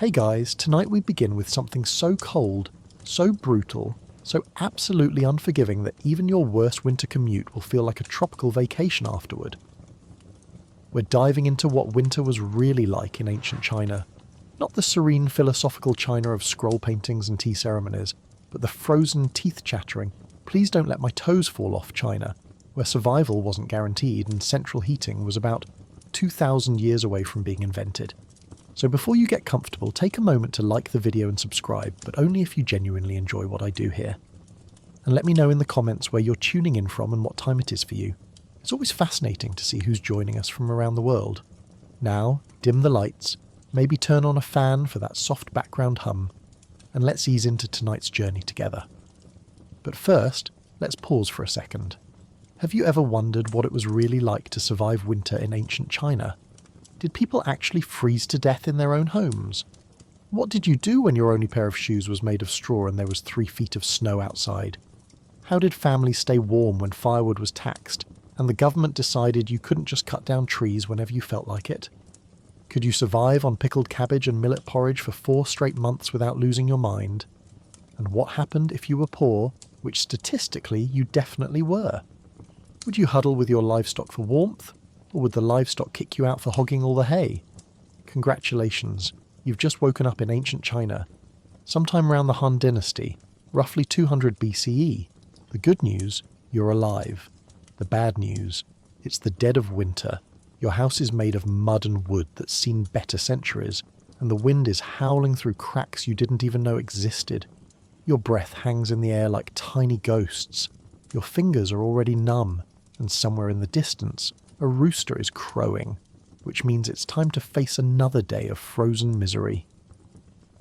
Hey guys, tonight we begin with something so cold, so brutal, so absolutely unforgiving that even your worst winter commute will feel like a tropical vacation afterward. We're diving into what winter was really like in ancient China. Not the serene philosophical China of scroll paintings and tea ceremonies, but the frozen teeth-chattering, please don't let my toes fall off China, where survival wasn't guaranteed and central heating was about 2,000 years away from being invented. So before you get comfortable, take a moment to like the video and subscribe, but only if you genuinely enjoy what I do here. And let me know in the comments where you're tuning in from and what time it is for you. It's always fascinating to see who's joining us from around the world. Now, dim the lights, maybe turn on a fan for that soft background hum, and let's ease into tonight's journey together. But first, let's pause for a second. Have you ever wondered what it was really like to survive winter in ancient China? Did people actually freeze to death in their own homes? What did you do when your only pair of shoes was made of straw and there was 3 feet of snow outside? How did families stay warm when firewood was taxed and the government decided you couldn't just cut down trees whenever you felt like it? Could you survive on pickled cabbage and millet porridge for 4 straight months without losing your mind? And what happened if you were poor, which statistically you definitely were? Would you huddle with your livestock for warmth? Or would the livestock kick you out for hogging all the hay? Congratulations, you've just woken up in ancient China, sometime around the Han Dynasty, roughly 200 BCE. The good news, you're alive. The bad news, it's the dead of winter. Your house is made of mud and wood that's seen better centuries, and the wind is howling through cracks you didn't even know existed. Your breath hangs in the air like tiny ghosts. Your fingers are already numb, and somewhere in the distance, a rooster is crowing, which means it's time to face another day of frozen misery.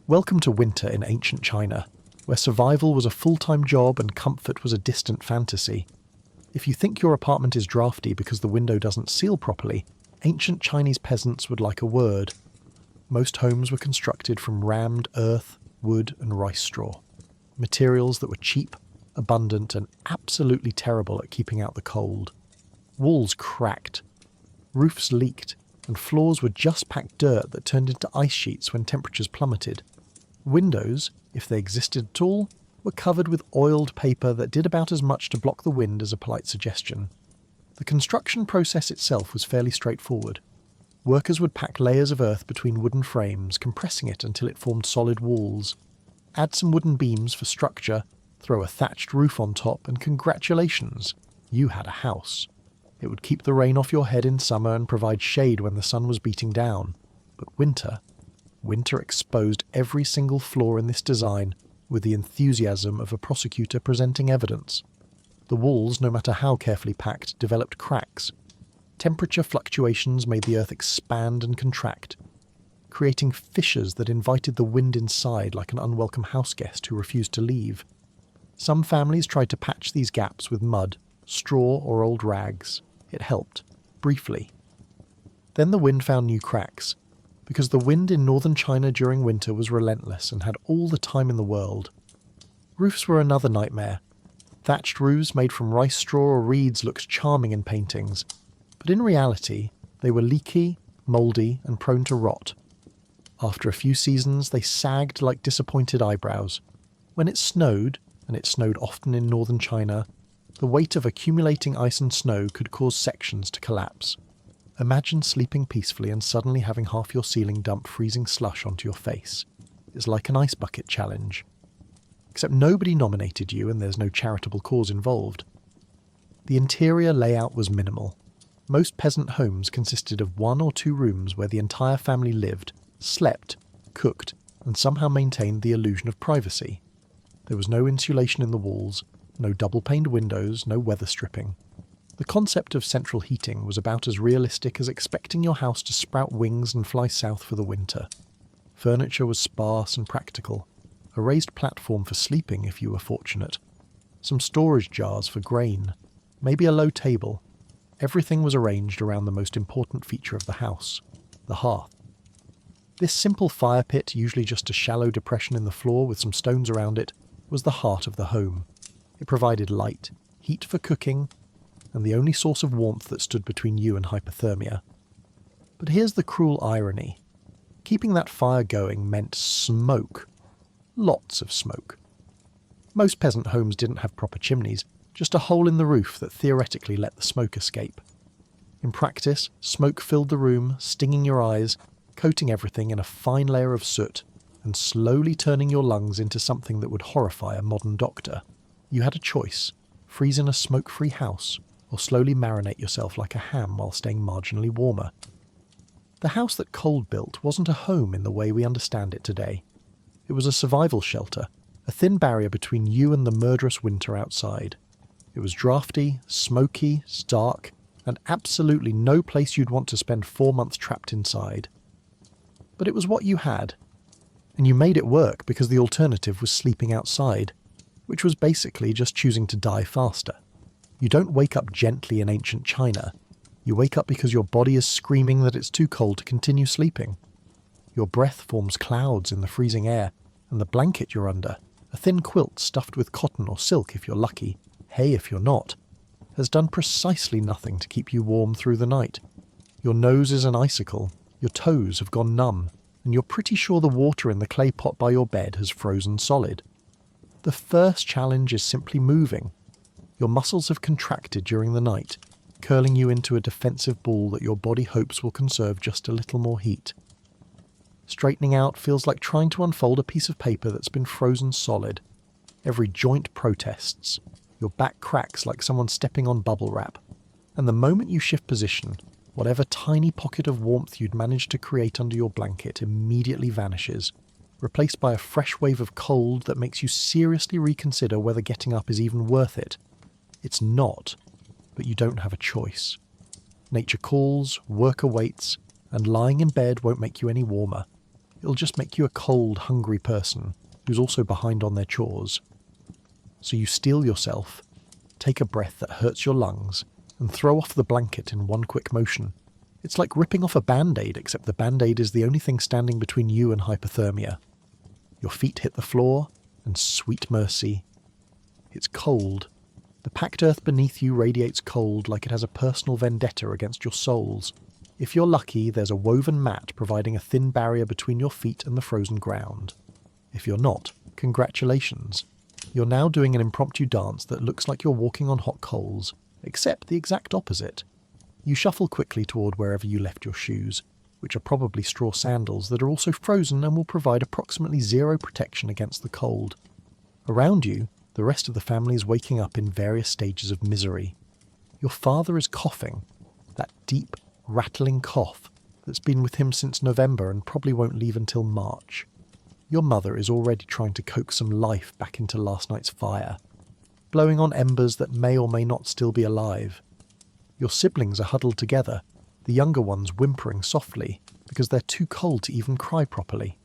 Welcome to winter in ancient China, where survival was a full-time job and comfort was a distant fantasy. If you think your apartment is drafty because the window doesn't seal properly, ancient Chinese peasants would like a word. Most homes were constructed from rammed earth, wood and rice straw, materials that were cheap, abundant and absolutely terrible at keeping out the cold. Walls cracked, roofs leaked, and floors were just packed dirt that turned into ice sheets when temperatures plummeted. Windows, if they existed at all, were covered with oiled paper that did about as much to block the wind as a polite suggestion. The construction process itself was fairly straightforward. Workers would pack layers of earth between wooden frames, compressing it until it formed solid walls. Add some wooden beams for structure, throw a thatched roof on top, and congratulations, you had a house. It would keep the rain off your head in summer and provide shade when the sun was beating down. But winter exposed every single flaw in this design with the enthusiasm of a prosecutor presenting evidence. The walls, no matter how carefully packed, developed cracks. Temperature fluctuations made the earth expand and contract, creating fissures that invited the wind inside like an unwelcome houseguest who refused to leave. Some families tried to patch these gaps with mud, straw or old rags. It helped, briefly. Then the wind found new cracks, because the wind in northern China during winter was relentless and had all the time in the world. Roofs were another nightmare. Thatched roofs made from rice straw or reeds looked charming in paintings, but in reality they were leaky, mouldy and prone to rot. After a few seasons they sagged like disappointed eyebrows. When it snowed, and it snowed often in northern China, the weight of accumulating ice and snow could cause sections to collapse. Imagine sleeping peacefully and suddenly having half your ceiling dump freezing slush onto your face. It's like an ice bucket challenge. Except nobody nominated you and there's no charitable cause involved. The interior layout was minimal. Most peasant homes consisted of 1 or 2 rooms where the entire family lived, slept, cooked, and somehow maintained the illusion of privacy. There was no insulation in the walls, no double-paned windows, no weather stripping. The concept of central heating was about as realistic as expecting your house to sprout wings and fly south for the winter. Furniture was sparse and practical. A raised platform for sleeping if you were fortunate. Some storage jars for grain. Maybe a low table. Everything was arranged around the most important feature of the house, the hearth. This simple fire pit, usually just a shallow depression in the floor with some stones around it, was the heart of the home. It provided light, heat for cooking, and the only source of warmth that stood between you and hypothermia. But here's the cruel irony. keeping that fire going meant smoke. Lots of smoke. Most peasant homes didn't have proper chimneys, just a hole in the roof that theoretically let the smoke escape. In practice, smoke filled the room, stinging your eyes, coating everything in a fine layer of soot, and slowly turning your lungs into something that would horrify a modern doctor. You had a choice: freeze in a smoke-free house, or slowly marinate yourself like a ham while staying marginally warmer. The house that Cold built wasn't a home in the way we understand it today. It was a survival shelter, a thin barrier between you and the murderous winter outside. It was drafty, smoky, dark, and absolutely no place you'd want to spend 4 months trapped inside. But it was what you had, and you made it work because the alternative was sleeping outside, which was basically just choosing to die faster. You don't wake up gently in ancient China. You wake up because your body is screaming that it's too cold to continue sleeping. Your breath forms clouds in the freezing air, and the blanket you're under, a thin quilt stuffed with cotton or silk if you're lucky, hay if you're not, has done precisely nothing to keep you warm through the night. Your nose is an icicle, your toes have gone numb, and you're pretty sure the water in the clay pot by your bed has frozen solid. The first challenge is simply moving. Your muscles have contracted during the night, curling you into a defensive ball that your body hopes will conserve just a little more heat. Straightening out feels like trying to unfold a piece of paper that's been frozen solid. Every joint protests. Your back cracks like someone stepping on bubble wrap. And the moment you shift position, whatever tiny pocket of warmth you'd managed to create under your blanket immediately vanishes, replaced by a fresh wave of cold that makes you seriously reconsider whether getting up is even worth it. It's not, but you don't have a choice. Nature calls, work awaits, and lying in bed won't make you any warmer. It'll just make you a cold, hungry person who's also behind on their chores. So you steel yourself, take a breath that hurts your lungs, and throw off the blanket in one quick motion. It's like ripping off a Band-Aid, except the Band-Aid is the only thing standing between you and hypothermia. Your feet hit the floor, and sweet mercy. It's cold. The packed earth beneath you radiates cold like it has a personal vendetta against your souls. If you're lucky, there's a woven mat providing a thin barrier between your feet and the frozen ground. If you're not, congratulations. You're now doing an impromptu dance that looks like you're walking on hot coals, except the exact opposite. You shuffle quickly toward wherever you left your shoes, which are probably straw sandals that are also frozen and will provide approximately zero protection against the cold. Around you, the rest of the family is waking up in various stages of misery. Your father is coughing, that deep, rattling cough that's been with him since November and probably won't leave until March. Your mother is already trying to coax some life back into last night's fire, blowing on embers that may or may not still be alive. Your siblings are huddled together, the younger ones whimpering softly because they're too cold to even cry properly.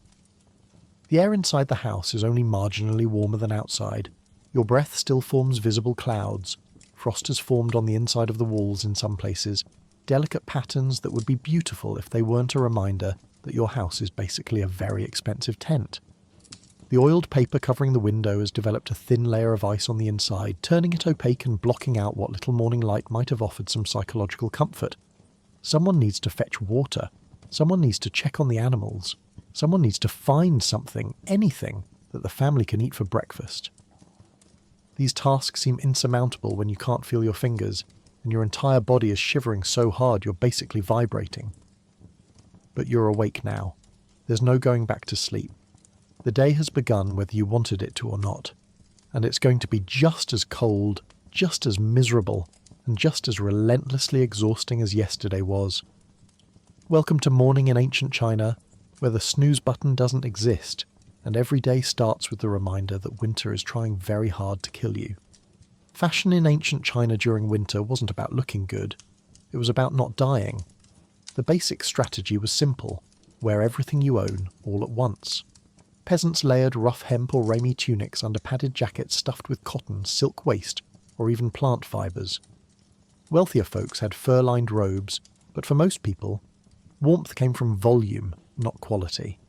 The air inside the house is only marginally warmer than outside. Your breath still forms visible clouds. Frost has formed on the inside of the walls in some places, delicate patterns that would be beautiful if they weren't a reminder that your house is basically a very expensive tent. The oiled paper covering the window has developed a thin layer of ice on the inside, turning it opaque and blocking out what little morning light might have offered some psychological comfort. Someone needs to fetch water. Someone needs to check on the animals. Someone needs to find something, anything, that the family can eat for breakfast. These tasks seem insurmountable when you can't feel your fingers, and your entire body is shivering so hard you're basically vibrating. But you're awake now. There's no going back to sleep. The day has begun whether you wanted it to or not, and it's going to be just as cold, just as miserable, and just as relentlessly exhausting as yesterday was. Welcome to morning in ancient China, where the snooze button doesn't exist, and every day starts with the reminder that winter is trying very hard to kill you. Fashion in ancient China during winter wasn't about looking good. It was about not dying. The basic strategy was simple: wear everything you own, all at once. Peasants layered rough hemp or ramy tunics under padded jackets stuffed with cotton, silk waste, or even plant fibres. Wealthier folks had fur-lined robes, but for most people, warmth came from volume, not quality.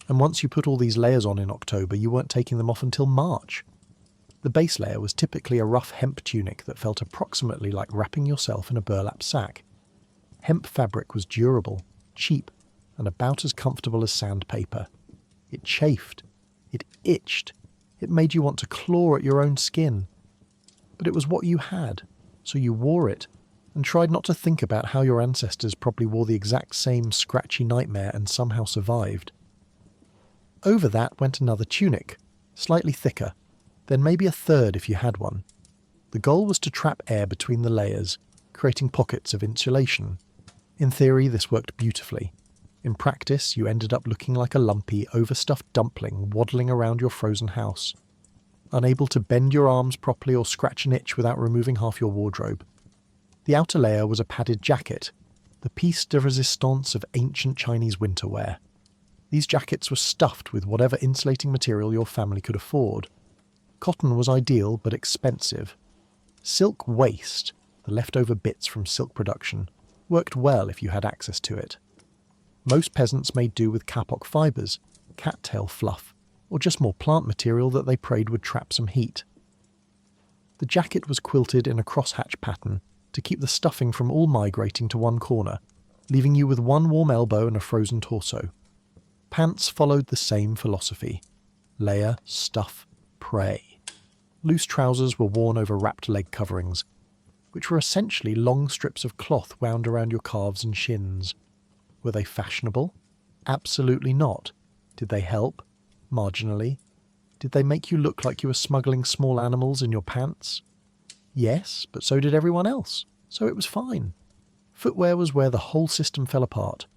And once you put all these layers on in October, you weren't taking them off until March. The base layer was typically a rough hemp tunic that felt approximately like wrapping yourself in a burlap sack. Hemp fabric was durable, cheap, and about as comfortable as sandpaper. It chafed. It itched. It made you want to claw at your own skin. But it was what you had, so you wore it, and tried not to think about how your ancestors probably wore the exact same scratchy nightmare and somehow survived. Over that went another tunic, slightly thicker, then maybe a third if you had one. The goal was to trap air between the layers, creating pockets of insulation. In theory, this worked beautifully. In practice, you ended up looking like a lumpy, overstuffed dumpling waddling around your frozen house, unable to bend your arms properly or scratch an itch without removing half your wardrobe. The outer layer was a padded jacket, the piece de resistance of ancient Chinese winter wear. These jackets were stuffed with whatever insulating material your family could afford. Cotton was ideal but expensive. Silk waste, the leftover bits from silk production, worked well if you had access to it. Most peasants made do with kapok fibres, cattail fluff, or just more plant material that they prayed would trap some heat. The jacket was quilted in a crosshatch pattern to keep the stuffing from all migrating to one corner, leaving you with one warm elbow and a frozen torso. Pants followed the same philosophy. Layer, stuff, pray. Loose trousers were worn over wrapped leg coverings, which were essentially long strips of cloth wound around your calves and shins. Were they fashionable? Absolutely not. Did they help? Marginally. Did they make you look like you were smuggling small animals in your pants? Yes, but so did everyone else, so it was fine. Footwear was where the whole system fell apart.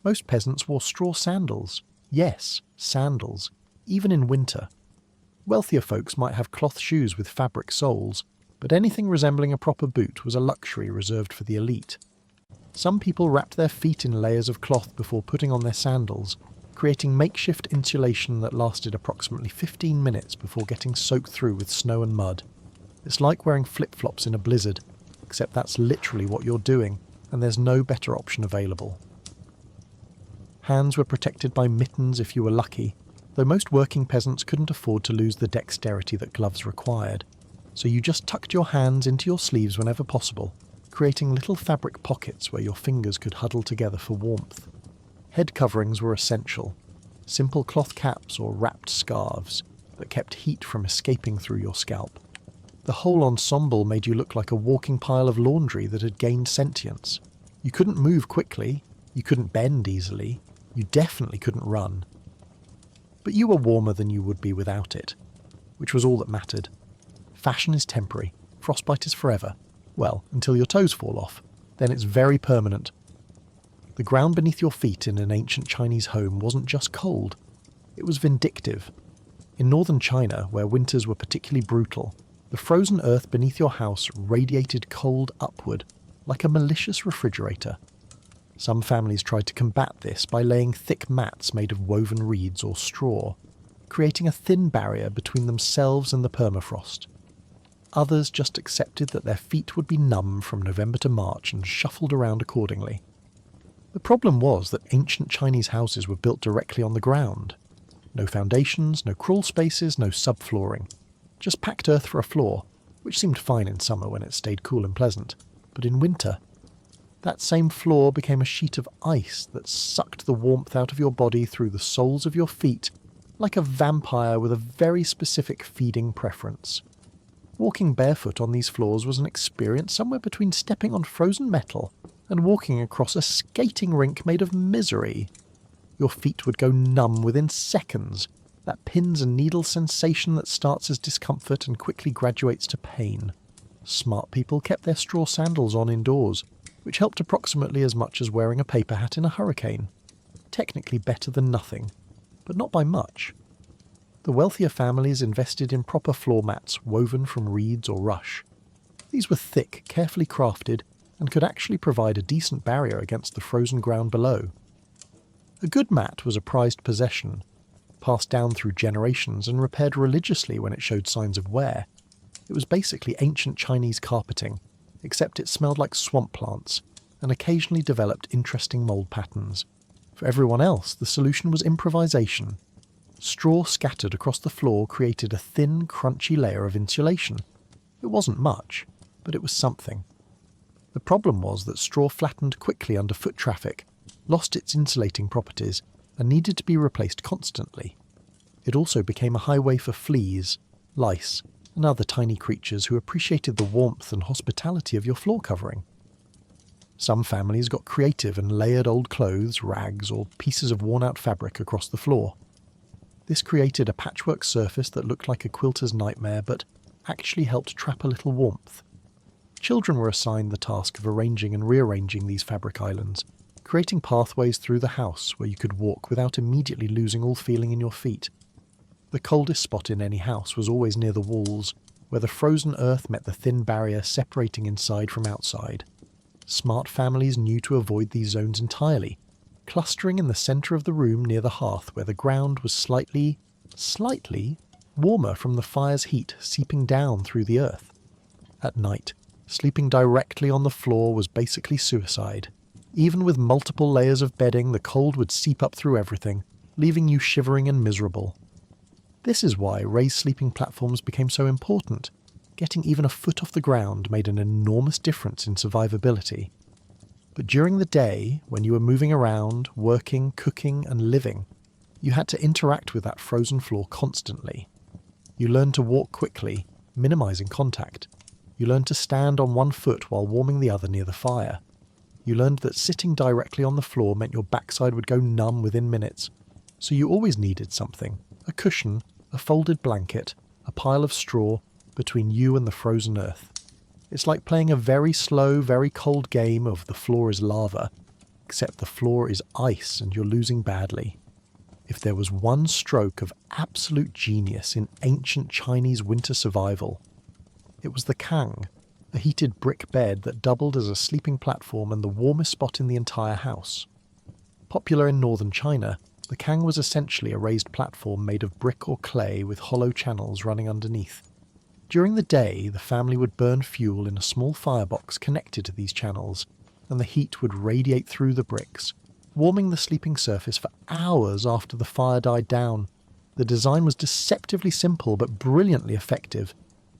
Most peasants wore straw sandals. Yes, sandals, even in winter. Wealthier folks might have cloth shoes with fabric soles, but anything resembling a proper boot was a luxury reserved for the elite. Some people wrapped their feet in layers of cloth before putting on their sandals, creating makeshift insulation that lasted approximately 15 minutes before getting soaked through with snow and mud. It's like wearing flip-flops in a blizzard, except that's literally what you're doing, and there's no better option available. Hands were protected by mittens if you were lucky, though most working peasants couldn't afford to lose the dexterity that gloves required, so you just tucked your hands into your sleeves whenever possible, creating little fabric pockets where your fingers could huddle together for warmth. Head coverings were essential, simple cloth caps or wrapped scarves that kept heat from escaping through your scalp. The whole ensemble made you look like a walking pile of laundry that had gained sentience. You couldn't move quickly, you couldn't bend easily, you definitely couldn't run. But you were warmer than you would be without it, which was all that mattered. Fashion is temporary, frostbite is forever. Well, until your toes fall off, then it's very permanent. The ground beneath your feet in an ancient Chinese home wasn't just cold, it was vindictive. In northern China, where winters were particularly brutal, the frozen earth beneath your house radiated cold upward, like a malicious refrigerator. Some families tried to combat this by laying thick mats made of woven reeds or straw, creating a thin barrier between themselves and the permafrost. Others just accepted that their feet would be numb from November to March and shuffled around accordingly. The problem was that ancient Chinese houses were built directly on the ground. No foundations, no crawl spaces, no subflooring. Just packed earth for a floor, which seemed fine in summer when it stayed cool and pleasant. But in winter, that same floor became a sheet of ice that sucked the warmth out of your body through the soles of your feet, like a vampire with a very specific feeding preference. Walking barefoot on these floors was an experience somewhere between stepping on frozen metal and walking across a skating rink made of misery. Your feet would go numb within seconds, that pins and needles sensation that starts as discomfort and quickly graduates to pain. Smart people kept their straw sandals on indoors, which helped approximately as much as wearing a paper hat in a hurricane. Technically better than nothing, but not by much. The wealthier families invested in proper floor mats woven from reeds or rush. These were thick, carefully crafted, and could actually provide a decent barrier against the frozen ground below. A good mat was a prized possession, passed down through generations and repaired religiously when it showed signs of wear. It was basically ancient Chinese carpeting, except it smelled like swamp plants, and occasionally developed interesting mould patterns. For everyone else, the solution was improvisation. Straw scattered across the floor created a thin, crunchy layer of insulation. It wasn't much, but it was something. The problem was that straw flattened quickly under foot traffic, lost its insulating properties, and needed to be replaced constantly. It also became a highway for fleas, lice, and other tiny creatures who appreciated the warmth and hospitality of your floor covering. Some families got creative and layered old clothes, rags, or pieces of worn-out fabric across the floor. This created a patchwork surface that looked like a quilter's nightmare, but actually helped trap a little warmth. Children were assigned the task of arranging and rearranging these fabric islands, creating pathways through the house where you could walk without immediately losing all feeling in your feet. The coldest spot in any house was always near the walls, where the frozen earth met the thin barrier separating inside from outside. Smart families knew to avoid these zones entirely, clustering in the centre of the room near the hearth where the ground was slightly warmer from the fire's heat seeping down through the earth. At night, sleeping directly on the floor was basically suicide. Even with multiple layers of bedding, the cold would seep up through everything, leaving you shivering and miserable. This is why raised sleeping platforms became so important. Getting even a foot off the ground made an enormous difference in survivability. But during the day, when you were moving around, working, cooking, and living, you had to interact with that frozen floor constantly. You learned to walk quickly, minimizing contact. You learned to stand on one foot while warming the other near the fire. You learned that sitting directly on the floor meant your backside would go numb within minutes, so you always needed something, a cushion, a folded blanket, a pile of straw, between you and the frozen earth. It's like playing a very slow, very cold game of the floor is lava, except the floor is ice and you're losing badly. If there was one stroke of absolute genius in ancient Chinese winter survival, it was the kang, a heated brick bed that doubled as a sleeping platform and the warmest spot in the entire house. Popular in northern China, the kang was essentially a raised platform made of brick or clay with hollow channels running underneath. During the day, the family would burn fuel in a small firebox connected to these channels, and the heat would radiate through the bricks, warming the sleeping surface for hours after the fire died down. The design was deceptively simple but brilliantly effective.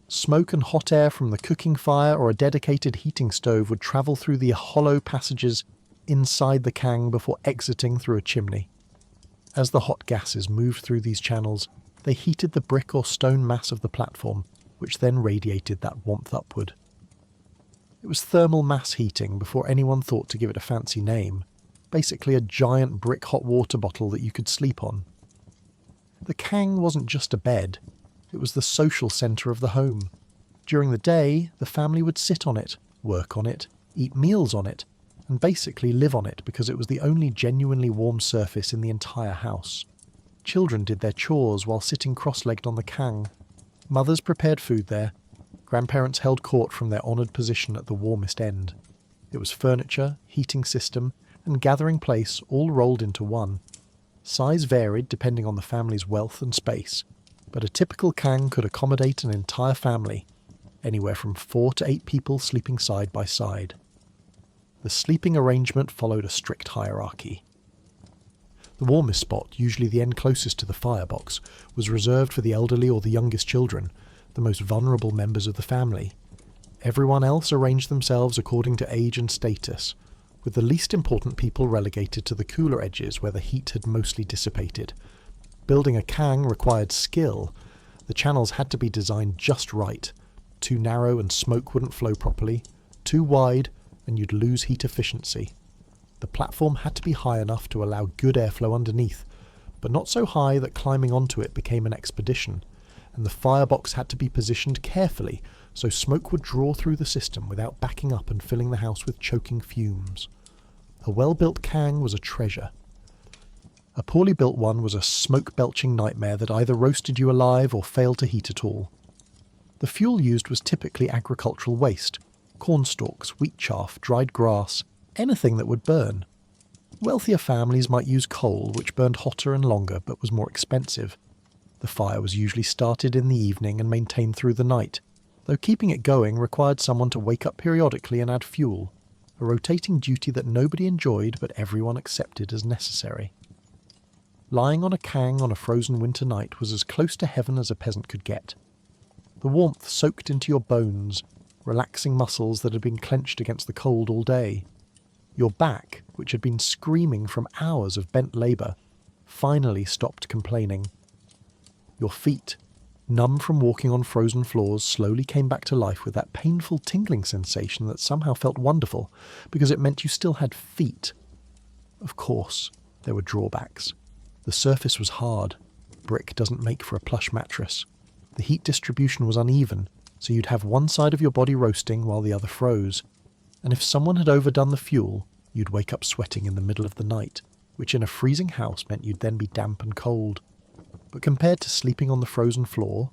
Smoke and hot air from the cooking fire or a dedicated heating stove would travel through the hollow passages inside the kang before exiting through a chimney. As the hot gases moved through these channels, they heated the brick or stone mass of the platform, which then radiated that warmth upward. It was thermal mass heating before anyone thought to give it a fancy name, basically a giant brick hot water bottle that you could sleep on. The kang wasn't just a bed, it was the social centre of the home. During the day, the family would sit on it, work on it, eat meals on it, and basically live on it because it was the only genuinely warm surface in the entire house. Children did their chores while sitting cross-legged on the kang. Mothers prepared food there. Grandparents held court from their honoured position at the warmest end. It was furniture, heating system, and gathering place all rolled into one. Size varied depending on the family's wealth and space, but a typical kang could accommodate an entire family, anywhere from 4 to 8 people sleeping side by side. The sleeping arrangement followed a strict hierarchy. The warmest spot, usually the end closest to the firebox, was reserved for the elderly or the youngest children, the most vulnerable members of the family. Everyone else arranged themselves according to age and status, with the least important people relegated to the cooler edges where the heat had mostly dissipated. Building a kang required skill. The channels had to be designed just right. Too narrow and smoke wouldn't flow properly. Too wide and you'd lose heat efficiency. The platform had to be high enough to allow good airflow underneath, but not so high that climbing onto it became an expedition, and the firebox had to be positioned carefully so smoke would draw through the system without backing up and filling the house with choking fumes. A well-built kang was a treasure. A poorly built one was a smoke-belching nightmare that either roasted you alive or failed to heat at all. The fuel used was typically agricultural waste, corn stalks, wheat chaff, dried grass, anything that would burn. Wealthier families might use coal, which burned hotter and longer but was more expensive. The fire was usually started in the evening and maintained through the night, though keeping it going required someone to wake up periodically and add fuel, a rotating duty that nobody enjoyed but everyone accepted as necessary. Lying on a kang on a frozen winter night was as close to heaven as a peasant could get. The warmth soaked into your bones, relaxing muscles that had been clenched against the cold all day. Your back, which had been screaming from hours of bent labour, finally stopped complaining. Your feet, numb from walking on frozen floors, slowly came back to life with that painful tingling sensation that somehow felt wonderful, because it meant you still had feet. Of course, there were drawbacks. The surface was hard. Brick doesn't make for a plush mattress. The heat distribution was uneven, so you'd have one side of your body roasting while the other froze. And if someone had overdone the fuel, you'd wake up sweating in the middle of the night, which in a freezing house meant you'd then be damp and cold. But compared to sleeping on the frozen floor,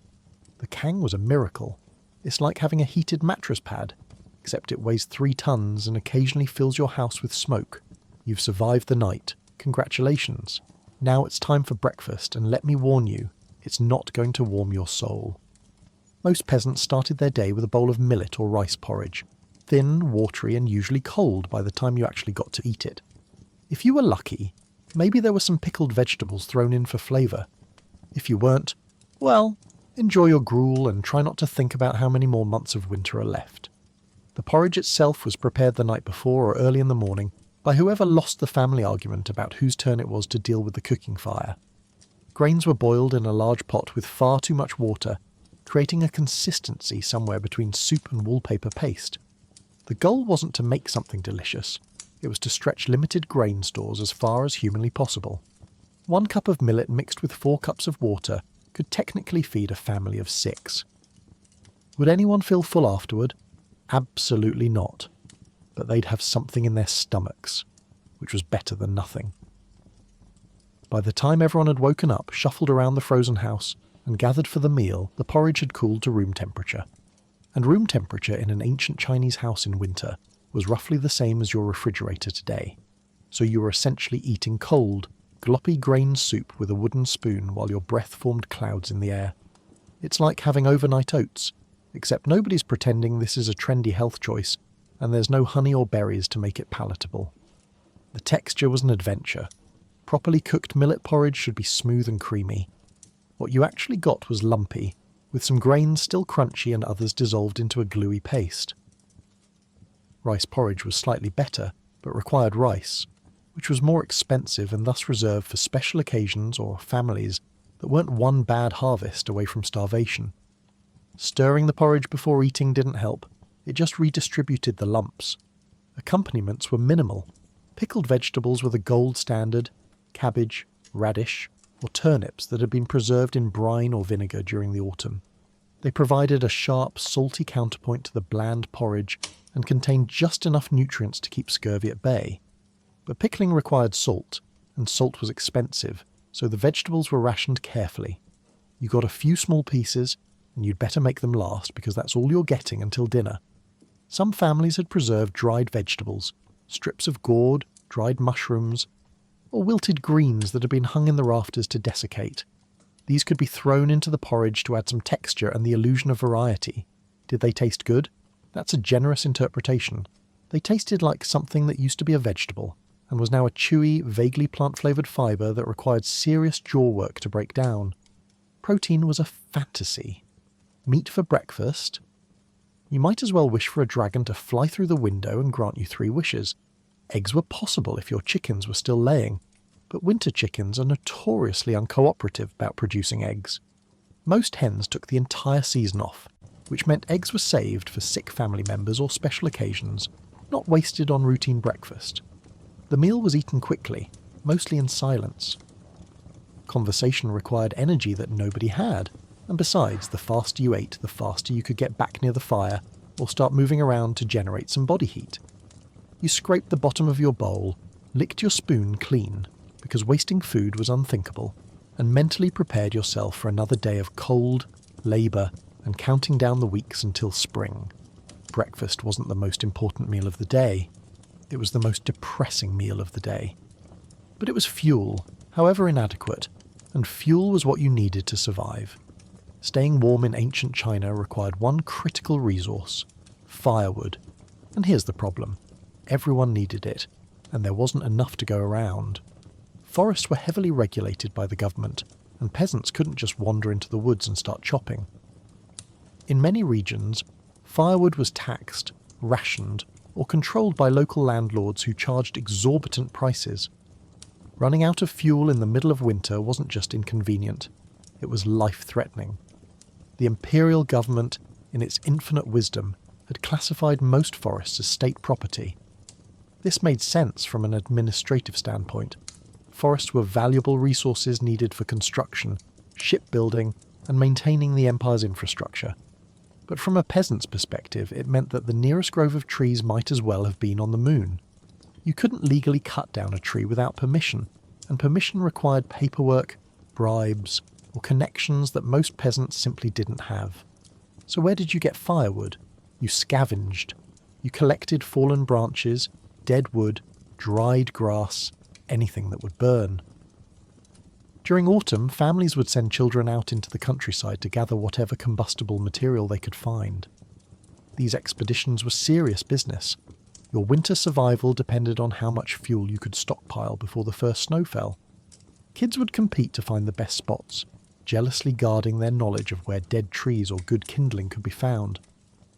the Kang was a miracle. It's like having a heated mattress pad, except it weighs 3 tons and occasionally fills your house with smoke. You've survived the night. Congratulations. Now it's time for breakfast, and let me warn you, it's not going to warm your soul. Most peasants started their day with a bowl of millet or rice porridge, thin, watery, and usually cold by the time you actually got to eat it. If you were lucky, maybe there were some pickled vegetables thrown in for flavour. If you weren't, well, enjoy your gruel and try not to think about how many more months of winter are left. The porridge itself was prepared the night before or early in the morning by whoever lost the family argument about whose turn it was to deal with the cooking fire. Grains were boiled in a large pot with far too much water, creating a consistency somewhere between soup and wallpaper paste. The goal wasn't to make something delicious, it was to stretch limited grain stores as far as humanly possible. 1 cup of millet mixed with 4 cups of water could technically feed a family of 6. Would anyone feel full afterward? Absolutely not. But they'd have something in their stomachs, which was better than nothing. By the time everyone had woken up, shuffled around the frozen house, and gathered for the meal, the porridge had cooled to room temperature. And room temperature in an ancient Chinese house in winter was roughly the same as your refrigerator today. So you were essentially eating cold, gloppy grain soup with a wooden spoon while your breath formed clouds in the air. It's like having overnight oats, except nobody's pretending this is a trendy health choice, and there's no honey or berries to make it palatable. The texture was an adventure. Properly cooked millet porridge should be smooth and creamy. What you actually got was lumpy, with some grains still crunchy and others dissolved into a gluey paste. Rice porridge was slightly better, but required rice, which was more expensive and thus reserved for special occasions or families that weren't one bad harvest away from starvation. Stirring the porridge before eating didn't help, it just redistributed the lumps. Accompaniments were minimal. Pickled vegetables were the gold standard, cabbage, radish, or turnips that had been preserved in brine or vinegar during the autumn. They provided a sharp, salty counterpoint to the bland porridge and contained just enough nutrients to keep scurvy at bay. But pickling required salt, and salt was expensive, so the vegetables were rationed carefully. You got a few small pieces, and you'd better make them last because that's all you're getting until dinner. Some families had preserved dried vegetables, strips of gourd, dried mushrooms, or wilted greens that had been hung in the rafters to desiccate. These could be thrown into the porridge to add some texture and the illusion of variety. Did they taste good? That's a generous interpretation. They tasted like something that used to be a vegetable, and was now a chewy, vaguely plant-flavoured fibre that required serious jaw work to break down. Protein was a fantasy. Meat for breakfast? You might as well wish for a dragon to fly through the window and grant you 3 wishes. Eggs were possible if your chickens were still laying, but winter chickens are notoriously uncooperative about producing eggs. Most hens took the entire season off, which meant eggs were saved for sick family members or special occasions, not wasted on routine breakfast. The meal was eaten quickly, mostly in silence. Conversation required energy that nobody had, and besides, the faster you ate, the faster you could get back near the fire or start moving around to generate some body heat. You scraped the bottom of your bowl, licked your spoon clean, because wasting food was unthinkable, and mentally prepared yourself for another day of cold, labour, and counting down the weeks until spring. Breakfast wasn't the most important meal of the day. It was the most depressing meal of the day. But it was fuel, however inadequate, and fuel was what you needed to survive. Staying warm in ancient China required one critical resource: firewood. And here's the problem. Everyone needed it, and there wasn't enough to go around. Forests were heavily regulated by the government, and peasants couldn't just wander into the woods and start chopping. In many regions, firewood was taxed, rationed, or controlled by local landlords who charged exorbitant prices. Running out of fuel in the middle of winter wasn't just inconvenient, it was life-threatening. The imperial government, in its infinite wisdom, had classified most forests as state property. This made sense from an administrative standpoint. Forests were valuable resources needed for construction, shipbuilding, and maintaining the empire's infrastructure. But from a peasant's perspective, it meant that the nearest grove of trees might as well have been on the moon. You couldn't legally cut down a tree without permission, and permission required paperwork, bribes, or connections that most peasants simply didn't have. So where did you get firewood? You scavenged. You collected fallen branches, dead wood, dried grass, anything that would burn. During autumn, families would send children out into the countryside to gather whatever combustible material they could find. These expeditions were serious business. Your winter survival depended on how much fuel you could stockpile before the first snow fell. Kids would compete to find the best spots, jealously guarding their knowledge of where dead trees or good kindling could be found.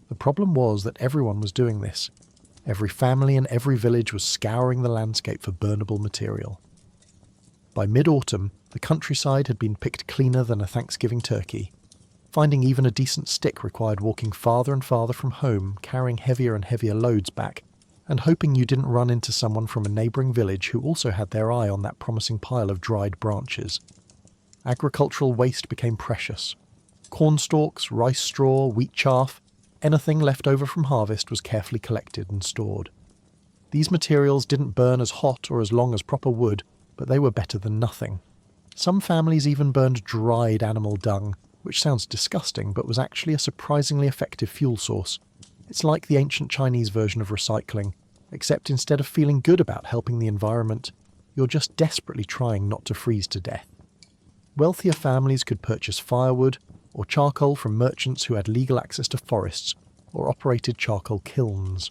The problem was that everyone was doing this. Every family and every village was scouring the landscape for burnable material. By mid-autumn, the countryside had been picked cleaner than a Thanksgiving turkey. Finding even a decent stick required walking farther and farther from home, carrying heavier and heavier loads back, and hoping you didn't run into someone from a neighbouring village who also had their eye on that promising pile of dried branches. Agricultural waste became precious. Corn stalks, rice straw, wheat chaff, anything left over from harvest was carefully collected and stored. These materials didn't burn as hot or as long as proper wood, but they were better than nothing. Some families even burned dried animal dung, which sounds disgusting but was actually a surprisingly effective fuel source. It's like the ancient Chinese version of recycling, except instead of feeling good about helping the environment, you're just desperately trying not to freeze to death. Wealthier families could purchase firewood or charcoal from merchants who had legal access to forests or operated charcoal kilns.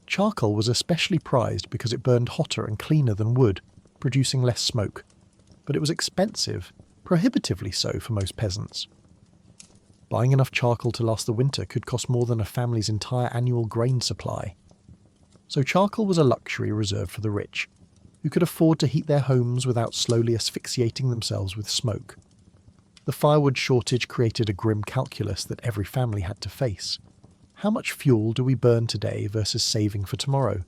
Charcoal was especially prized because it burned hotter and cleaner than wood, producing less smoke. But it was expensive, prohibitively so for most peasants. Buying enough charcoal to last the winter could cost more than a family's entire annual grain supply. So charcoal was a luxury reserved for the rich, who could afford to heat their homes without slowly asphyxiating themselves with smoke. The firewood shortage created a grim calculus that every family had to face. How much fuel do we burn today versus saving for tomorrow?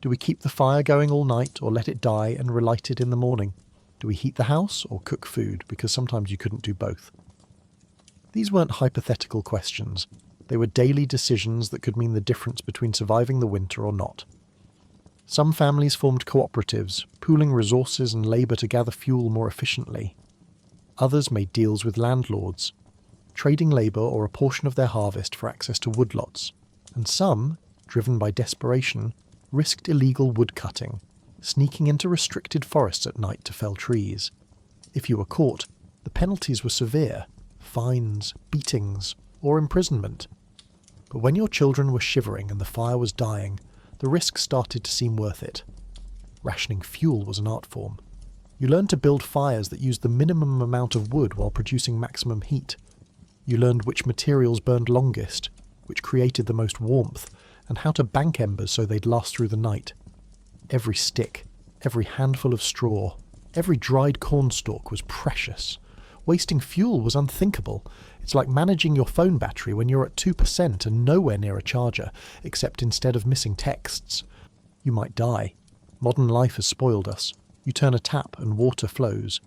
Do we keep the fire going all night or let it die and relight it in the morning? Do we heat the house or cook food, because sometimes you couldn't do both? These weren't hypothetical questions. They were daily decisions that could mean the difference between surviving the winter or not. Some families formed cooperatives, pooling resources and labour to gather fuel more efficiently. Others made deals with landlords, trading labour or a portion of their harvest for access to woodlots. And some, driven by desperation, risked illegal woodcutting, sneaking into restricted forests at night to fell trees. If you were caught, the penalties were severe: fines, beatings, or imprisonment. But when your children were shivering and the fire was dying, the risk started to seem worth it. Rationing fuel was an art form. You learned to build fires that used the minimum amount of wood while producing maximum heat. You learned which materials burned longest, which created the most warmth, and how to bank embers so they'd last through the night. Every stick, every handful of straw, every dried corn stalk was precious. Wasting fuel was unthinkable. It's like managing your phone battery when you're at 2% and nowhere near a charger, except instead of missing texts. You might die. Modern life has spoiled us. You turn a tap and water flows.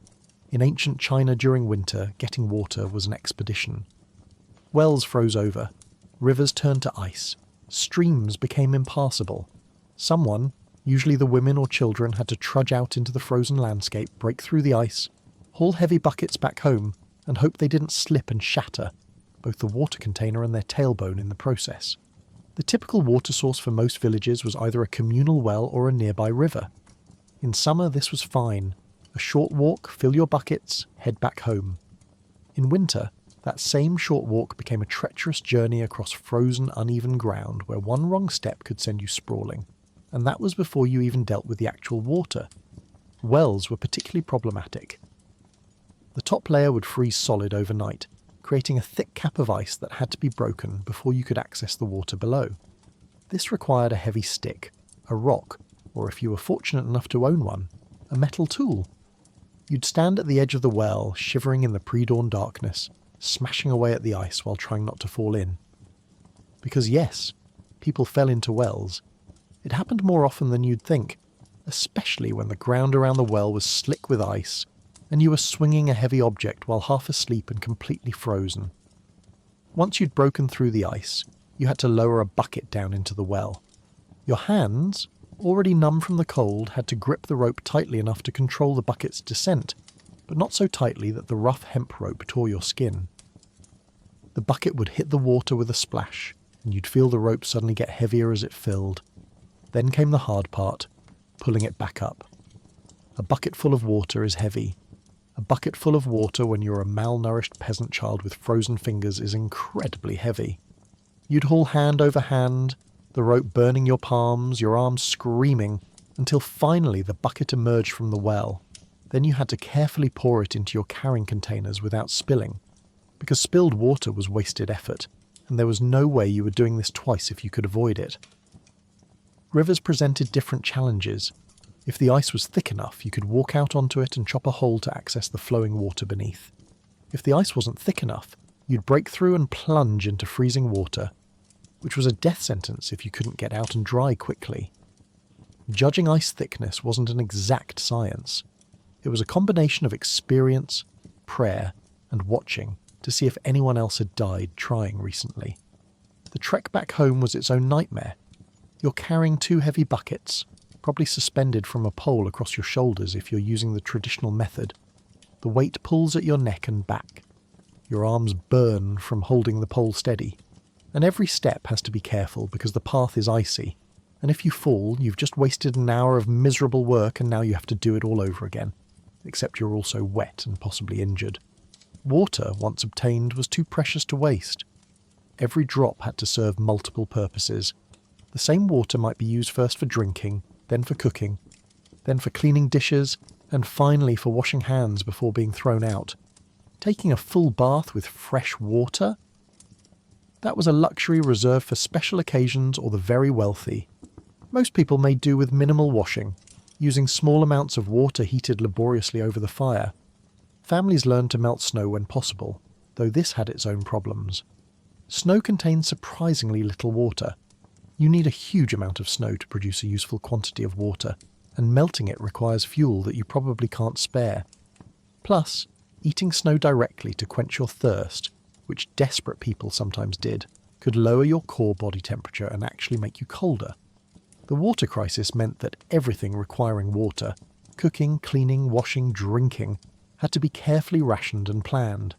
In ancient China during winter, getting water was an expedition. Wells froze over. Rivers turned to ice. Streams became impassable. Someone, usually the women or children, had to trudge out into the frozen landscape, break through the ice, haul heavy buckets back home, and hope they didn't slip and shatter, both the water container and their tailbone in the process. The typical water source for most villages was either a communal well or a nearby river. In summer this was fine. A short walk, fill your buckets, head back home. In winter, that same short walk became a treacherous journey across frozen, uneven ground where one wrong step could send you sprawling. And that was before you even dealt with the actual water. Wells were particularly problematic. The top layer would freeze solid overnight, creating a thick cap of ice that had to be broken before you could access the water below. This required a heavy stick, a rock, or if you were fortunate enough to own one, a metal tool. You'd stand at the edge of the well, shivering in the pre-dawn darkness, smashing away at the ice while trying not to fall in. Because yes, people fell into wells. It happened more often than you'd think, especially when the ground around the well was slick with ice, and you were swinging a heavy object while half asleep and completely frozen. Once you'd broken through the ice, you had to lower a bucket down into the well. Your hands, already numb from the cold, had to grip the rope tightly enough to control the bucket's descent, but not so tightly that the rough hemp rope tore your skin. The bucket would hit the water with a splash, and you'd feel the rope suddenly get heavier as it filled. Then came the hard part, pulling it back up. A bucket full of water is heavy. A bucket full of water when you're a malnourished peasant child with frozen fingers is incredibly heavy. You'd haul hand over hand, the rope burning your palms, your arms screaming, until finally the bucket emerged from the well. Then you had to carefully pour it into your carrying containers without spilling, because spilled water was wasted effort, and there was no way you were doing this twice if you could avoid it. Rivers presented different challenges. If the ice was thick enough, you could walk out onto it and chop a hole to access the flowing water beneath. If the ice wasn't thick enough, you'd break through and plunge into freezing water, which was a death sentence if you couldn't get out and dry quickly. Judging ice thickness wasn't an exact science. It was a combination of experience, prayer, and watching to see if anyone else had died trying recently. The trek back home was its own nightmare. You're carrying 2 heavy buckets, probably suspended from a pole across your shoulders if you're using the traditional method. The weight pulls at your neck and back. Your arms burn from holding the pole steady. And every step has to be careful because the path is icy. And if you fall, you've just wasted an hour of miserable work and now you have to do it all over again. Except you're also wet and possibly injured. Water, once obtained, was too precious to waste. Every drop had to serve multiple purposes. The same water might be used first for drinking, then for cooking, then for cleaning dishes, and finally for washing hands before being thrown out. Taking a full bath with fresh water? That was a luxury reserved for special occasions or the very wealthy. Most people made do with minimal washing, using small amounts of water heated laboriously over the fire. Families learned to melt snow when possible, though this had its own problems. Snow contains surprisingly little water. You need a huge amount of snow to produce a useful quantity of water, and melting it requires fuel that you probably can't spare. Plus, eating snow directly to quench your thirst, which desperate people sometimes did, could lower your core body temperature and actually make you colder. The water crisis meant that everything requiring water, cooking, cleaning, washing, drinking, had to be carefully rationed and planned.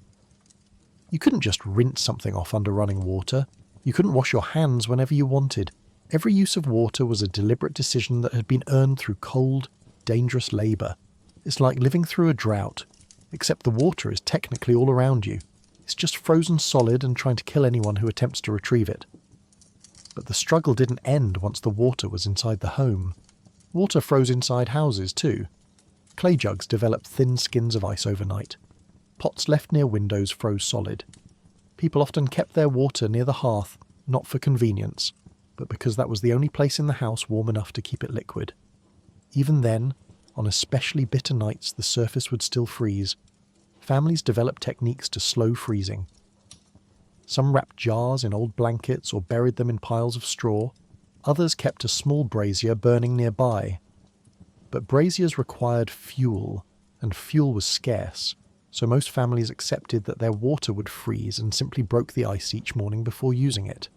You couldn't just rinse something off under running water. You couldn't wash your hands whenever you wanted. Every use of water was a deliberate decision that had been earned through cold, dangerous labour. It's like living through a drought, except the water is technically all around you. It's just frozen solid and trying to kill anyone who attempts to retrieve it. But the struggle didn't end once the water was inside the home. Water froze inside houses too. Clay jugs developed thin skins of ice overnight. Pots left near windows froze solid. People often kept their water near the hearth, not for convenience, but because that was the only place in the house warm enough to keep it liquid. Even then, on especially bitter nights the surface would still freeze. Families developed techniques to slow freezing. Some wrapped jars in old blankets or buried them in piles of straw. Others kept a small brazier burning nearby. But braziers required fuel, and fuel was scarce, so most families accepted that their water would freeze and simply broke the ice each morning before using it.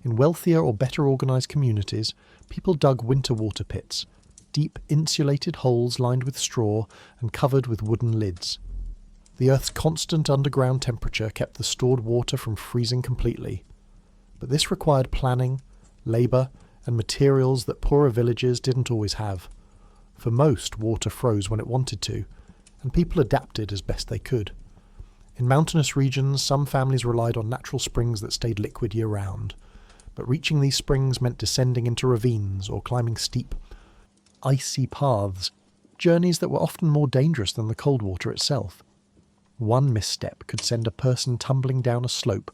In wealthier or better organised communities, people dug winter water pits, deep insulated holes lined with straw and covered with wooden lids. The Earth's constant underground temperature kept the stored water from freezing completely. But this required planning, labour, and materials that poorer villages didn't always have. For most, water froze when it wanted to, and people adapted as best they could. In mountainous regions, some families relied on natural springs that stayed liquid year-round, but reaching these springs meant descending into ravines or climbing steep, icy paths, journeys that were often more dangerous than the cold water itself. One misstep could send a person tumbling down a slope,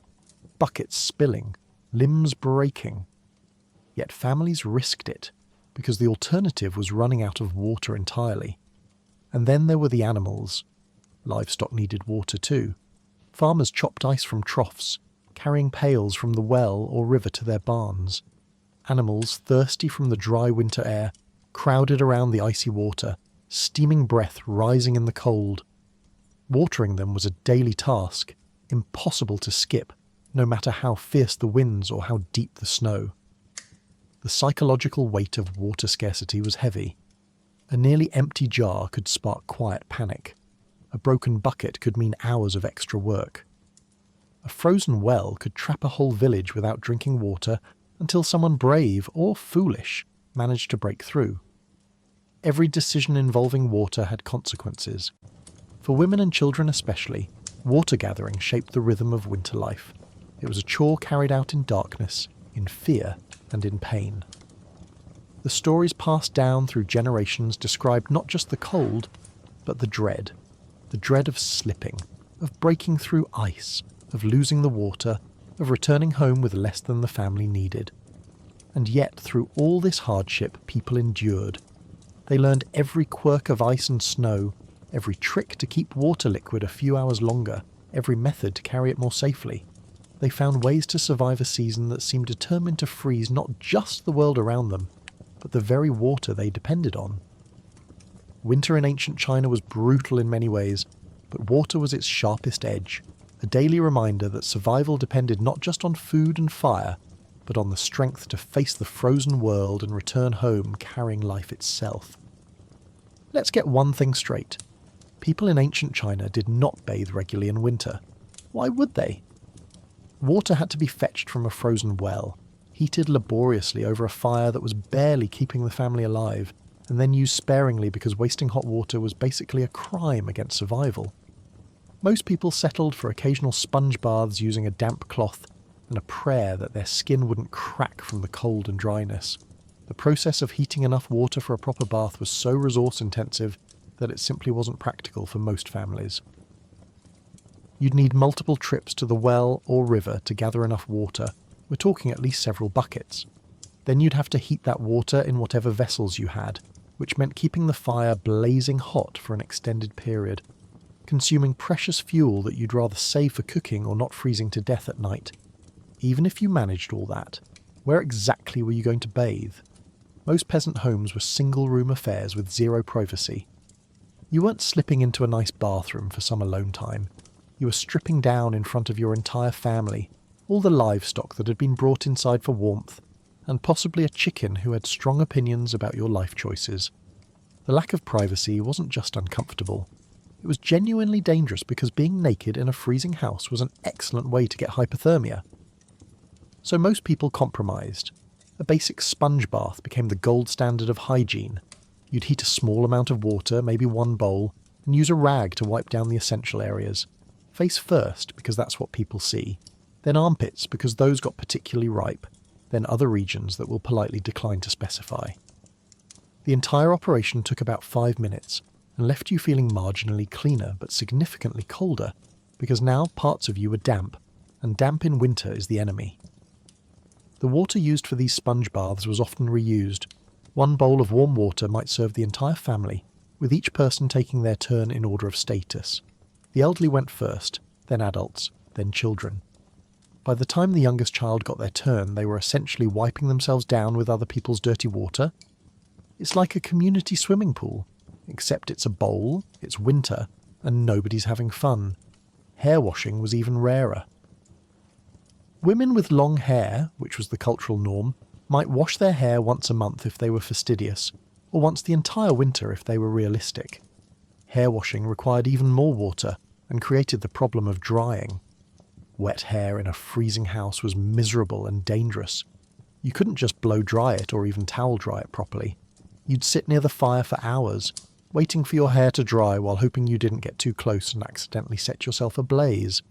buckets spilling, limbs breaking. Yet families risked it, because the alternative was running out of water entirely. And then there were the animals. Livestock needed water too. Farmers chopped ice from troughs, carrying pails from the well or river to their barns. Animals, thirsty from the dry winter air, crowded around the icy water, steaming breath rising in the cold. Watering them was a daily task, impossible to skip, no matter how fierce the winds or how deep the snow. The psychological weight of water scarcity was heavy. A nearly empty jar could spark quiet panic. A broken bucket could mean hours of extra work. A frozen well could trap a whole village without drinking water until someone brave or foolish managed to break through. Every decision involving water had consequences. For women and children especially, water gathering shaped the rhythm of winter life. It was a chore carried out in darkness, in fear, and in pain. The stories passed down through generations described not just the cold, but the dread of slipping, of breaking through ice, of losing the water, of returning home with less than the family needed. And yet, through all this hardship, people endured. They learned every quirk of ice and snow, every trick to keep water liquid a few hours longer, every method to carry it more safely. They found ways to survive a season that seemed determined to freeze not just the world around them, but the very water they depended on. Winter in ancient China was brutal in many ways, but water was its sharpest edge, a daily reminder that survival depended not just on food and fire, but on the strength to face the frozen world and return home carrying life itself. Let's get one thing straight. People in ancient China did not bathe regularly in winter. Why would they? Water had to be fetched from a frozen well, heated laboriously over a fire that was barely keeping the family alive, and then used sparingly because wasting hot water was basically a crime against survival. Most people settled for occasional sponge baths using a damp cloth and a prayer that their skin wouldn't crack from the cold and dryness. The process of heating enough water for a proper bath was so resource-intensive that it simply wasn't practical for most families. You'd need multiple trips to the well or river to gather enough water. We're talking at least several buckets. Then you'd have to heat that water in whatever vessels you had, which meant keeping the fire blazing hot for an extended period, consuming precious fuel that you'd rather save for cooking or not freezing to death at night. Even if you managed all that, where exactly were you going to bathe? Most peasant homes were single-room affairs with zero privacy. You weren't slipping into a nice bathroom for some alone time. You were stripping down in front of your entire family, all the livestock that had been brought inside for warmth, and possibly a chicken who had strong opinions about your life choices. The lack of privacy wasn't just uncomfortable. It was genuinely dangerous because being naked in a freezing house was an excellent way to get hypothermia. So most people compromised. A basic sponge bath became the gold standard of hygiene. You'd heat a small amount of water, maybe one bowl, and use a rag to wipe down the essential areas. Face first, because that's what people see. Then armpits, because those got particularly ripe. Then other regions that we'll politely decline to specify. The entire operation took about 5 minutes, and left you feeling marginally cleaner but significantly colder, because now parts of you were damp, and damp in winter is the enemy. The water used for these sponge baths was often reused. One bowl of warm water might serve the entire family, with each person taking their turn in order of status. The elderly went first, then adults, then children. By the time the youngest child got their turn, they were essentially wiping themselves down with other people's dirty water. It's like a community swimming pool, except it's a bowl, it's winter, and nobody's having fun. Hair washing was even rarer. Women with long hair, which was the cultural norm, might wash their hair once a month if they were fastidious, or once the entire winter if they were realistic. Hair washing required even more water, and created the problem of drying. Wet hair in a freezing house was miserable and dangerous. You couldn't just blow dry it or even towel dry it properly. You'd sit near the fire for hours, waiting for your hair to dry while hoping you didn't get too close and accidentally set yourself ablaze.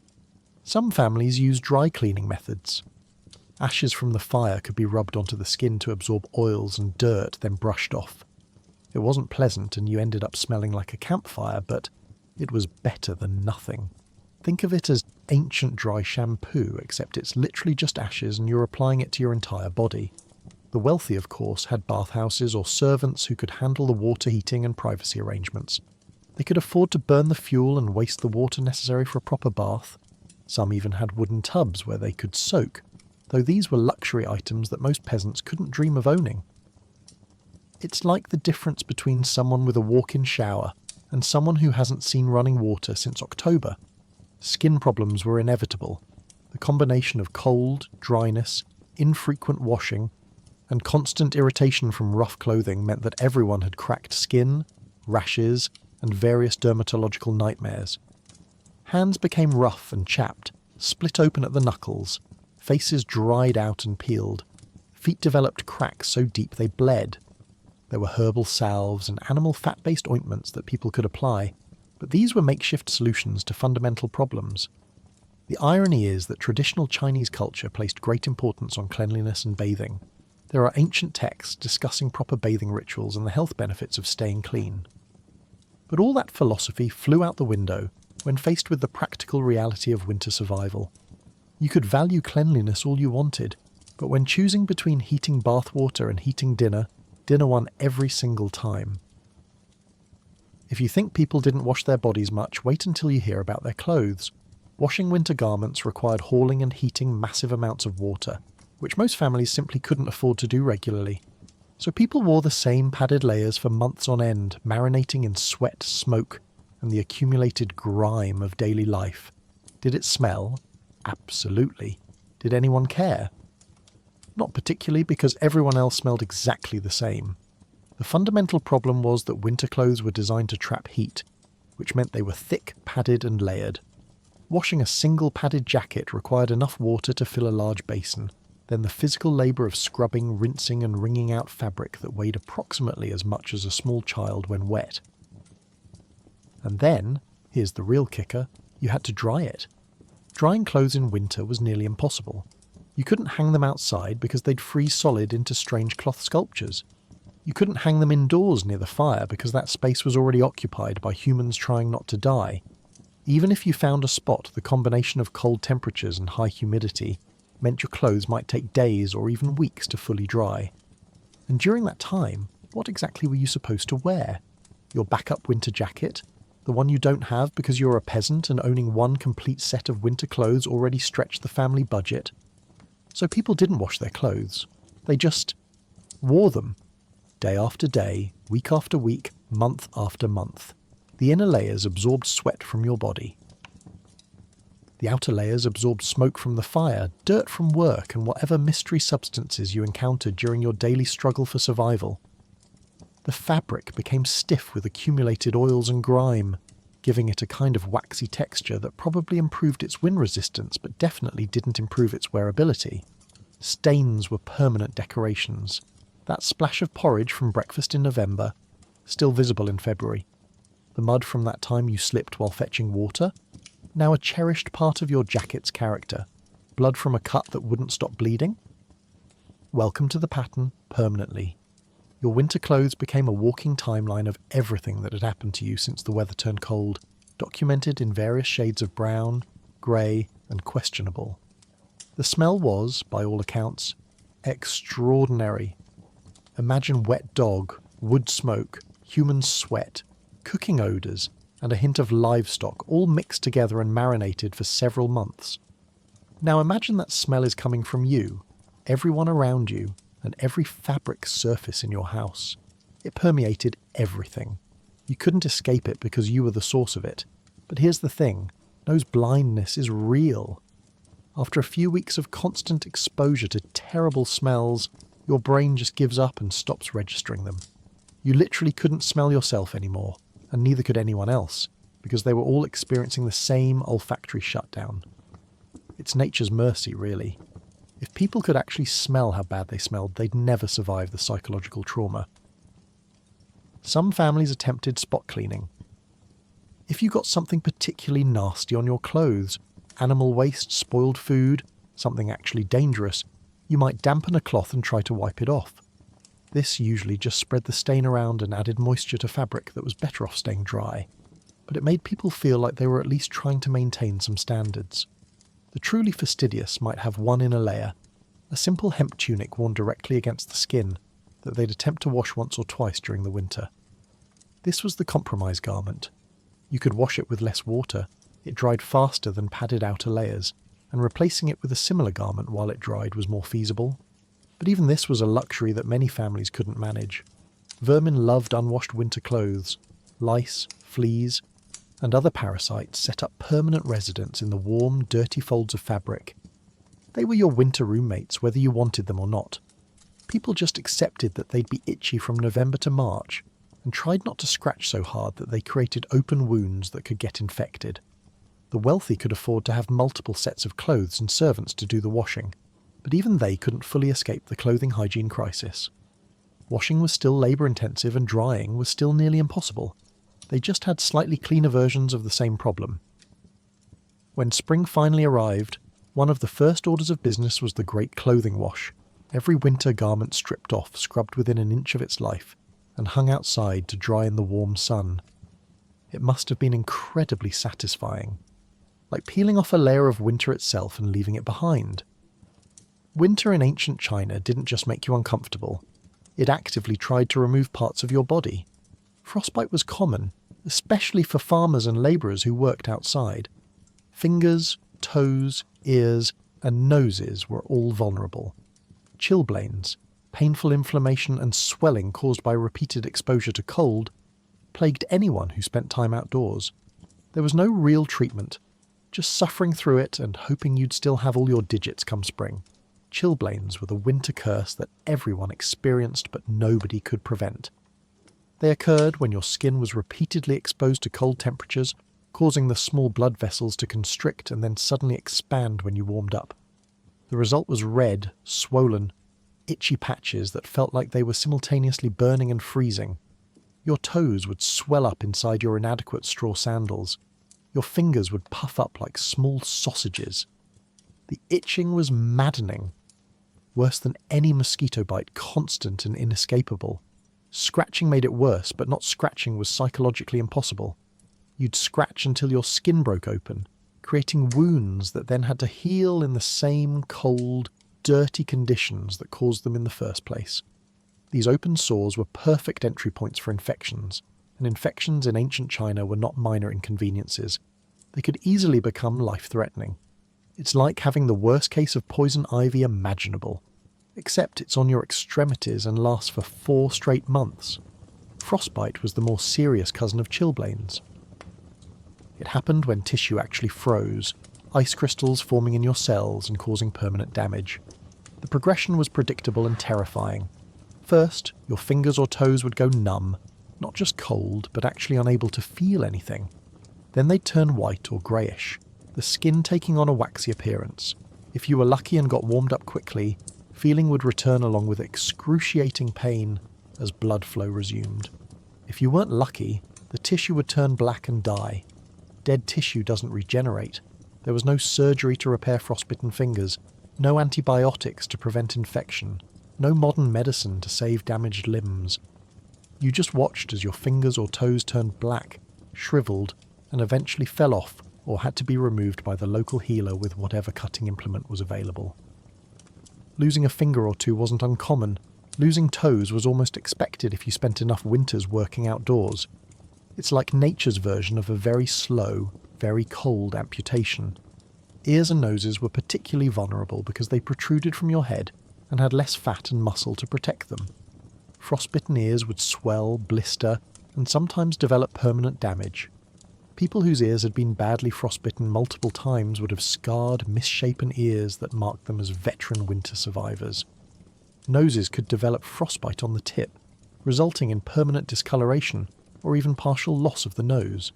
Some families used dry cleaning methods. Ashes from the fire could be rubbed onto the skin to absorb oils and dirt, then brushed off. It wasn't pleasant and you ended up smelling like a campfire, but it was better than nothing. Think of it as ancient dry shampoo, except it's literally just ashes and you're applying it to your entire body. The wealthy, of course, had bathhouses or servants who could handle the water heating and privacy arrangements. They could afford to burn the fuel and waste the water necessary for a proper bath. Some even had wooden tubs where they could soak, though these were luxury items that most peasants couldn't dream of owning. It's like the difference between someone with a walk-in shower and someone who hasn't seen running water since October. Skin problems were inevitable. The combination of cold, dryness, infrequent washing, and constant irritation from rough clothing meant that everyone had cracked skin, rashes, and various dermatological nightmares. Hands became rough and chapped, split open at the knuckles, faces dried out and peeled, feet developed cracks so deep they bled. There were herbal salves and animal fat-based ointments that people could apply, but these were makeshift solutions to fundamental problems. The irony is that traditional Chinese culture placed great importance on cleanliness and bathing. There are ancient texts discussing proper bathing rituals and the health benefits of staying clean. But all that philosophy flew out the window when faced with the practical reality of winter survival. You could value cleanliness all you wanted, but when choosing between heating bathwater and heating dinner, dinner won every single time. If you think people didn't wash their bodies much, wait until you hear about their clothes. Washing winter garments required hauling and heating massive amounts of water, which most families simply couldn't afford to do regularly. So people wore the same padded layers for months on end, marinating in sweat, smoke, and the accumulated grime of daily life. Did it smell? Absolutely. Did anyone care? Not particularly, because everyone else smelled exactly the same. The fundamental problem was that winter clothes were designed to trap heat, which meant they were thick, padded, and layered. Washing a single padded jacket required enough water to fill a large basin, then the physical labour of scrubbing, rinsing, and wringing out fabric that weighed approximately as much as a small child when wet. And then, here's the real kicker, you had to dry it. Drying clothes in winter was nearly impossible. You couldn't hang them outside because they'd freeze solid into strange cloth sculptures. You couldn't hang them indoors near the fire because that space was already occupied by humans trying not to die. Even if you found a spot, the combination of cold temperatures and high humidity meant your clothes might take days or even weeks to fully dry. And during that time, what exactly were you supposed to wear? Your backup winter jacket? The one you don't have because you're a peasant and owning one complete set of winter clothes already stretched the family budget? So people didn't wash their clothes. They just wore them. Day after day, week after week, month after month. The inner layers absorbed sweat from your body. The outer layers absorbed smoke from the fire, dirt from work, and whatever mystery substances you encountered during your daily struggle for survival. The fabric became stiff with accumulated oils and grime, giving it a kind of waxy texture that probably improved its wind resistance but definitely didn't improve its wearability. Stains were permanent decorations. That splash of porridge from breakfast in November, still visible in February. The mud from that time you slipped while fetching water, now a cherished part of your jacket's character. Blood from a cut that wouldn't stop bleeding? Welcome to the pattern, permanently. Your winter clothes became a walking timeline of everything that had happened to you since the weather turned cold, documented in various shades of brown, grey, and questionable. The smell was, by all accounts, extraordinary. Imagine wet dog, wood smoke, human sweat, cooking odours, and a hint of livestock all mixed together and marinated for several months. Now imagine that smell is coming from you, everyone around you, and every fabric surface in your house. It permeated everything. You couldn't escape it because you were the source of it. But here's the thing, nose blindness is real. After a few weeks of constant exposure to terrible smells, your brain just gives up and stops registering them. You literally couldn't smell yourself anymore, and neither could anyone else, because they were all experiencing the same olfactory shutdown. It's nature's mercy, really. If people could actually smell how bad they smelled, they'd never survive the psychological trauma. Some families attempted spot cleaning. If you got something particularly nasty on your clothes, animal waste, spoiled food, something actually dangerous, you might dampen a cloth and try to wipe it off. This usually just spread the stain around and added moisture to fabric that was better off staying dry. But it made people feel like they were at least trying to maintain some standards. The truly fastidious might have one inner layer, a simple hemp tunic worn directly against the skin that they'd attempt to wash once or twice during the winter. This was the compromise garment. You could wash it with less water, it dried faster than padded outer layers, and replacing it with a similar garment while it dried was more feasible. But even this was a luxury that many families couldn't manage. Vermin loved unwashed winter clothes. Lice, fleas, and other parasites set up permanent residence in the warm, dirty folds of fabric. They were your winter roommates, whether you wanted them or not. People just accepted that they'd be itchy from November to March, and tried not to scratch so hard that they created open wounds that could get infected. The wealthy could afford to have multiple sets of clothes and servants to do the washing, but even they couldn't fully escape the clothing hygiene crisis. Washing was still labour-intensive and drying was still nearly impossible. They just had slightly cleaner versions of the same problem. When spring finally arrived, one of the first orders of business was the Great Clothing Wash. Every winter garment stripped off, scrubbed within an inch of its life, and hung outside to dry in the warm sun. It must have been incredibly satisfying, like peeling off a layer of winter itself and leaving it behind. Winter in ancient China didn't just make you uncomfortable, it actively tried to remove parts of your body. Frostbite was common, especially for farmers and labourers who worked outside. Fingers, toes, ears, and noses were all vulnerable. Chilblains, painful inflammation and swelling caused by repeated exposure to cold, plagued anyone who spent time outdoors. There was no real treatment, just suffering through it and hoping you'd still have all your digits come spring. Chilblains were the winter curse that everyone experienced but nobody could prevent. They occurred when your skin was repeatedly exposed to cold temperatures, causing the small blood vessels to constrict and then suddenly expand when you warmed up. The result was red, swollen, itchy patches that felt like they were simultaneously burning and freezing. Your toes would swell up inside your inadequate straw sandals. Your fingers would puff up like small sausages. The itching was maddening. Worse than any mosquito bite, constant and inescapable. Scratching made it worse, but not scratching was psychologically impossible. You'd scratch until your skin broke open, creating wounds that then had to heal in the same cold, dirty conditions that caused them in the first place. These open sores were perfect entry points for infections, and infections in ancient China were not minor inconveniences. They could easily become life-threatening. It's like having the worst case of poison ivy imaginable, except it's on your extremities and lasts for 4 straight months. Frostbite was the more serious cousin of chilblains. It happened when tissue actually froze, ice crystals forming in your cells and causing permanent damage. The progression was predictable and terrifying. First, your fingers or toes would go numb, not just cold, but actually unable to feel anything. Then they'd turn white or greyish, the skin taking on a waxy appearance. If you were lucky and got warmed up quickly, feeling would return along with excruciating pain as blood flow resumed. If you weren't lucky, the tissue would turn black and die. Dead tissue doesn't regenerate. There was no surgery to repair frostbitten fingers, no antibiotics to prevent infection, no modern medicine to save damaged limbs. You just watched as your fingers or toes turned black, shriveled, and eventually fell off or had to be removed by the local healer with whatever cutting implement was available. Losing a finger or two wasn't uncommon. Losing toes was almost expected if you spent enough winters working outdoors. It's like nature's version of a very slow, very cold amputation. Ears and noses were particularly vulnerable because they protruded from your head and had less fat and muscle to protect them. Frostbitten ears would swell, blister, and sometimes develop permanent damage. People whose ears had been badly frostbitten multiple times would have scarred, misshapen ears that marked them as veteran winter survivors. Noses could develop frostbite on the tip, resulting in permanent discoloration or even partial loss of the nose.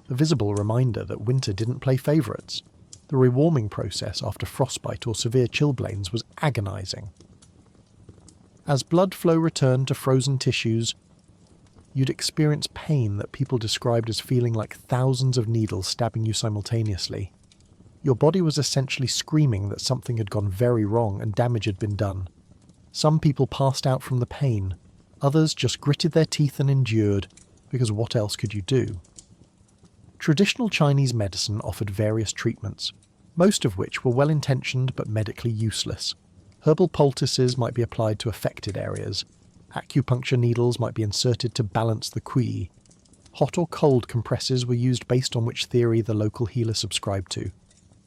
A visible reminder that winter didn't play favourites. The rewarming process after frostbite or severe chilblains was agonising. As blood flow returned to frozen tissues, you'd experience pain that people described as feeling like thousands of needles stabbing you simultaneously. Your body was essentially screaming that something had gone very wrong and damage had been done. Some people passed out from the pain, others just gritted their teeth and endured, because what else could you do? Traditional Chinese medicine offered various treatments, most of which were well-intentioned but medically useless. Herbal poultices might be applied to affected areas. Acupuncture needles might be inserted to balance the qi. Hot or cold compresses were used based on which theory the local healer subscribed to.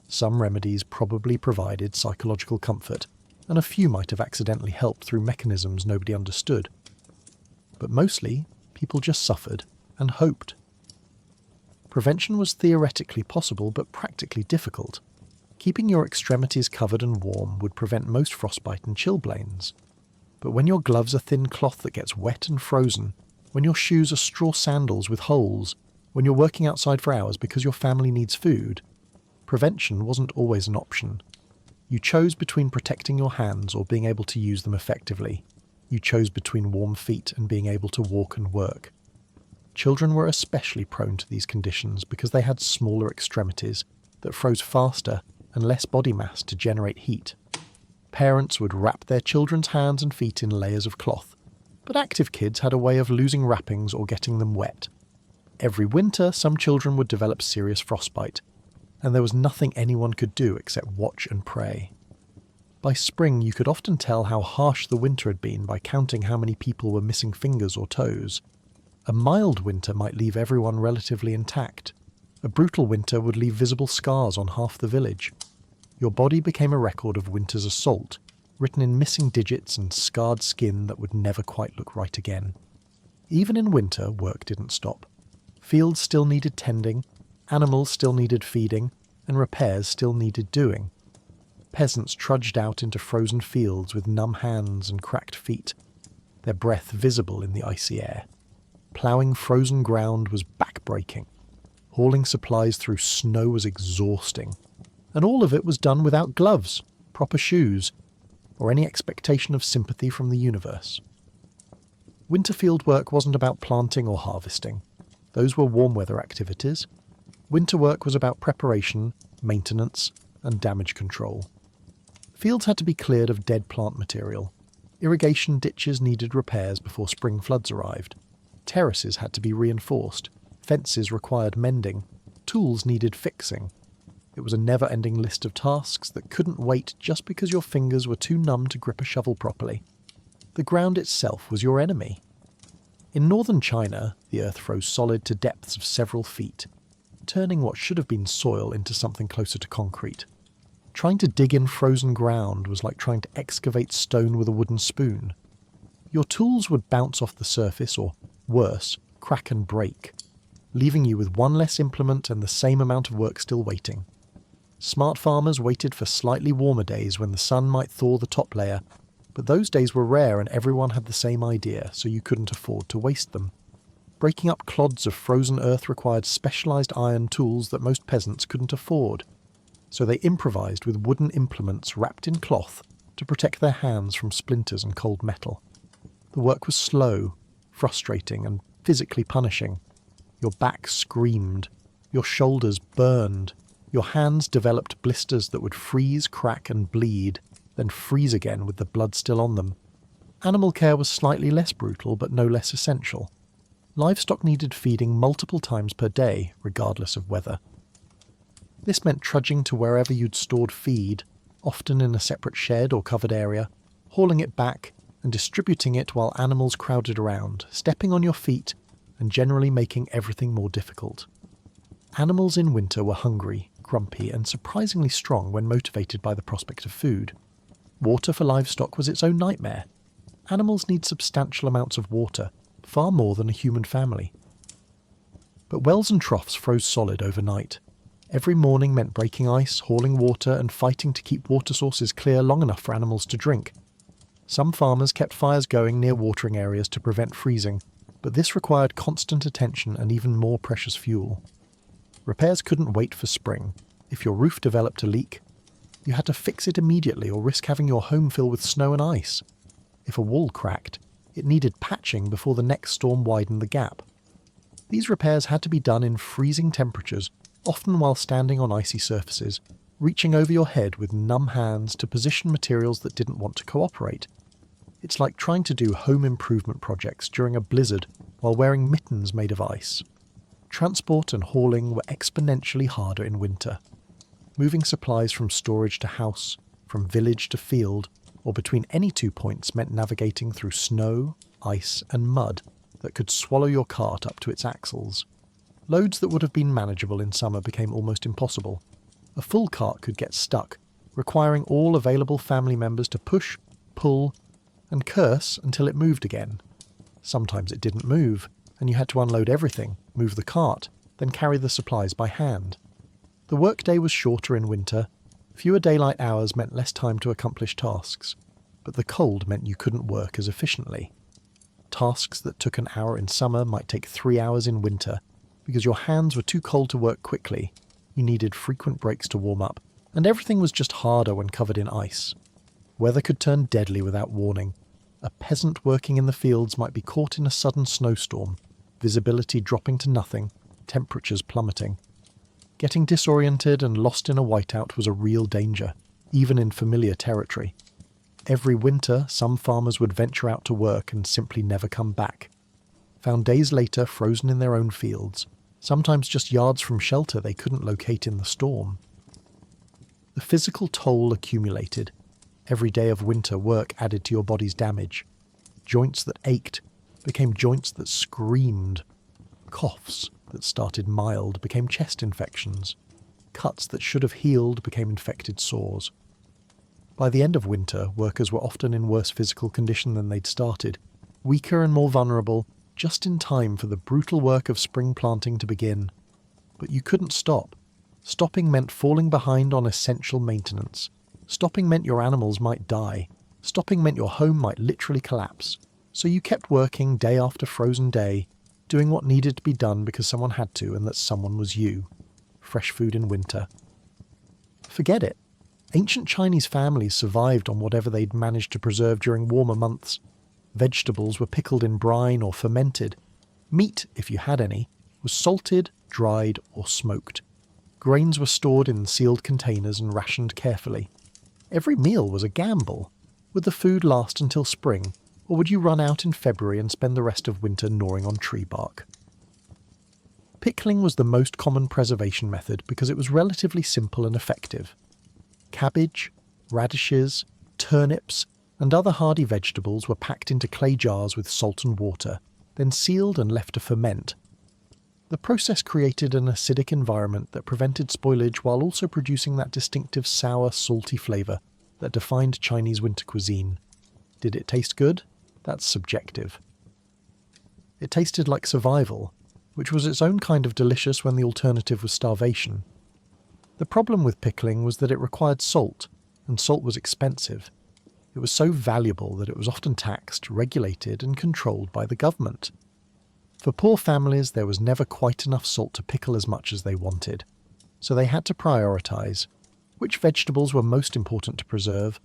Some remedies probably provided psychological comfort, and a few might have accidentally helped through mechanisms nobody understood. But mostly, people just suffered and hoped. Prevention was theoretically possible but practically difficult. Keeping your extremities covered and warm would prevent most frostbite and chilblains. But when your gloves are thin cloth that gets wet and frozen, when your shoes are straw sandals with holes, when you're working outside for hours because your family needs food, prevention wasn't always an option. You chose between protecting your hands or being able to use them effectively. You chose between warm feet and being able to walk and work. Children were especially prone to these conditions because they had smaller extremities that froze faster and less body mass to generate heat. Parents would wrap their children's hands and feet in layers of cloth, but active kids had a way of losing wrappings or getting them wet. Every winter, some children would develop serious frostbite, and there was nothing anyone could do except watch and pray. By spring, you could often tell how harsh the winter had been by counting how many people were missing fingers or toes. A mild winter might leave everyone relatively intact. A brutal winter would leave visible scars on half the village. Your body became a record of winter's assault, written in missing digits and scarred skin that would never quite look right again. Even in winter, work didn't stop. Fields still needed tending, animals still needed feeding, and repairs still needed doing. Peasants trudged out into frozen fields with numb hands and cracked feet, their breath visible in the icy air. Ploughing frozen ground was back-breaking. Hauling supplies through snow was exhausting. And all of it was done without gloves, proper shoes, or any expectation of sympathy from the universe. Winter field work wasn't about planting or harvesting. Those were warm weather activities. Winter work was about preparation, maintenance, and damage control. Fields had to be cleared of dead plant material. Irrigation ditches needed repairs before spring floods arrived. Terraces had to be reinforced. Fences required mending. Tools needed fixing. It was a never-ending list of tasks that couldn't wait just because your fingers were too numb to grip a shovel properly. The ground itself was your enemy. In northern China, the earth froze solid to depths of several feet, turning what should have been soil into something closer to concrete. Trying to dig in frozen ground was like trying to excavate stone with a wooden spoon. Your tools would bounce off the surface or, worse, crack and break, leaving you with one less implement and the same amount of work still waiting. Smart farmers waited for slightly warmer days when the sun might thaw the top layer, but those days were rare and everyone had the same idea, so you couldn't afford to waste them. Breaking up clods of frozen earth required specialised iron tools that most peasants couldn't afford, so they improvised with wooden implements wrapped in cloth to protect their hands from splinters and cold metal. The work was slow, frustrating, and physically punishing. Your back screamed, your shoulders burned, your hands developed blisters that would freeze, crack, and bleed, then freeze again with the blood still on them. Animal care was slightly less brutal, but no less essential. Livestock needed feeding multiple times per day, regardless of weather. This meant trudging to wherever you'd stored feed, often in a separate shed or covered area, hauling it back and distributing it while animals crowded around, stepping on your feet and generally making everything more difficult. Animals in winter were hungry, grumpy, and surprisingly strong when motivated by the prospect of food. Water for livestock was its own nightmare. Animals need substantial amounts of water, far more than a human family. But wells and troughs froze solid overnight. Every morning meant breaking ice, hauling water, and fighting to keep water sources clear long enough for animals to drink. Some farmers kept fires going near watering areas to prevent freezing, but this required constant attention and even more precious fuel. Repairs couldn't wait for spring. If your roof developed a leak, you had to fix it immediately or risk having your home fill with snow and ice. If a wall cracked, it needed patching before the next storm widened the gap. These repairs had to be done in freezing temperatures, often while standing on icy surfaces, reaching over your head with numb hands to position materials that didn't want to cooperate. It's like trying to do home improvement projects during a blizzard while wearing mittens made of ice. Transport and hauling were exponentially harder in winter. Moving supplies from storage to house, from village to field, or between any 2 points meant navigating through snow, ice and mud that could swallow your cart up to its axles. Loads that would have been manageable in summer became almost impossible. A full cart could get stuck, requiring all available family members to push, pull, and curse until it moved again. Sometimes it didn't move, and you had to unload everything, move the cart, then carry the supplies by hand. The workday was shorter in winter. Fewer daylight hours meant less time to accomplish tasks, but the cold meant you couldn't work as efficiently. Tasks that took an hour in summer might take 3 hours in winter, because your hands were too cold to work quickly, you needed frequent breaks to warm up, and everything was just harder when covered in ice. Weather could turn deadly without warning. A peasant working in the fields might be caught in a sudden snowstorm, visibility dropping to nothing, temperatures plummeting. Getting disoriented and lost in a whiteout was a real danger, even in familiar territory. Every winter, some farmers would venture out to work and simply never come back. Found days later frozen in their own fields, sometimes just yards from shelter they couldn't locate in the storm. The physical toll accumulated. Every day of winter work added to your body's damage. Joints that ached became joints that screamed. Coughs that started mild became chest infections. Cuts that should have healed became infected sores. By the end of winter, workers were often in worse physical condition than they'd started, weaker and more vulnerable, just in time for the brutal work of spring planting to begin. But you couldn't stop. Stopping meant falling behind on essential maintenance. Stopping meant your animals might die. Stopping meant your home might literally collapse. So you kept working day after frozen day, doing what needed to be done because someone had to, and that someone was you. Fresh food in winter. Forget it. Ancient Chinese families survived on whatever they'd managed to preserve during warmer months. Vegetables were pickled in brine or fermented. Meat, if you had any, was salted, dried or smoked. Grains were stored in sealed containers and rationed carefully. Every meal was a gamble. Would the food last until spring, or would you run out in February and spend the rest of winter gnawing on tree bark? Pickling was the most common preservation method because it was relatively simple and effective. Cabbage, radishes, turnips, and other hardy vegetables were packed into clay jars with salt and water, then sealed and left to ferment. The process created an acidic environment that prevented spoilage while also producing that distinctive sour, salty flavour that defined Chinese winter cuisine. Did it taste good? That's subjective. It tasted like survival, which was its own kind of delicious when the alternative was starvation. The problem with pickling was that it required salt, and salt was expensive. It was so valuable that it was often taxed, regulated, and controlled by the government. For poor families, there was never quite enough salt to pickle as much as they wanted, so they had to prioritise which vegetables were most important to preserve,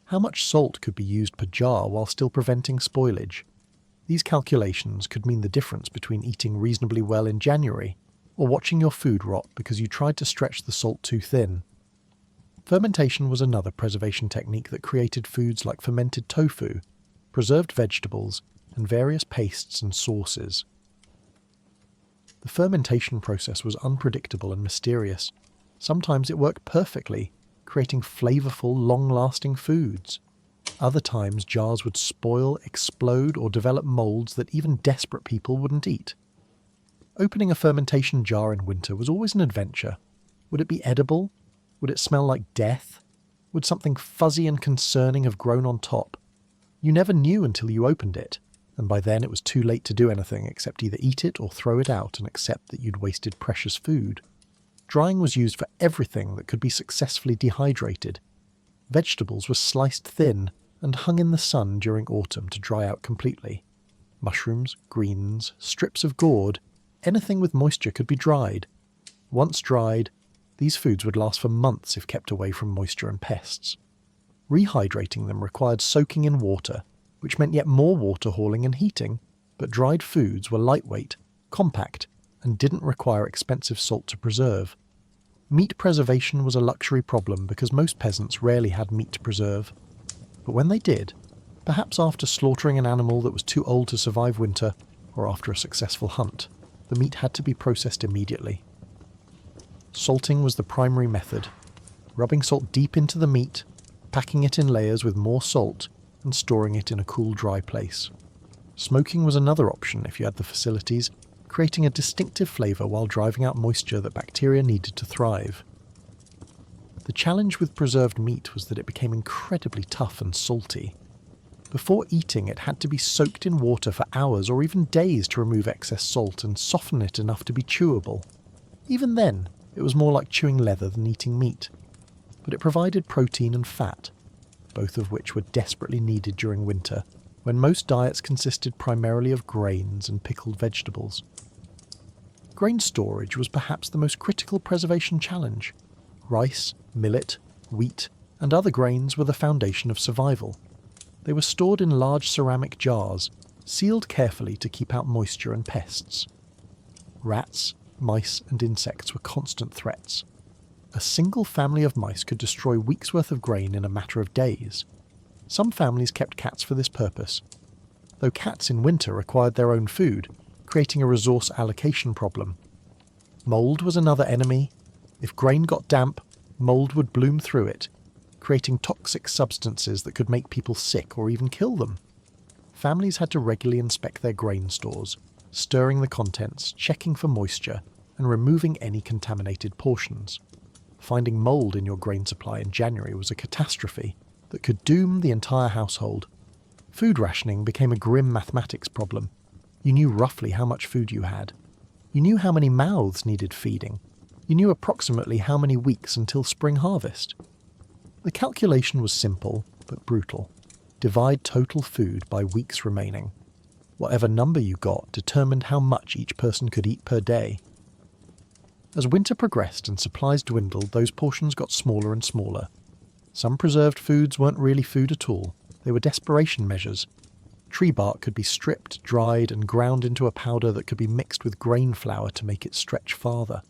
how much salt could be used per jar while still preventing spoilage. These calculations could mean the difference between eating reasonably well in January or watching your food rot because you tried to stretch the salt too thin. Fermentation was another preservation technique that created foods like fermented tofu, preserved vegetables, and various pastes and sauces. The fermentation process was unpredictable and mysterious. Sometimes it worked perfectly, creating flavourful, long-lasting foods. Other times jars would spoil, explode, or develop moulds that even desperate people wouldn't eat. Opening a fermentation jar in winter was always an adventure. Would it be edible? Would it smell like death? Would something fuzzy and concerning have grown on top? You never knew until you opened it, and by then it was too late to do anything except either eat it or throw it out and accept that you'd wasted precious food. Drying was used for everything that could be successfully dehydrated. Vegetables were sliced thin and hung in the sun during autumn to dry out completely. Mushrooms, greens, strips of gourd, anything with moisture could be dried. Once dried, these foods would last for months if kept away from moisture and pests. Rehydrating them required soaking in water, which meant yet more water hauling and heating, but dried foods were lightweight, compact, and didn't require expensive salt to preserve. Meat preservation was a luxury problem because most peasants rarely had meat to preserve. But when they did, perhaps after slaughtering an animal that was too old to survive winter, or after a successful hunt, the meat had to be processed immediately. Salting was the primary method, rubbing salt deep into the meat, packing it in layers with more salt and storing it in a cool, dry place. Smoking was another option if you had the facilities, creating a distinctive flavour while driving out moisture that bacteria needed to thrive. The challenge with preserved meat was that it became incredibly tough and salty. Before eating, it had to be soaked in water for hours or even days to remove excess salt and soften it enough to be chewable. Even then, it was more like chewing leather than eating meat. But it provided protein and fat, both of which were desperately needed during winter, when most diets consisted primarily of grains and pickled vegetables. Grain storage was perhaps the most critical preservation challenge. Rice, millet, wheat, and other grains were the foundation of survival. They were stored in large ceramic jars, sealed carefully to keep out moisture and pests. Rats, mice, and insects were constant threats. A single family of mice could destroy weeks' worth of grain in a matter of days. Some families kept cats for this purpose, though cats in winter required their own food, creating a resource allocation problem. Mould was another enemy. If grain got damp, mould would bloom through it, creating toxic substances that could make people sick or even kill them. Families had to regularly inspect their grain stores, stirring the contents, checking for moisture, and removing any contaminated portions. Finding mould in your grain supply in January was a catastrophe that could doom the entire household. Food rationing became a grim mathematics problem. You knew roughly how much food you had. You knew how many mouths needed feeding. You knew approximately how many weeks until spring harvest. The calculation was simple, but brutal. Divide total food by weeks remaining. Whatever number you got determined how much each person could eat per day. As winter progressed and supplies dwindled, those portions got smaller and smaller. Some preserved foods weren't really food at all. They were desperation measures. Tree bark could be stripped, dried, and ground into a powder that could be mixed with grain flour to make it stretch farther.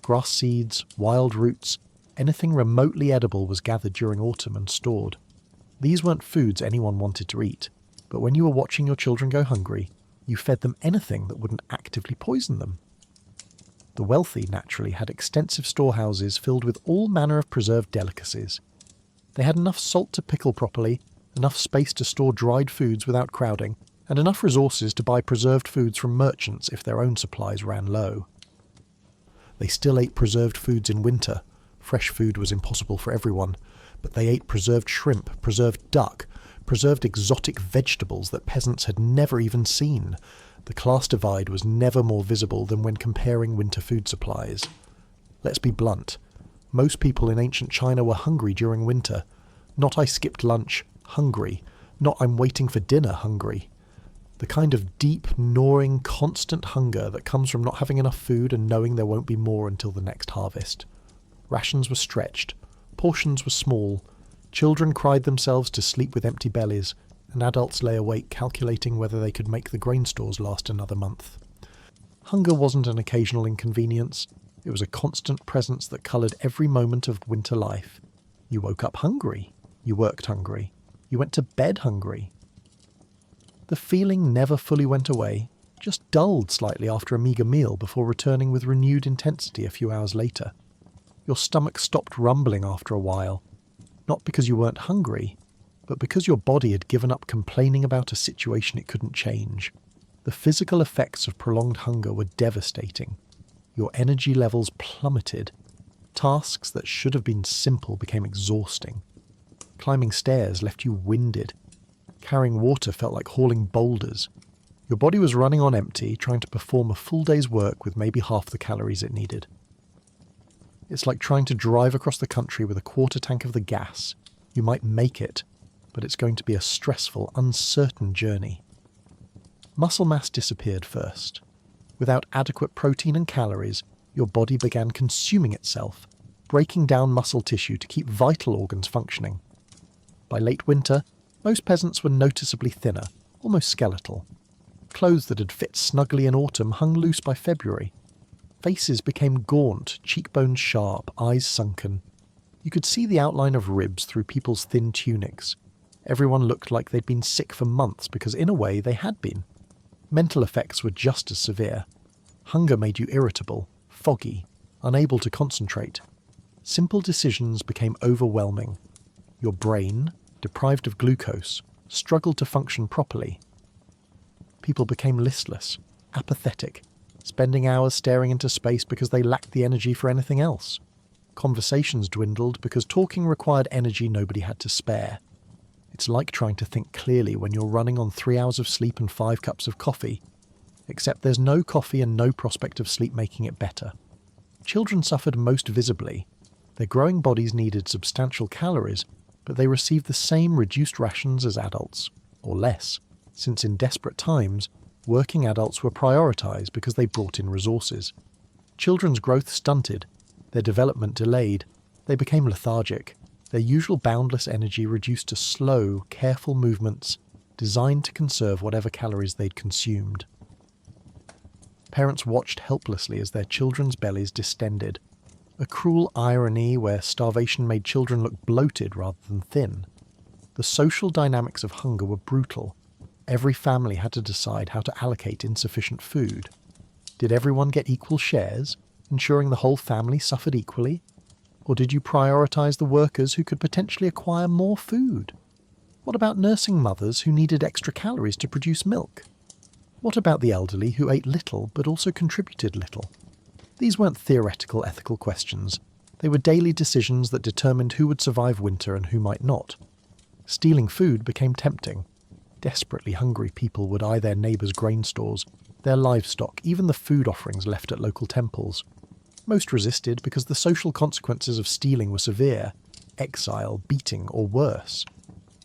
Grass seeds, wild roots, anything remotely edible was gathered during autumn and stored. These weren't foods anyone wanted to eat, but when you were watching your children go hungry, you fed them anything that wouldn't actively poison them. The wealthy, naturally, had extensive storehouses filled with all manner of preserved delicacies. They had enough salt to pickle properly, enough space to store dried foods without crowding, and enough resources to buy preserved foods from merchants if their own supplies ran low. They still ate preserved foods in winter. Fresh food was impossible for everyone, but they ate preserved shrimp, preserved duck, preserved exotic vegetables that peasants had never even seen. The class divide was never more visible than when comparing winter food supplies. Let's be blunt. Most people in ancient China were hungry during winter. Not I skipped lunch, hungry. Not I'm waiting for dinner, hungry. The kind of deep, gnawing, constant hunger that comes from not having enough food and knowing there won't be more until the next harvest. Rations were stretched. Portions were small. Children cried themselves to sleep with empty bellies, and adults lay awake calculating whether they could make the grain stores last another month. Hunger wasn't an occasional inconvenience. It was a constant presence that coloured every moment of winter life. You woke up hungry. You worked hungry. You went to bed hungry. The feeling never fully went away, just dulled slightly after a meagre meal before returning with renewed intensity a few hours later. Your stomach stopped rumbling after a while, not because you weren't hungry, but because your body had given up complaining about a situation it couldn't change. The physical effects of prolonged hunger were devastating. Your energy levels plummeted. Tasks that should have been simple became exhausting. Climbing stairs left you winded. Carrying water felt like hauling boulders. Your body was running on empty, trying to perform a full day's work with maybe half the calories it needed. It's like trying to drive across the country with a quarter tank of the gas. You might make it, but it's going to be a stressful, uncertain journey. Muscle mass disappeared first. Without adequate protein and calories, your body began consuming itself, breaking down muscle tissue to keep vital organs functioning. By late winter, most peasants were noticeably thinner, almost skeletal. Clothes that had fit snugly in autumn hung loose by February. Faces became gaunt, cheekbones sharp, eyes sunken. You could see the outline of ribs through people's thin tunics. Everyone looked like they'd been sick for months because in a way they had been. Mental effects were just as severe. Hunger made you irritable, foggy, unable to concentrate. Simple decisions became overwhelming. Your brain, deprived of glucose, struggled to function properly. People became listless, apathetic, spending hours staring into space because they lacked the energy for anything else. Conversations dwindled because talking required energy nobody had to spare. It's like trying to think clearly when you're running on 3 hours of sleep and 5 cups of coffee, except there's no coffee and no prospect of sleep making it better. Children suffered most visibly. Their growing bodies needed substantial calories, but they received the same reduced rations as adults, or less, since in desperate times, working adults were prioritised because they brought in resources. Children's growth stunted, their development delayed, they became lethargic, their usual boundless energy reduced to slow, careful movements designed to conserve whatever calories they'd consumed. Parents watched helplessly as their children's bellies distended, a cruel irony where starvation made children look bloated rather than thin. The social dynamics of hunger were brutal. Every family had to decide how to allocate insufficient food. Did everyone get equal shares, ensuring the whole family suffered equally? Or did you prioritise the workers who could potentially acquire more food? What about nursing mothers who needed extra calories to produce milk? What about the elderly who ate little but also contributed little? These weren't theoretical ethical questions. They were daily decisions that determined who would survive winter and who might not. Stealing food became tempting. Desperately hungry people would eye their neighbours' grain stores, their livestock, even the food offerings left at local temples. Most resisted because the social consequences of stealing were severe: exile, beating, or worse.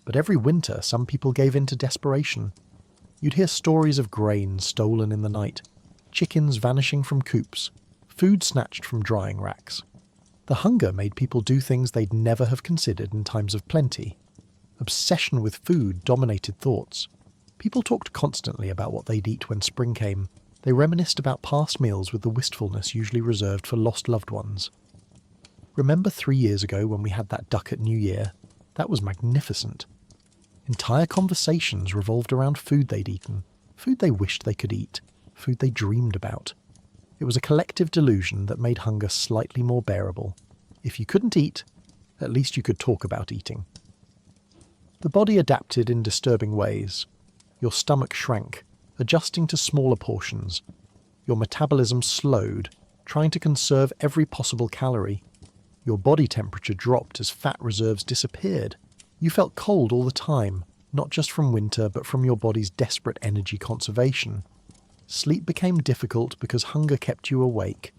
But every winter some people gave in to desperation. You'd hear stories of grain stolen in the night, chickens vanishing from coops, food snatched from drying racks. The hunger made people do things they'd never have considered in times of plenty. Obsession with food dominated thoughts. People talked constantly about what they'd eat when spring came. They reminisced about past meals with the wistfulness usually reserved for lost loved ones. Remember 3 years ago when we had that duck at New Year? That was magnificent. Entire conversations revolved around food they'd eaten, food they wished they could eat, food they dreamed about. It was a collective delusion that made hunger slightly more bearable. If you couldn't eat, at least you could talk about eating. The body adapted in disturbing ways. Your stomach shrank, adjusting to smaller portions. Your metabolism slowed, trying to conserve every possible calorie. Your body temperature dropped as fat reserves disappeared. You felt cold all the time, not just from winter but from your body's desperate energy conservation. Sleep became difficult because hunger kept you awake,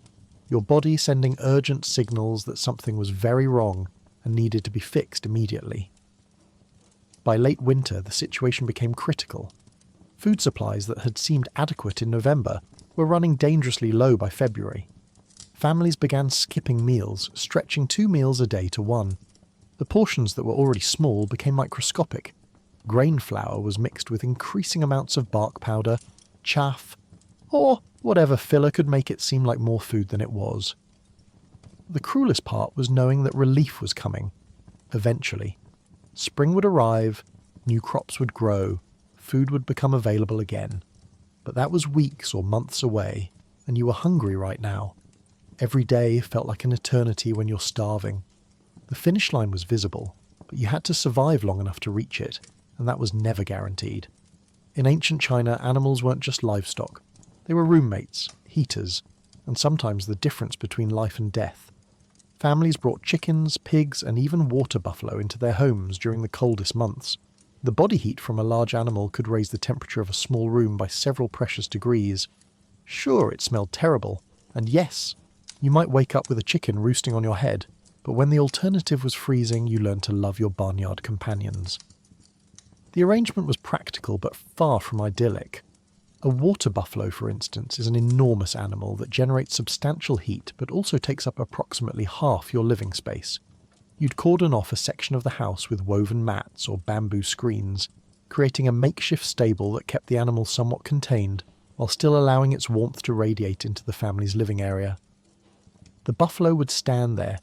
your body sending urgent signals that something was very wrong and needed to be fixed immediately. By late winter, the situation became critical. Food supplies that had seemed adequate in November were running dangerously low by February. Families began skipping meals, stretching 2 meals a day to 1. The portions that were already small became microscopic. Grain flour was mixed with increasing amounts of bark powder, chaff, or whatever filler could make it seem like more food than it was. The cruelest part was knowing that relief was coming. Eventually. Spring would arrive, new crops would grow, food would become available again. But that was weeks or months away, and you were hungry right now. Every day felt like an eternity when you're starving. The finish line was visible, but you had to survive long enough to reach it, and that was never guaranteed. In ancient China, animals weren't just livestock. They were roommates, heaters, and sometimes the difference between life and death. Families brought chickens, pigs, and even water buffalo into their homes during the coldest months. The body heat from a large animal could raise the temperature of a small room by several precious degrees. Sure, it smelled terrible, and yes, you might wake up with a chicken roosting on your head, but when the alternative was freezing, you learned to love your barnyard companions. The arrangement was practical but far from idyllic. A water buffalo, for instance, is an enormous animal that generates substantial heat but also takes up approximately half your living space. You'd cordon off a section of the house with woven mats or bamboo screens, creating a makeshift stable that kept the animal somewhat contained while still allowing its warmth to radiate into the family's living area. The buffalo would stand there,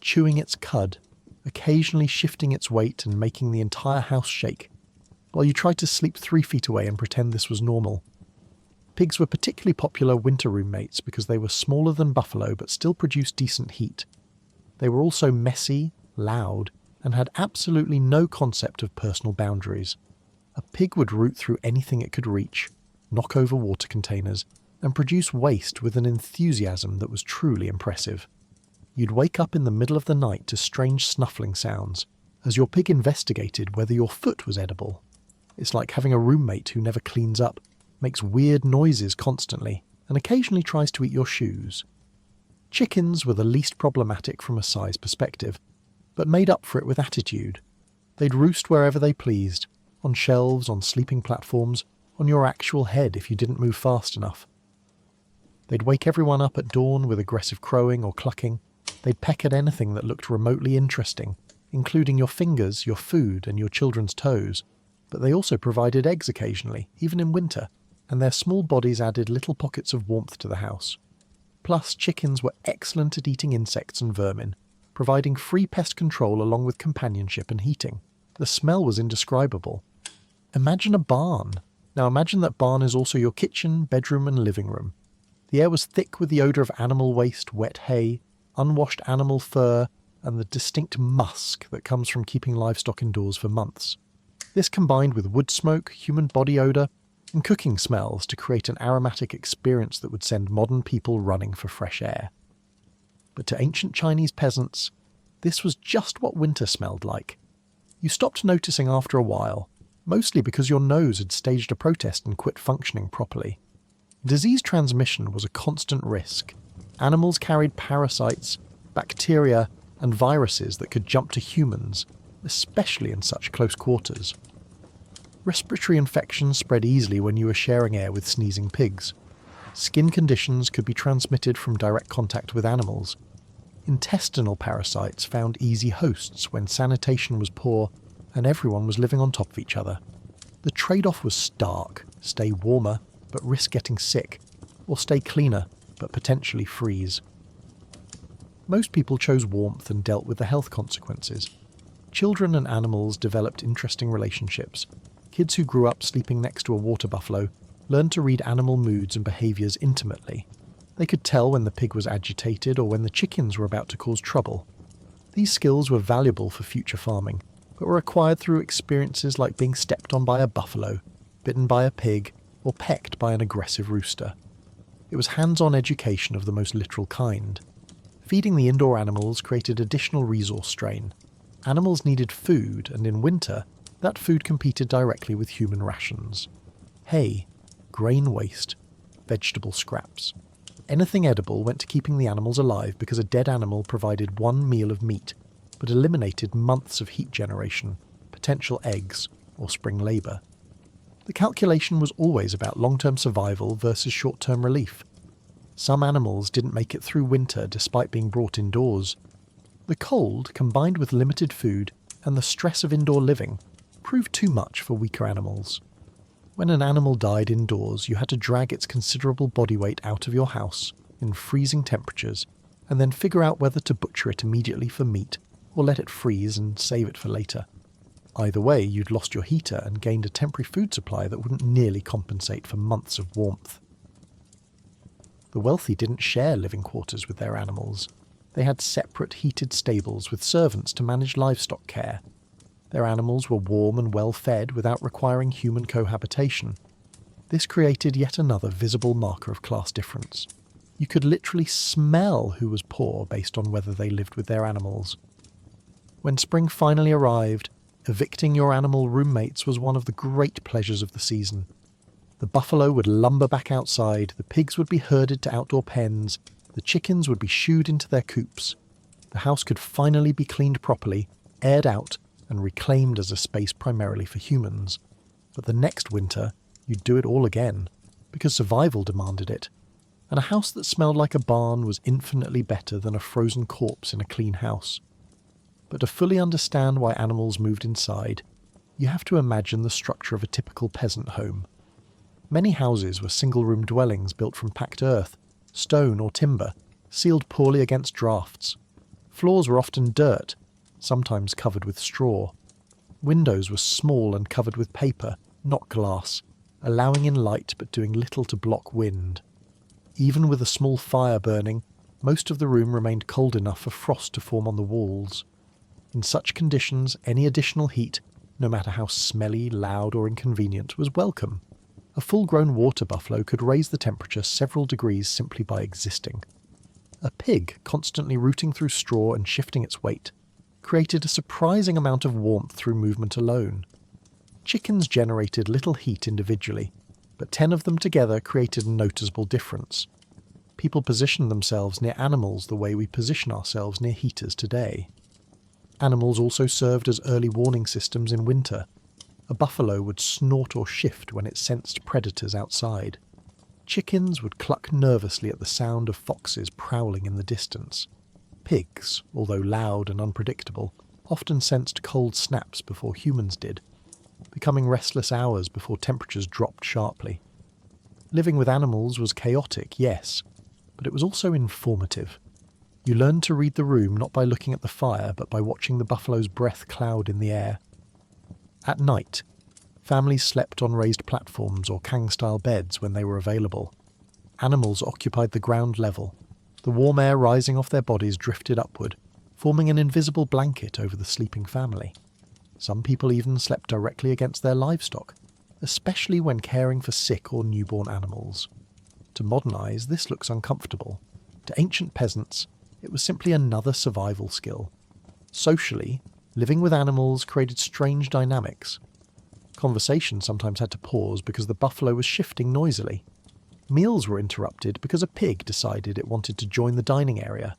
chewing its cud, occasionally shifting its weight and making the entire house shake, while you tried to sleep 3 feet away and pretend this was normal. Pigs were particularly popular winter roommates because they were smaller than buffalo but still produced decent heat. They were also messy, loud, and had absolutely no concept of personal boundaries. A pig would root through anything it could reach, knock over water containers, and produce waste with an enthusiasm that was truly impressive. You'd wake up in the middle of the night to strange snuffling sounds, as your pig investigated whether your foot was edible. It's like having a roommate who never cleans up, makes weird noises constantly, and occasionally tries to eat your shoes. Chickens were the least problematic from a size perspective, but made up for it with attitude. They'd roost wherever they pleased, on shelves, on sleeping platforms, on your actual head if you didn't move fast enough. They'd wake everyone up at dawn with aggressive crowing or clucking. They'd peck at anything that looked remotely interesting, including your fingers, your food, and your children's toes. But they also provided eggs occasionally, even in winter, and their small bodies added little pockets of warmth to the house. Plus, chickens were excellent at eating insects and vermin, providing free pest control along with companionship and heating. The smell was indescribable. Imagine a barn. Now imagine that barn is also your kitchen, bedroom, and living room. The air was thick with the odour of animal waste, wet hay, unwashed animal fur, and the distinct musk that comes from keeping livestock indoors for months. This combined with wood smoke, human body odour, and cooking smells to create an aromatic experience that would send modern people running for fresh air. But to ancient Chinese peasants, this was just what winter smelled like. You stopped noticing after a while, mostly because your nose had staged a protest and quit functioning properly. Disease transmission was a constant risk. Animals carried parasites, bacteria, and viruses that could jump to humans, especially in such close quarters. Respiratory infections spread easily when you were sharing air with sneezing pigs. Skin conditions could be transmitted from direct contact with animals. Intestinal parasites found easy hosts when sanitation was poor and everyone was living on top of each other. The trade-off was stark: stay warmer, but risk getting sick, or stay cleaner, but potentially freeze. Most people chose warmth and dealt with the health consequences. Children and animals developed interesting relationships. Kids who grew up sleeping next to a water buffalo learned to read animal moods and behaviours intimately. They could tell when the pig was agitated or when the chickens were about to cause trouble. These skills were valuable for future farming, but were acquired through experiences like being stepped on by a buffalo, bitten by a pig, or pecked by an aggressive rooster. It was hands-on education of the most literal kind. Feeding the indoor animals created additional resource strain. Animals needed food, and in winter, that food competed directly with human rations. Hay, grain waste, vegetable scraps. Anything edible went to keeping the animals alive because a dead animal provided one meal of meat, but eliminated months of heat generation, potential eggs, or spring labour. The calculation was always about long-term survival versus short-term relief. Some animals didn't make it through winter despite being brought indoors. The cold, combined with limited food and the stress of indoor living, proved too much for weaker animals. When an animal died indoors, you had to drag its considerable body weight out of your house in freezing temperatures and then figure out whether to butcher it immediately for meat or let it freeze and save it for later. Either way, you'd lost your heater and gained a temporary food supply that wouldn't nearly compensate for months of warmth. The wealthy didn't share living quarters with their animals. They had separate heated stables with servants to manage livestock care. Their animals were warm and well fed without requiring human cohabitation. This created yet another visible marker of class difference. You could literally smell who was poor based on whether they lived with their animals. When spring finally arrived, evicting your animal roommates was one of the great pleasures of the season. The buffalo would lumber back outside, the pigs would be herded to outdoor pens, the chickens would be shooed into their coops. The house could finally be cleaned properly, aired out, and reclaimed as a space primarily for humans. But the next winter, you'd do it all again, because survival demanded it. And a house that smelled like a barn was infinitely better than a frozen corpse in a clean house. But to fully understand why animals moved inside, you have to imagine the structure of a typical peasant home. Many houses were single-room dwellings built from packed earth, stone or timber, sealed poorly against drafts. Floors were often dirt, sometimes covered with straw. Windows were small and covered with paper, not glass, allowing in light but doing little to block wind. Even with a small fire burning, most of the room remained cold enough for frost to form on the walls. In such conditions, any additional heat, no matter how smelly, loud or inconvenient, was welcome. A full-grown water buffalo could raise the temperature several degrees simply by existing. A pig, constantly rooting through straw and shifting its weight, created a surprising amount of warmth through movement alone. Chickens generated little heat individually, but 10 of them together created a noticeable difference. People positioned themselves near animals the way we position ourselves near heaters today. Animals also served as early warning systems in winter. A buffalo would snort or shift when it sensed predators outside. Chickens would cluck nervously at the sound of foxes prowling in the distance. Pigs, although loud and unpredictable, often sensed cold snaps before humans did, becoming restless hours before temperatures dropped sharply. Living with animals was chaotic, yes, but it was also informative. You learned to read the room not by looking at the fire, but by watching the buffalo's breath cloud in the air. At night, families slept on raised platforms or Kang-style beds when they were available. Animals occupied the ground level. The warm air rising off their bodies drifted upward, forming an invisible blanket over the sleeping family. Some people even slept directly against their livestock, especially when caring for sick or newborn animals. To modernise, this looks uncomfortable. To ancient peasants, it was simply another survival skill. Socially, living with animals created strange dynamics. Conversation sometimes had to pause because the buffalo was shifting noisily. Meals were interrupted because a pig decided it wanted to join the dining area.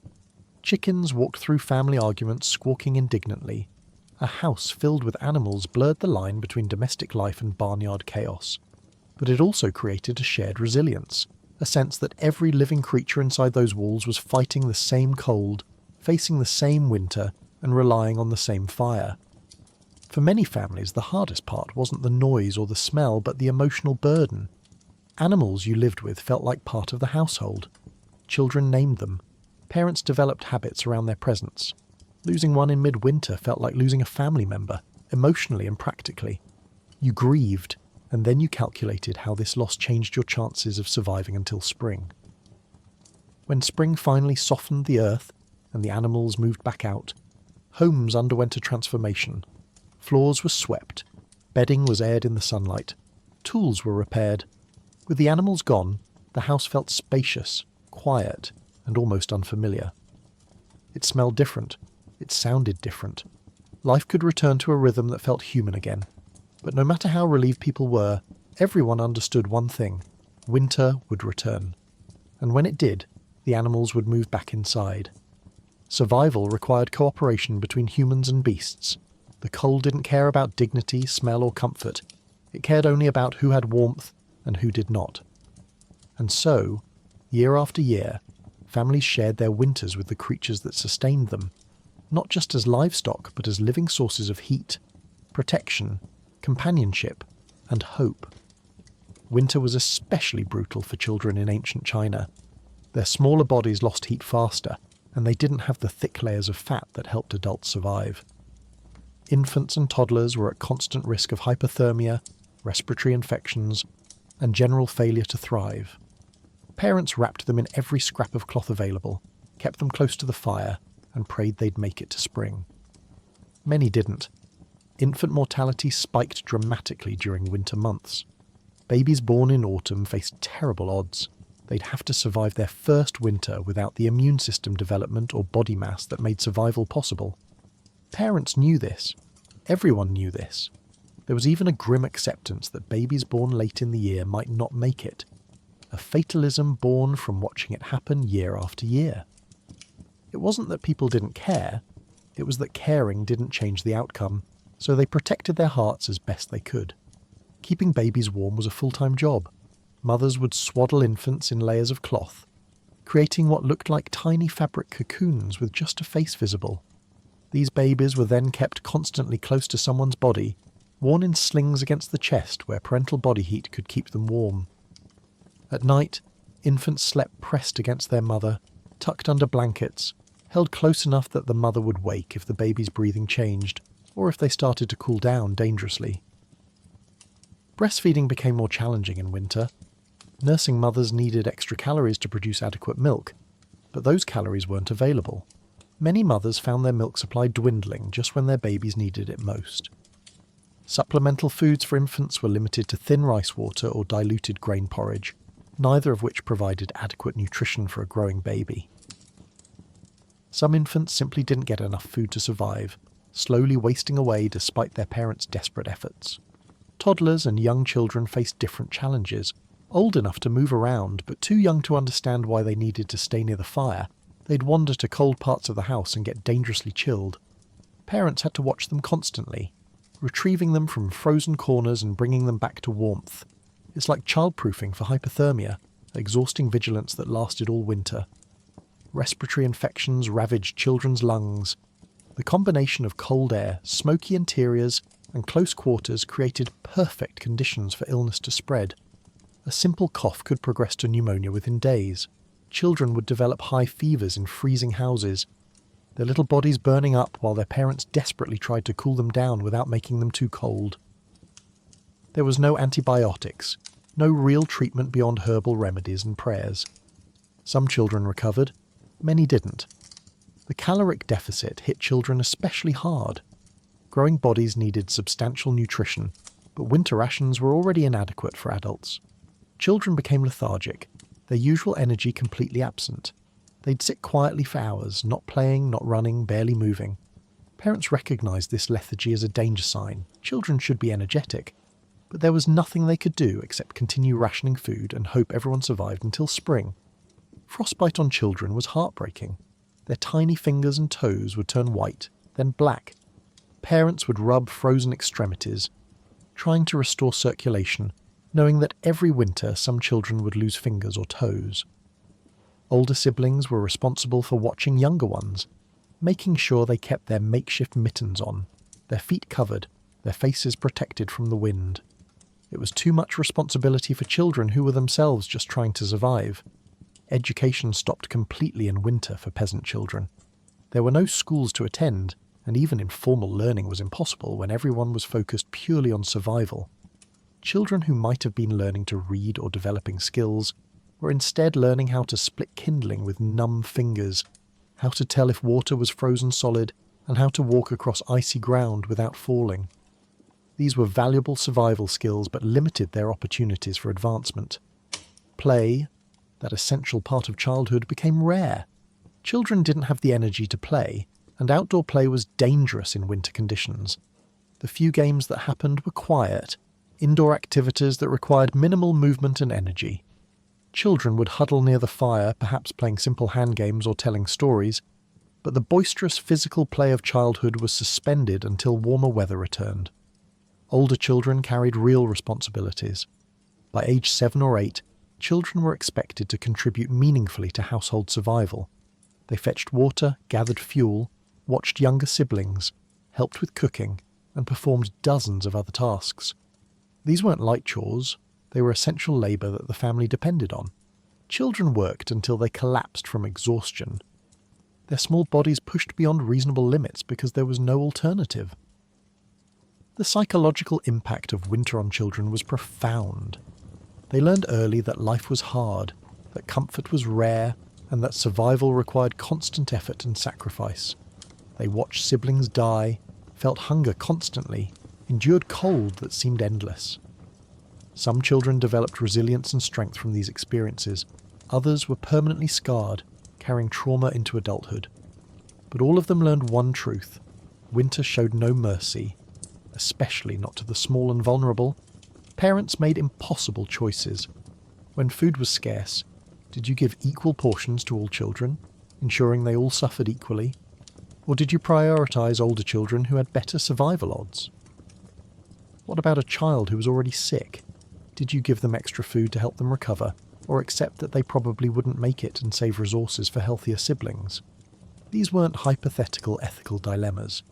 Chickens walked through family arguments squawking indignantly. A house filled with animals blurred the line between domestic life and barnyard chaos. But it also created a shared resilience, a sense that every living creature inside those walls was fighting the same cold, facing the same winter, and relying on the same fire. For many families, the hardest part wasn't the noise or the smell, but the emotional burden. Animals you lived with felt like part of the household. Children named them. Parents developed habits around their presence. Losing one in midwinter felt like losing a family member, emotionally and practically. You grieved, and then you calculated how this loss changed your chances of surviving until spring. When spring finally softened the earth and the animals moved back out, homes underwent a transformation. Floors were swept, bedding was aired in the sunlight, tools were repaired. With the animals gone, the house felt spacious, quiet, and almost unfamiliar. It smelled different. It sounded different. Life could return to a rhythm that felt human again. But no matter how relieved people were, everyone understood one thing: winter would return. And when it did, the animals would move back inside. Survival required cooperation between humans and beasts. The cold didn't care about dignity, smell, or comfort. It cared only about who had warmth and who did not. And so, year after year, families shared their winters with the creatures that sustained them, not just as livestock, but as living sources of heat, protection, companionship, and hope. Winter was especially brutal for children in ancient China. Their smaller bodies lost heat faster, and they didn't have the thick layers of fat that helped adults survive. Infants and toddlers were at constant risk of hypothermia, respiratory infections, and general failure to thrive. Parents wrapped them in every scrap of cloth available, kept them close to the fire, and prayed they'd make it to spring. Many didn't. Infant mortality spiked dramatically during winter months. Babies born in autumn faced terrible odds. They'd have to survive their first winter without the immune system development or body mass that made survival possible. Parents knew this. Everyone knew this. There was even a grim acceptance that babies born late in the year might not make it. A fatalism born from watching it happen year after year. It wasn't that people didn't care. It was that caring didn't change the outcome, so they protected their hearts as best they could. Keeping babies warm was a full-time job. Mothers would swaddle infants in layers of cloth, creating what looked like tiny fabric cocoons with just a face visible. These babies were then kept constantly close to someone's body, worn in slings against the chest where parental body heat could keep them warm. At night, infants slept pressed against their mother, tucked under blankets, held close enough that the mother would wake if the baby's breathing changed, or if they started to cool down dangerously. Breastfeeding became more challenging in winter. Nursing mothers needed extra calories to produce adequate milk, but those calories weren't available. Many mothers found their milk supply dwindling just when their babies needed it most. Supplemental foods for infants were limited to thin rice water or diluted grain porridge, neither of which provided adequate nutrition for a growing baby. Some infants simply didn't get enough food to survive, slowly wasting away despite their parents' desperate efforts. Toddlers and young children faced different challenges, old enough to move around but too young to understand why they needed to stay near the fire. They'd wander to cold parts of the house and get dangerously chilled. Parents had to watch them constantly, retrieving them from frozen corners and bringing them back to warmth. It's like childproofing for hypothermia, exhausting vigilance that lasted all winter. Respiratory infections ravaged children's lungs. The combination of cold air, smoky interiors, and close quarters created perfect conditions for illness to spread. A simple cough could progress to pneumonia within days. Children would develop high fevers in freezing houses, their little bodies burning up while their parents desperately tried to cool them down without making them too cold. There was no antibiotics, no real treatment beyond herbal remedies and prayers. Some children recovered, many didn't. The caloric deficit hit children especially hard. Growing bodies needed substantial nutrition, but winter rations were already inadequate for adults. Children became lethargic, their usual energy completely absent. They'd sit quietly for hours, not playing, not running, barely moving. Parents recognised this lethargy as a danger sign. Children should be energetic. But there was nothing they could do except continue rationing food and hope everyone survived until spring. Frostbite on children was heartbreaking. Their tiny fingers and toes would turn white, then black. Parents would rub frozen extremities, trying to restore circulation, knowing that every winter some children would lose fingers or toes. Older siblings were responsible for watching younger ones, making sure they kept their makeshift mittens on, their feet covered, their faces protected from the wind. It was too much responsibility for children who were themselves just trying to survive. Education stopped completely in winter for peasant children. There were no schools to attend, and even informal learning was impossible when everyone was focused purely on survival. Children who might have been learning to read or developing skills were instead learning how to split kindling with numb fingers, how to tell if water was frozen solid, and how to walk across icy ground without falling. These were valuable survival skills but limited their opportunities for advancement. Play, that essential part of childhood, became rare. Children didn't have the energy to play, and outdoor play was dangerous in winter conditions. The few games that happened were quiet, indoor activities that required minimal movement and energy. Children would huddle near the fire, perhaps playing simple hand games or telling stories, but the boisterous physical play of childhood was suspended until warmer weather returned. Older children carried real responsibilities. By age 7 or 8, children were expected to contribute meaningfully to household survival. They fetched water, gathered fuel, watched younger siblings, helped with cooking, and performed dozens of other tasks. These weren't light chores, they were essential labour that the family depended on. Children worked until they collapsed from exhaustion. Their small bodies pushed beyond reasonable limits because there was no alternative. The psychological impact of winter on children was profound. They learned early that life was hard, that comfort was rare, and that survival required constant effort and sacrifice. They watched siblings die, felt hunger constantly, endured cold that seemed endless. Some children developed resilience and strength from these experiences. Others were permanently scarred, carrying trauma into adulthood. But all of them learned one truth: winter showed no mercy, especially not to the small and vulnerable. Parents made impossible choices. When food was scarce, did you give equal portions to all children, ensuring they all suffered equally? Or did you prioritise older children who had better survival odds? What about a child who was already sick? Did you give them extra food to help them recover, or accept that they probably wouldn't make it and save resources for healthier siblings? These weren't hypothetical ethical dilemmas.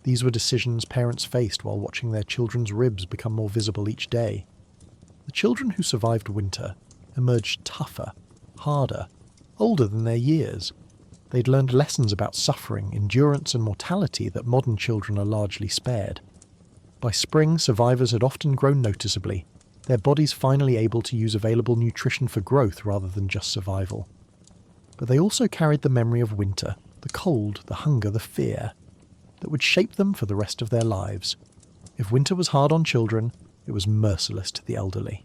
These were decisions parents faced while watching their children's ribs become more visible each day. The children who survived winter emerged tougher, harder, older than their years. They'd learned lessons about suffering, endurance and mortality that modern children are largely spared. By spring, survivors had often grown noticeably, their bodies finally able to use available nutrition for growth rather than just survival. But they also carried the memory of winter, The cold, the hunger, the fear that would shape them for the rest of their lives. If winter was hard on children, it was merciless to the elderly.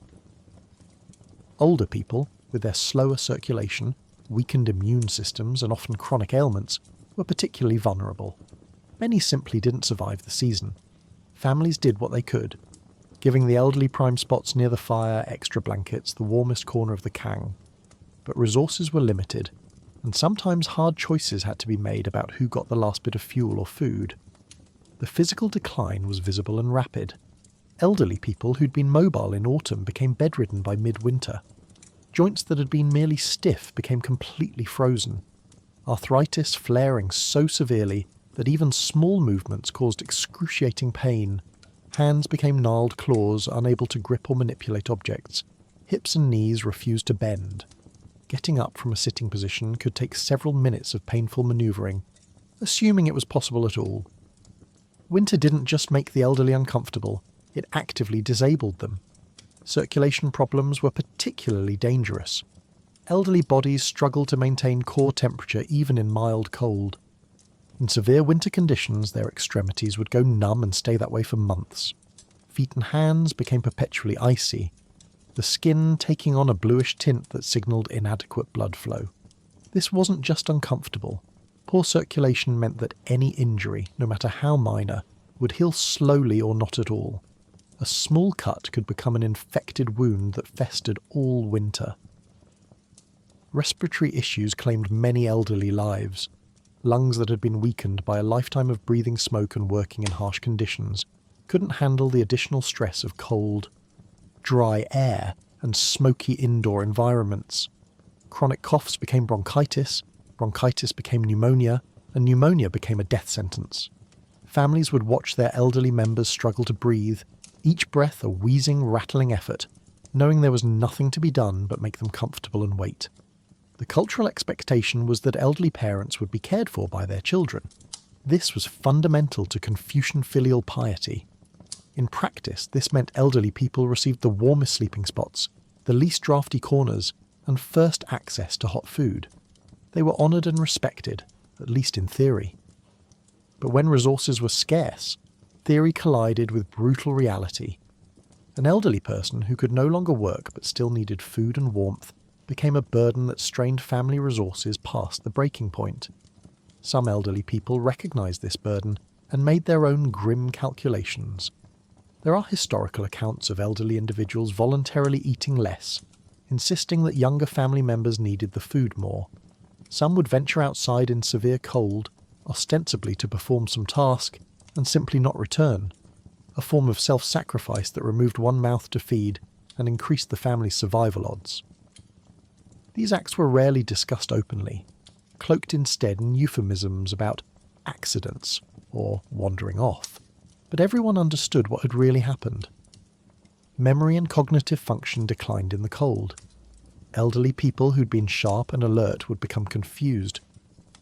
Older people, with their slower circulation, weakened immune systems and often chronic ailments, were particularly vulnerable. Many simply didn't survive the season. Families did what they could, giving the elderly prime spots near the fire, extra blankets, the warmest corner of the kang. But resources were limited, and sometimes hard choices had to be made about who got the last bit of fuel or food. The physical decline was visible and rapid. Elderly people who'd been mobile in autumn became bedridden by midwinter. Joints that had been merely stiff became completely frozen. Arthritis flaring so severely that even small movements caused excruciating pain. Hands became gnarled claws, unable to grip or manipulate objects. Hips and knees refused to bend. Getting up from a sitting position could take several minutes of painful manoeuvring, assuming it was possible at all. Winter didn't just make the elderly uncomfortable, it actively disabled them. Circulation problems were particularly dangerous. Elderly bodies struggled to maintain core temperature even in mild cold. In severe winter conditions, their extremities would go numb and stay that way for months. Feet and hands became perpetually icy, the skin taking on a bluish tint that signalled inadequate blood flow. This wasn't just uncomfortable. Poor circulation meant that any injury, no matter how minor, would heal slowly or not at all. A small cut could become an infected wound that festered all winter. Respiratory issues claimed many elderly lives. Lungs that had been weakened by a lifetime of breathing smoke and working in harsh conditions couldn't handle the additional stress of cold, dry air and smoky indoor environments. Chronic coughs became bronchitis, bronchitis became pneumonia, and pneumonia became a death sentence. Families would watch their elderly members struggle to breathe, each breath a wheezing, rattling effort, knowing there was nothing to be done but make them comfortable and wait. The cultural expectation was that elderly parents would be cared for by their children. This was fundamental to Confucian filial piety. In practice, this meant elderly people received the warmest sleeping spots, the least drafty corners, and first access to hot food. They were honoured and respected, at least in theory. But when resources were scarce, theory collided with brutal reality. An elderly person who could no longer work but still needed food and warmth became a burden that strained family resources past the breaking point. Some elderly people recognised this burden and made their own grim calculations. There are historical accounts of elderly individuals voluntarily eating less, insisting that younger family members needed the food more. Some would venture outside in severe cold, ostensibly to perform some task, and simply not return, a form of self-sacrifice that removed one mouth to feed and increased the family's survival odds. These acts were rarely discussed openly, cloaked instead in euphemisms about accidents or wandering off, but everyone understood what had really happened. Memory and cognitive function declined in the cold. Elderly people who'd been sharp and alert would become confused,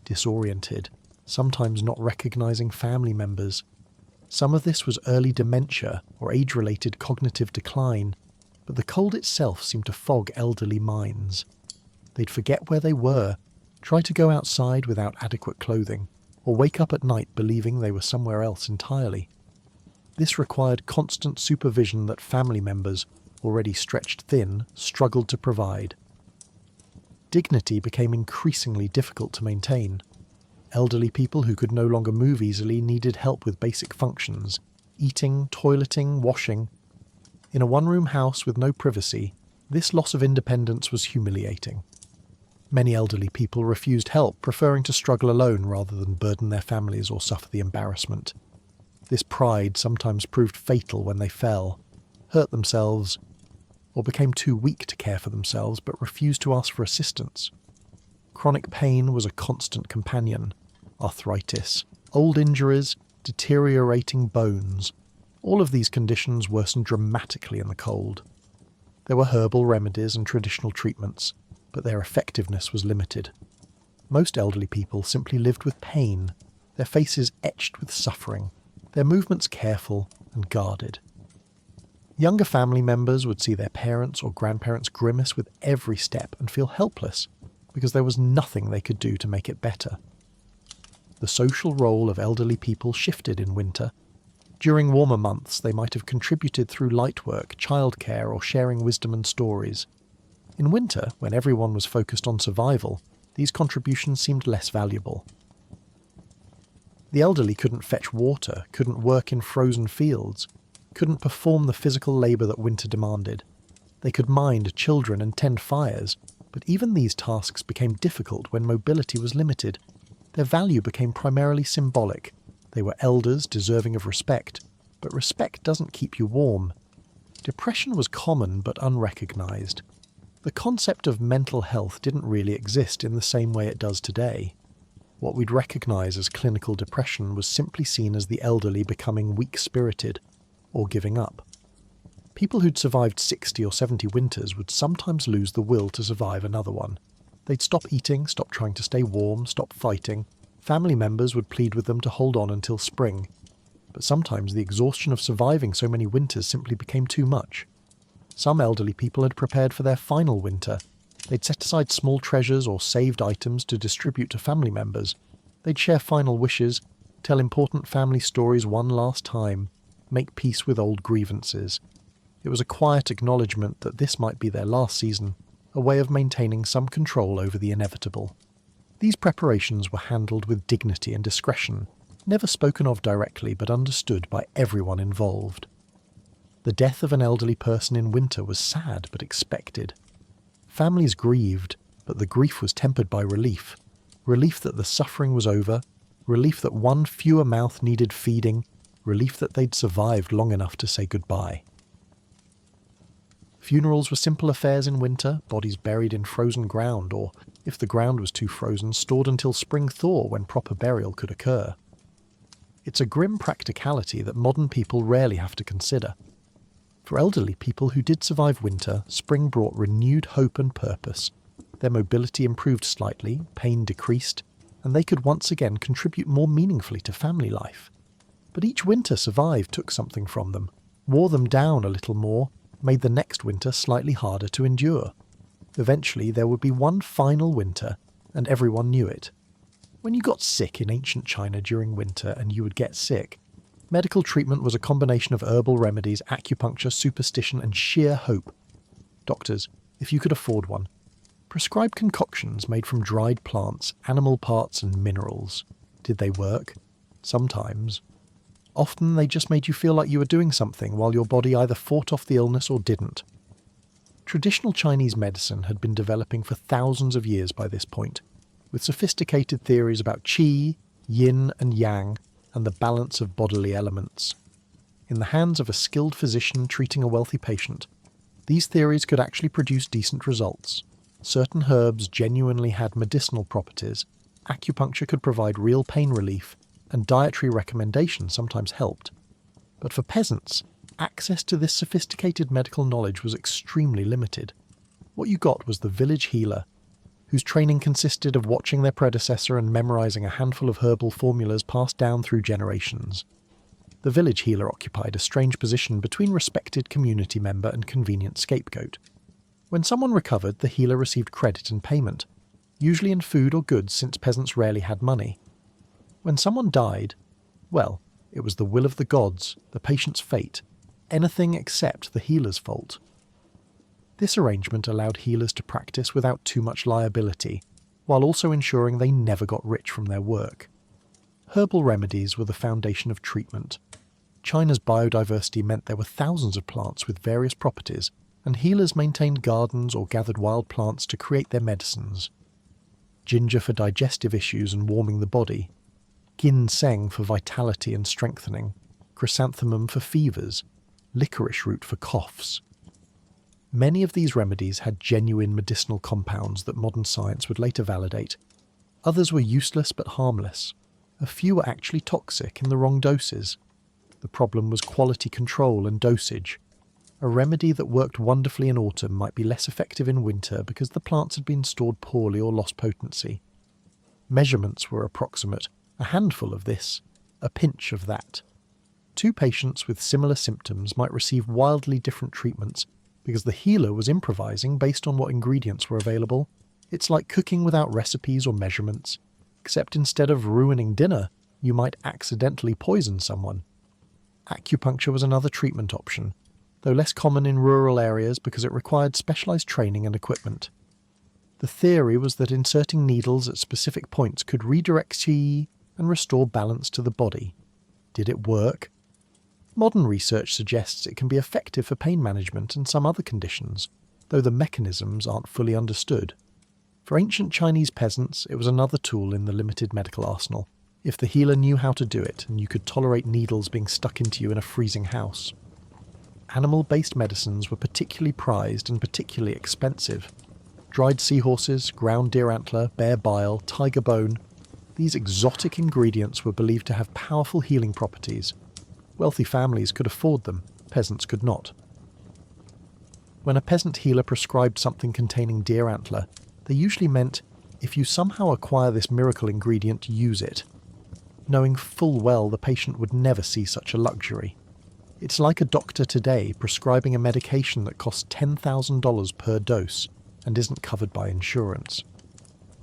disoriented, sometimes not recognising family members. Some of this was early dementia or age-related cognitive decline, but the cold itself seemed to fog elderly minds. They'd forget where they were, try to go outside without adequate clothing, or wake up at night believing they were somewhere else entirely. This required constant supervision that family members, already stretched thin, struggled to provide. Dignity became increasingly difficult to maintain. Elderly people who could no longer move easily needed help with basic functions, eating, toileting, washing. In a one-room house with no privacy, this loss of independence was humiliating. Many elderly people refused help, preferring to struggle alone rather than burden their families or suffer the embarrassment. This pride sometimes proved fatal when they fell, hurt themselves, or became too weak to care for themselves but refused to ask for assistance. Chronic pain was a constant companion. Arthritis, old injuries, deteriorating bones. All of these conditions worsened dramatically in the cold. There were herbal remedies and traditional treatments, but their effectiveness was limited. Most elderly people simply lived with pain, their faces etched with suffering, their movements careful and guarded. Younger family members would see their parents or grandparents grimace with every step and feel helpless because there was nothing they could do to make it better. The social role of elderly people shifted in winter. During warmer months, they might have contributed through light work, childcare, or sharing wisdom and stories. In winter, when everyone was focused on survival, these contributions seemed less valuable. The elderly couldn't fetch water, couldn't work in frozen fields, couldn't perform the physical labour that winter demanded. They could mind children and tend fires, but even these tasks became difficult when mobility was limited. Their value became primarily symbolic. They were elders deserving of respect, but respect doesn't keep you warm. Depression was common but unrecognised. The concept of mental health didn't really exist in the same way it does today. What we'd recognise as clinical depression was simply seen as the elderly becoming weak-spirited, or giving up. People who'd survived 60 or 70 winters would sometimes lose the will to survive another one. They'd stop eating, stop trying to stay warm, stop fighting. Family members would plead with them to hold on until spring. But sometimes the exhaustion of surviving so many winters simply became too much. Some elderly people had prepared for their final winter. They'd set aside small treasures or saved items to distribute to family members. They'd share final wishes, tell important family stories one last time, make peace with old grievances. It was a quiet acknowledgement that this might be their last season, a way of maintaining some control over the inevitable. These preparations were handled with dignity and discretion, never spoken of directly but understood by everyone involved. The death of an elderly person in winter was sad but expected. Families grieved, but the grief was tempered by relief. Relief that the suffering was over, relief that one fewer mouth needed feeding, relief that they'd survived long enough to say goodbye. Funerals were simple affairs in winter, bodies buried in frozen ground, or, if the ground was too frozen, stored until spring thaw when proper burial could occur. It's a grim practicality that modern people rarely have to consider. For elderly people who did survive winter, spring brought renewed hope and purpose. Their mobility improved slightly, pain decreased, and they could once again contribute more meaningfully to family life. But each winter survived took something from them, wore them down a little more, made the next winter slightly harder to endure. Eventually there would be one final winter, and everyone knew it. When you got sick in ancient China during winter, and you would get sick, medical treatment was a combination of herbal remedies, acupuncture, superstition, and sheer hope. Doctors, if you could afford one, prescribed concoctions made from dried plants, animal parts, and minerals. Did they work? Sometimes. Often they just made you feel like you were doing something while your body either fought off the illness or didn't. Traditional Chinese medicine had been developing for thousands of years by this point, with sophisticated theories about qi, yin and yang, and the balance of bodily elements. In the hands of a skilled physician treating a wealthy patient, these theories could actually produce decent results. Certain herbs genuinely had medicinal properties, acupuncture could provide real pain relief, and dietary recommendations sometimes helped. But for peasants, access to this sophisticated medical knowledge was extremely limited. What you got was the village healer, whose training consisted of watching their predecessor and memorising a handful of herbal formulas passed down through generations. The village healer occupied a strange position between respected community member and convenient scapegoat. When someone recovered, the healer received credit and payment, usually in food or goods since peasants rarely had money. When someone died, well, it was the will of the gods, the patient's fate, anything except the healer's fault. This arrangement allowed healers to practice without too much liability, while also ensuring they never got rich from their work. Herbal remedies were the foundation of treatment. China's biodiversity meant there were thousands of plants with various properties, and healers maintained gardens or gathered wild plants to create their medicines. Ginger for digestive issues and warming the body, ginseng for vitality and strengthening, chrysanthemum for fevers, licorice root for coughs. Many of these remedies had genuine medicinal compounds that modern science would later validate. Others were useless but harmless. A few were actually toxic in the wrong doses. The problem was quality control and dosage. A remedy that worked wonderfully in autumn might be less effective in winter because the plants had been stored poorly or lost potency. Measurements were approximate, a handful of this, a pinch of that. Two patients with similar symptoms might receive wildly different treatments because the healer was improvising based on what ingredients were available. It's like cooking without recipes or measurements. except instead of ruining dinner, you might accidentally poison someone. Acupuncture was another treatment option, though less common in rural areas because it required specialized training and equipment. The theory was that inserting needles at specific points could redirect qi and restore balance to the body. Did it work? Modern research suggests it can be effective for pain management and some other conditions, though the mechanisms aren't fully understood. For ancient Chinese peasants, it was another tool in the limited medical arsenal, if the healer knew how to do it and you could tolerate needles being stuck into you in a freezing house. Animal-based medicines were particularly prized and particularly expensive. Dried seahorses, ground deer antler, bear bile, tiger bone. These exotic ingredients were believed to have powerful healing properties. Wealthy families could afford them, peasants could not. When a peasant healer prescribed something containing deer antler, they usually meant, if you somehow acquire this miracle ingredient, use it, knowing full well the patient would never see such a luxury. It's like a doctor today prescribing a medication that costs $10,000 per dose and isn't covered by insurance.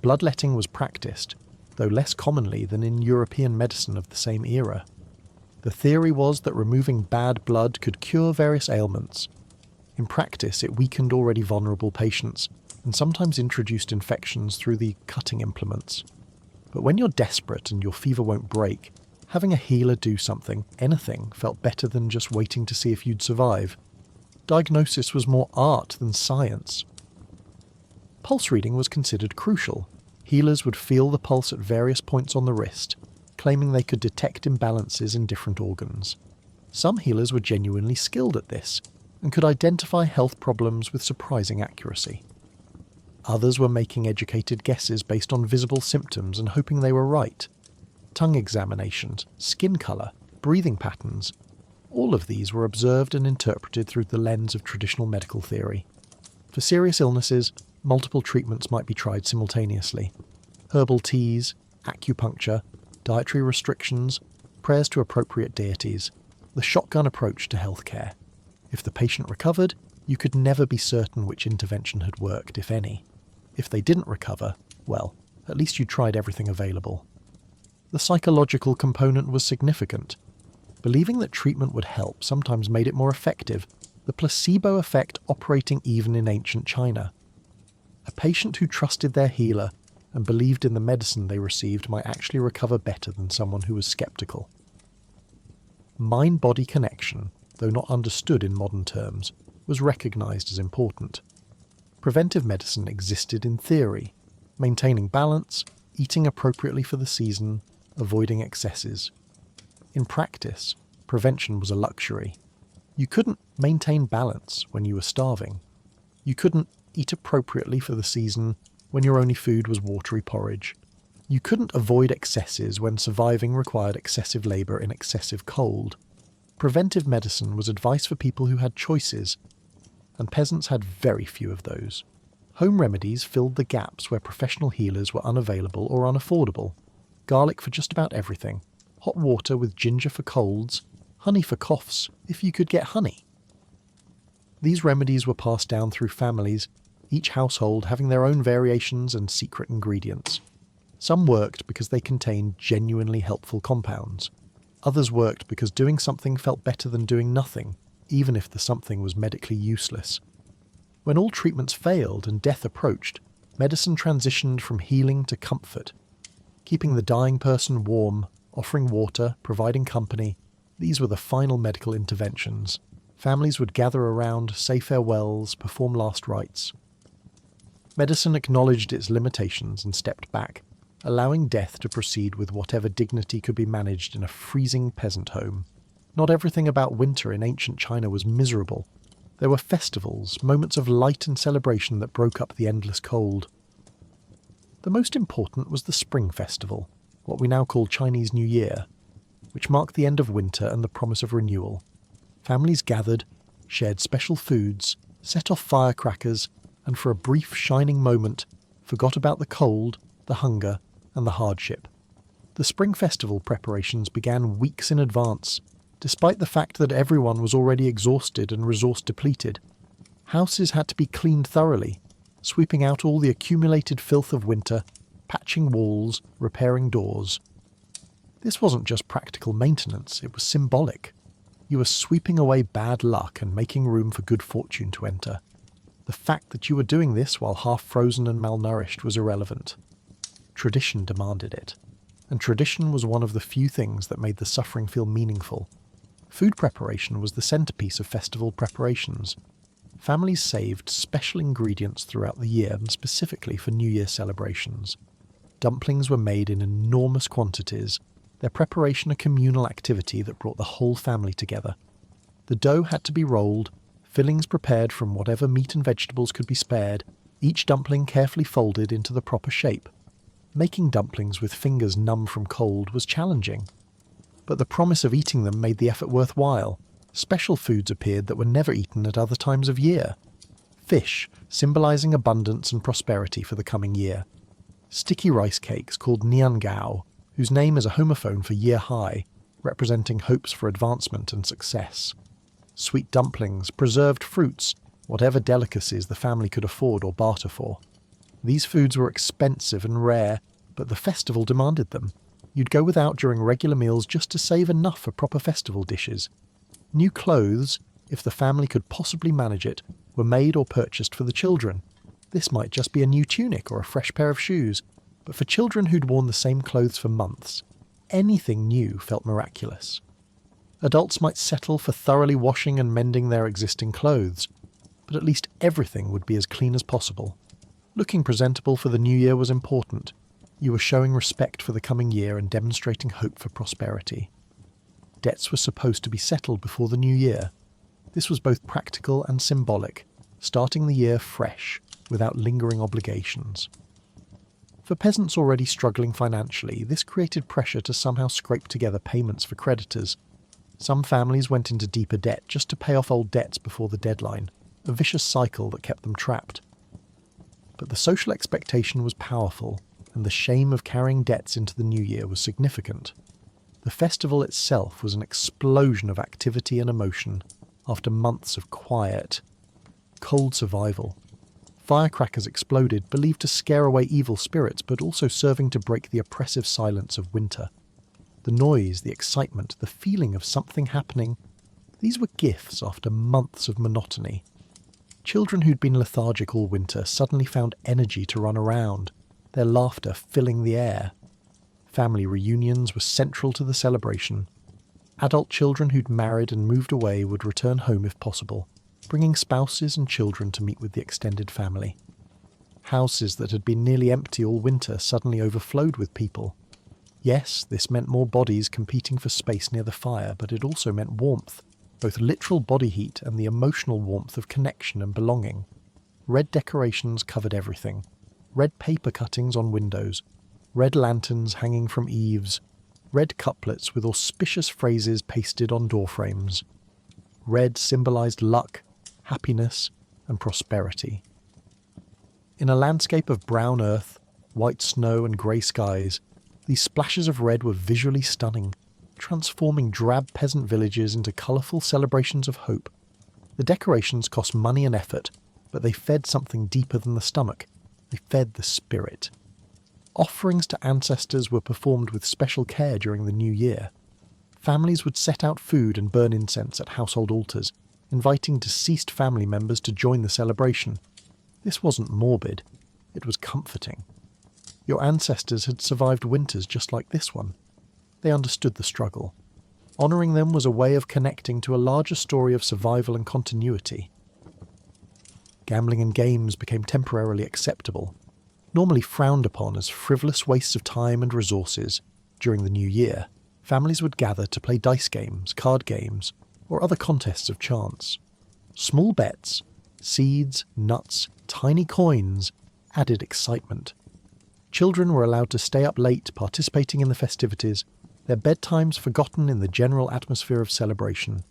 Bloodletting was practiced, though less commonly than in European medicine of the same era. The theory was that removing bad blood could cure various ailments. In practice, it weakened already vulnerable patients, and sometimes introduced infections through the cutting implements. But when you're desperate and your fever won't break, having a healer do something, anything, felt better than just waiting to see if you'd survive. Diagnosis was more art than science. Pulse reading was considered crucial. Healers would feel the pulse at various points on the wrist, claiming they could detect imbalances in different organs. Some healers were genuinely skilled at this, and could identify health problems with surprising accuracy. Others were making educated guesses based on visible symptoms and hoping they were right. Tongue examinations, skin colour, breathing patterns, all of these were observed and interpreted through the lens of traditional medical theory. For serious illnesses, multiple treatments might be tried simultaneously. Herbal teas, acupuncture, dietary restrictions, prayers to appropriate deities, the shotgun approach to healthcare. If the patient recovered, you could never be certain which intervention had worked, if any. If they didn't recover, well, at least you tried everything available. The psychological component was significant. Believing that treatment would help sometimes made it more effective, the placebo effect operating even in ancient China. A patient who trusted their healer and believed in the medicine they received might actually recover better than someone who was skeptical. Mind-body connection, though not understood in modern terms, was recognized as important. Preventive medicine existed in theory, maintaining balance, eating appropriately for the season, avoiding excesses. In practice, prevention was a luxury. You couldn't maintain balance when you were starving. You couldn't eat appropriately for the season when your only food was watery porridge. You couldn't avoid excesses when surviving required excessive labour in excessive cold. Preventive medicine was advice for people who had choices, and peasants had very few of those. Home remedies filled the gaps where professional healers were unavailable or unaffordable. Garlic for just about everything, hot water with ginger for colds, honey for coughs, if you could get honey. These remedies were passed down through families, each household having their own variations and secret ingredients. Some worked because they contained genuinely helpful compounds. Others worked because doing something felt better than doing nothing, even if the something was medically useless. When all treatments failed and death approached, medicine transitioned from healing to comfort. Keeping the dying person warm, offering water, providing company, these were the final medical interventions. Families would gather around, say farewells, perform last rites. Medicine acknowledged its limitations and stepped back, allowing death to proceed with whatever dignity could be managed in a freezing peasant home. Not everything about winter in ancient China was miserable. There were festivals, moments of light and celebration that broke up the endless cold. The most important was the Spring Festival, what we now call Chinese New Year, which marked the end of winter and the promise of renewal. Families gathered, shared special foods, set off firecrackers, and for a brief shining moment forgot about the cold, the hunger, and the hardship. The Spring Festival preparations began weeks in advance, despite the fact that everyone was already exhausted and resource depleted. Houses had to be cleaned thoroughly, sweeping out all the accumulated filth of winter patching walls, repairing doors. This wasn't just practical maintenance, it was symbolic. You were sweeping away bad luck and making room for good fortune to enter. The fact that you were doing this while half frozen and malnourished was irrelevant. Tradition demanded it. And tradition was one of the few things that made the suffering feel meaningful. Food preparation was the centerpiece of festival preparations. Families saved special ingredients throughout the year and specifically for New Year celebrations. Dumplings were made in enormous quantities, their preparation a communal activity that brought the whole family together. The dough had to be rolled, fillings prepared from whatever meat and vegetables could be spared, each dumpling carefully folded into the proper shape. Making dumplings with fingers numb from cold was challenging. But the promise of eating them made the effort worthwhile. Special foods appeared that were never eaten at other times of year. Fish, symbolizing abundance and prosperity for the coming year. Sticky rice cakes called niangao, whose name is a homophone for year high, representing hopes for advancement and success. Sweet dumplings, preserved fruits, whatever delicacies the family could afford or barter for. These foods were expensive and rare, but the festival demanded them. You'd go without during regular meals just to save enough for proper festival dishes. New clothes, if the family could possibly manage it, were made or purchased for the children. This might just be a new tunic or a fresh pair of shoes, but for children who'd worn the same clothes for months, anything new felt miraculous. Adults might settle for thoroughly washing and mending their existing clothes, but at least everything would be as clean as possible. Looking presentable for the new year was important. You were showing respect for the coming year and demonstrating hope for prosperity. Debts were supposed to be settled before the new year. This was both practical and symbolic, starting the year fresh, without lingering obligations. For peasants already struggling financially, this created pressure to somehow scrape together payments for creditors. Some families went into deeper debt just to pay off old debts before the deadline, a vicious cycle that kept them trapped. But the social expectation was powerful, and the shame of carrying debts into the new year was significant. The festival itself was an explosion of activity and emotion after months of quiet, cold survival. Firecrackers exploded, believed to scare away evil spirits, but also serving to break the oppressive silence of winter. The noise, the excitement, the feeling of something happening, these were gifts after months of monotony. Children who'd been lethargic all winter suddenly found energy to run around, their laughter filling the air. Family reunions were central to the celebration. Adult children who'd married and moved away would return home if possible, bringing spouses and children to meet with the extended family. Houses that had been nearly empty all winter suddenly overflowed with people. Yes, this meant more bodies competing for space near the fire, but it also meant warmth, both literal body heat and the emotional warmth of connection and belonging. Red decorations covered everything. Red paper cuttings on windows, red lanterns hanging from eaves, red couplets with auspicious phrases pasted on doorframes. Red symbolized luck, happiness, and prosperity. In a landscape of brown earth, white snow and grey skies, these splashes of red were visually stunning, transforming drab peasant villages into colourful celebrations of hope. The decorations cost money and effort, but they fed something deeper than the stomach. They fed the spirit. Offerings to ancestors were performed with special care during the new year. Families would set out food and burn incense at household altars, inviting deceased family members to join the celebration. This wasn't morbid, it was comforting. Your ancestors had survived winters just like this one. They understood the struggle. Honouring them was a way of connecting to a larger story of survival and continuity. Gambling and games became temporarily acceptable, normally frowned upon as frivolous wastes of time and resources. During the new year, families would gather to play dice games, card games, or other contests of chance. Small bets, seeds, nuts, tiny coins added excitement. Children were allowed to stay up late participating in the festivities, their bedtimes forgotten in the general atmosphere of celebration.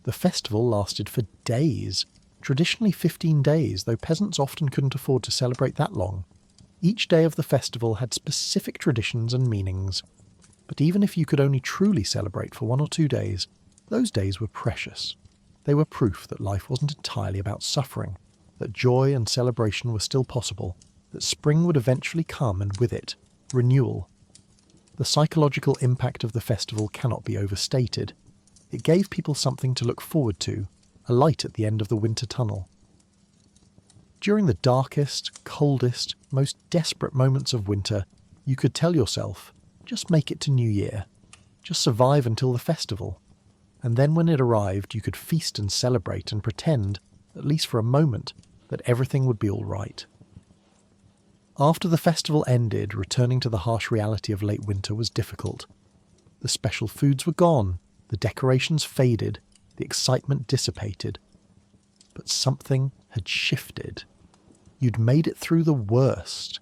The festival lasted for days, traditionally 15 days, though peasants often couldn't afford to celebrate that long. Each day of the festival had specific traditions and meanings, but even if you could only truly celebrate for 1 or 2 days, those days were precious. They were proof that life wasn't entirely about suffering, that joy and celebration were still possible, that spring would eventually come, and with it, renewal. The psychological impact of the festival cannot be overstated. It gave people something to look forward to, a light at the end of the winter tunnel. During the darkest, coldest, most desperate moments of winter, you could tell yourself, just make it to New Year. Just survive until the festival. And then when it arrived, you could feast and celebrate and pretend, at least for a moment, that everything would be all right. After the festival ended, returning to the harsh reality of late winter was difficult. The special foods were gone, the decorations faded, the excitement dissipated. But something had shifted. You'd made it through the worst.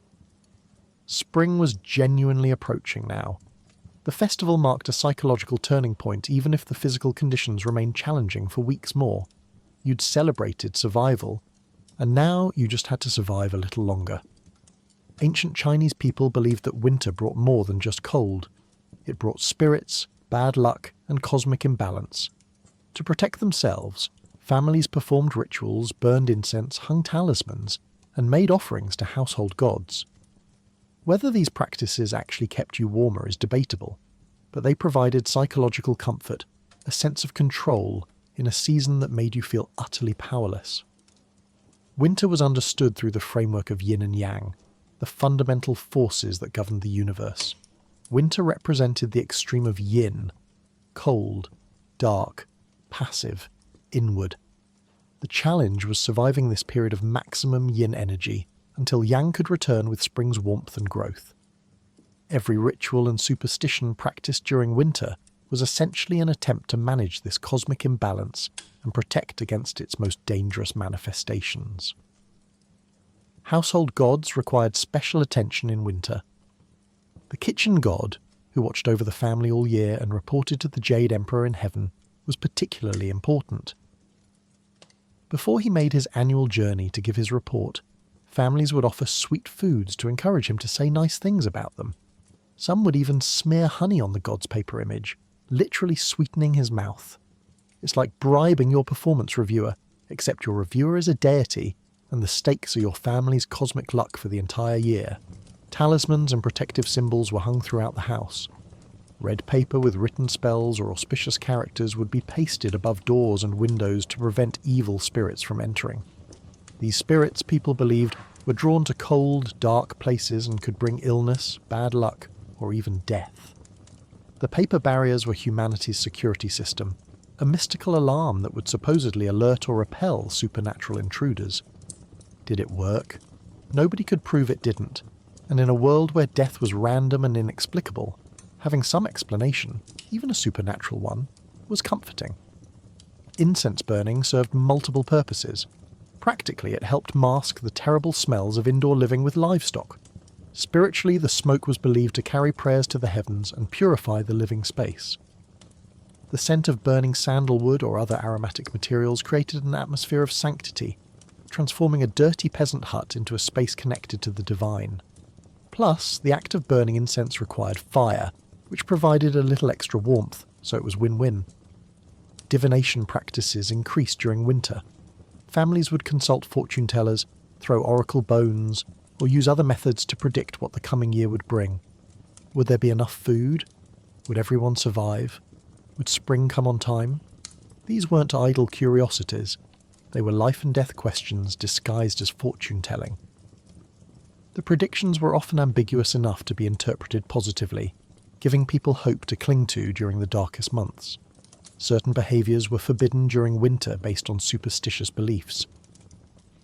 Spring was genuinely approaching now. The festival marked a psychological turning point, even if the physical conditions remained challenging for weeks more. You'd celebrated survival, and now you just had to survive a little longer. Ancient Chinese people believed that winter brought more than just cold. It brought spirits, bad luck, and cosmic imbalance. To protect themselves, families performed rituals, burned incense, hung talismans, and made offerings to household gods. Whether these practices actually kept you warmer is debatable, but they provided psychological comfort, a sense of control, in a season that made you feel utterly powerless. Winter was understood through the framework of yin and yang, the fundamental forces that governed the universe. Winter represented the extreme of yin, cold, dark, passive, inward. The challenge was surviving this period of maximum yin energy until yang could return with spring's warmth and growth. Every ritual and superstition practiced during winter was essentially an attempt to manage this cosmic imbalance and protect against its most dangerous manifestations. Household gods required special attention in winter. The kitchen god, who watched over the family all year and reported to the Jade Emperor in heaven, was particularly important. Before he made his annual journey to give his report, families would offer sweet foods to encourage him to say nice things about them. Some would even smear honey on the god's paper image, literally sweetening his mouth. It's like bribing your performance reviewer, except your reviewer is a deity, and the stakes are your family's cosmic luck for the entire year. Talismans and protective symbols were hung throughout the house. Red paper with written spells or auspicious characters would be pasted above doors and windows to prevent evil spirits from entering. These spirits, people believed, were drawn to cold, dark places and could bring illness, bad luck, or even death. The paper barriers were humanity's security system, a mystical alarm that would supposedly alert or repel supernatural intruders. Did it work? Nobody could prove it didn't, and in a world where death was random and inexplicable, having some explanation, even a supernatural one, was comforting. Incense burning served multiple purposes. Practically, it helped mask the terrible smells of indoor living with livestock. Spiritually, the smoke was believed to carry prayers to the heavens and purify the living space. The scent of burning sandalwood or other aromatic materials created an atmosphere of sanctity, transforming a dirty peasant hut into a space connected to the divine. Plus, the act of burning incense required fire, which provided a little extra warmth, so it was win-win. Divination practices increased during winter. Families would consult fortune tellers, throw oracle bones, or use other methods to predict what the coming year would bring. Would there be enough food? Would everyone survive? Would spring come on time? These weren't idle curiosities. They were life and death questions disguised as fortune-telling. The predictions were often ambiguous enough to be interpreted positively, giving people hope to cling to during the darkest months. Certain behaviours were forbidden during winter based on superstitious beliefs.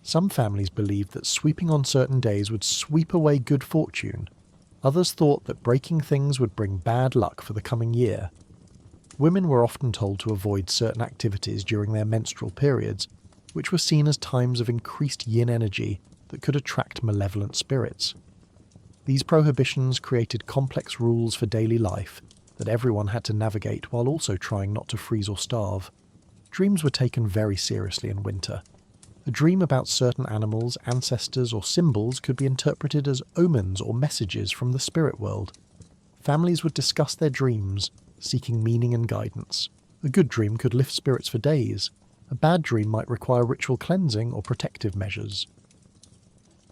Some families believed that sweeping on certain days would sweep away good fortune. Others thought that breaking things would bring bad luck for the coming year. Women were often told to avoid certain activities during their menstrual periods, which were seen as times of increased yin energy that could attract malevolent spirits. These prohibitions created complex rules for daily life that everyone had to navigate while also trying not to freeze or starve. Dreams were taken very seriously in winter. A dream about certain animals, ancestors, or symbols could be interpreted as omens or messages from the spirit world. Families would discuss their dreams, seeking meaning and guidance. A good dream could lift spirits for days. A bad dream might require ritual cleansing or protective measures.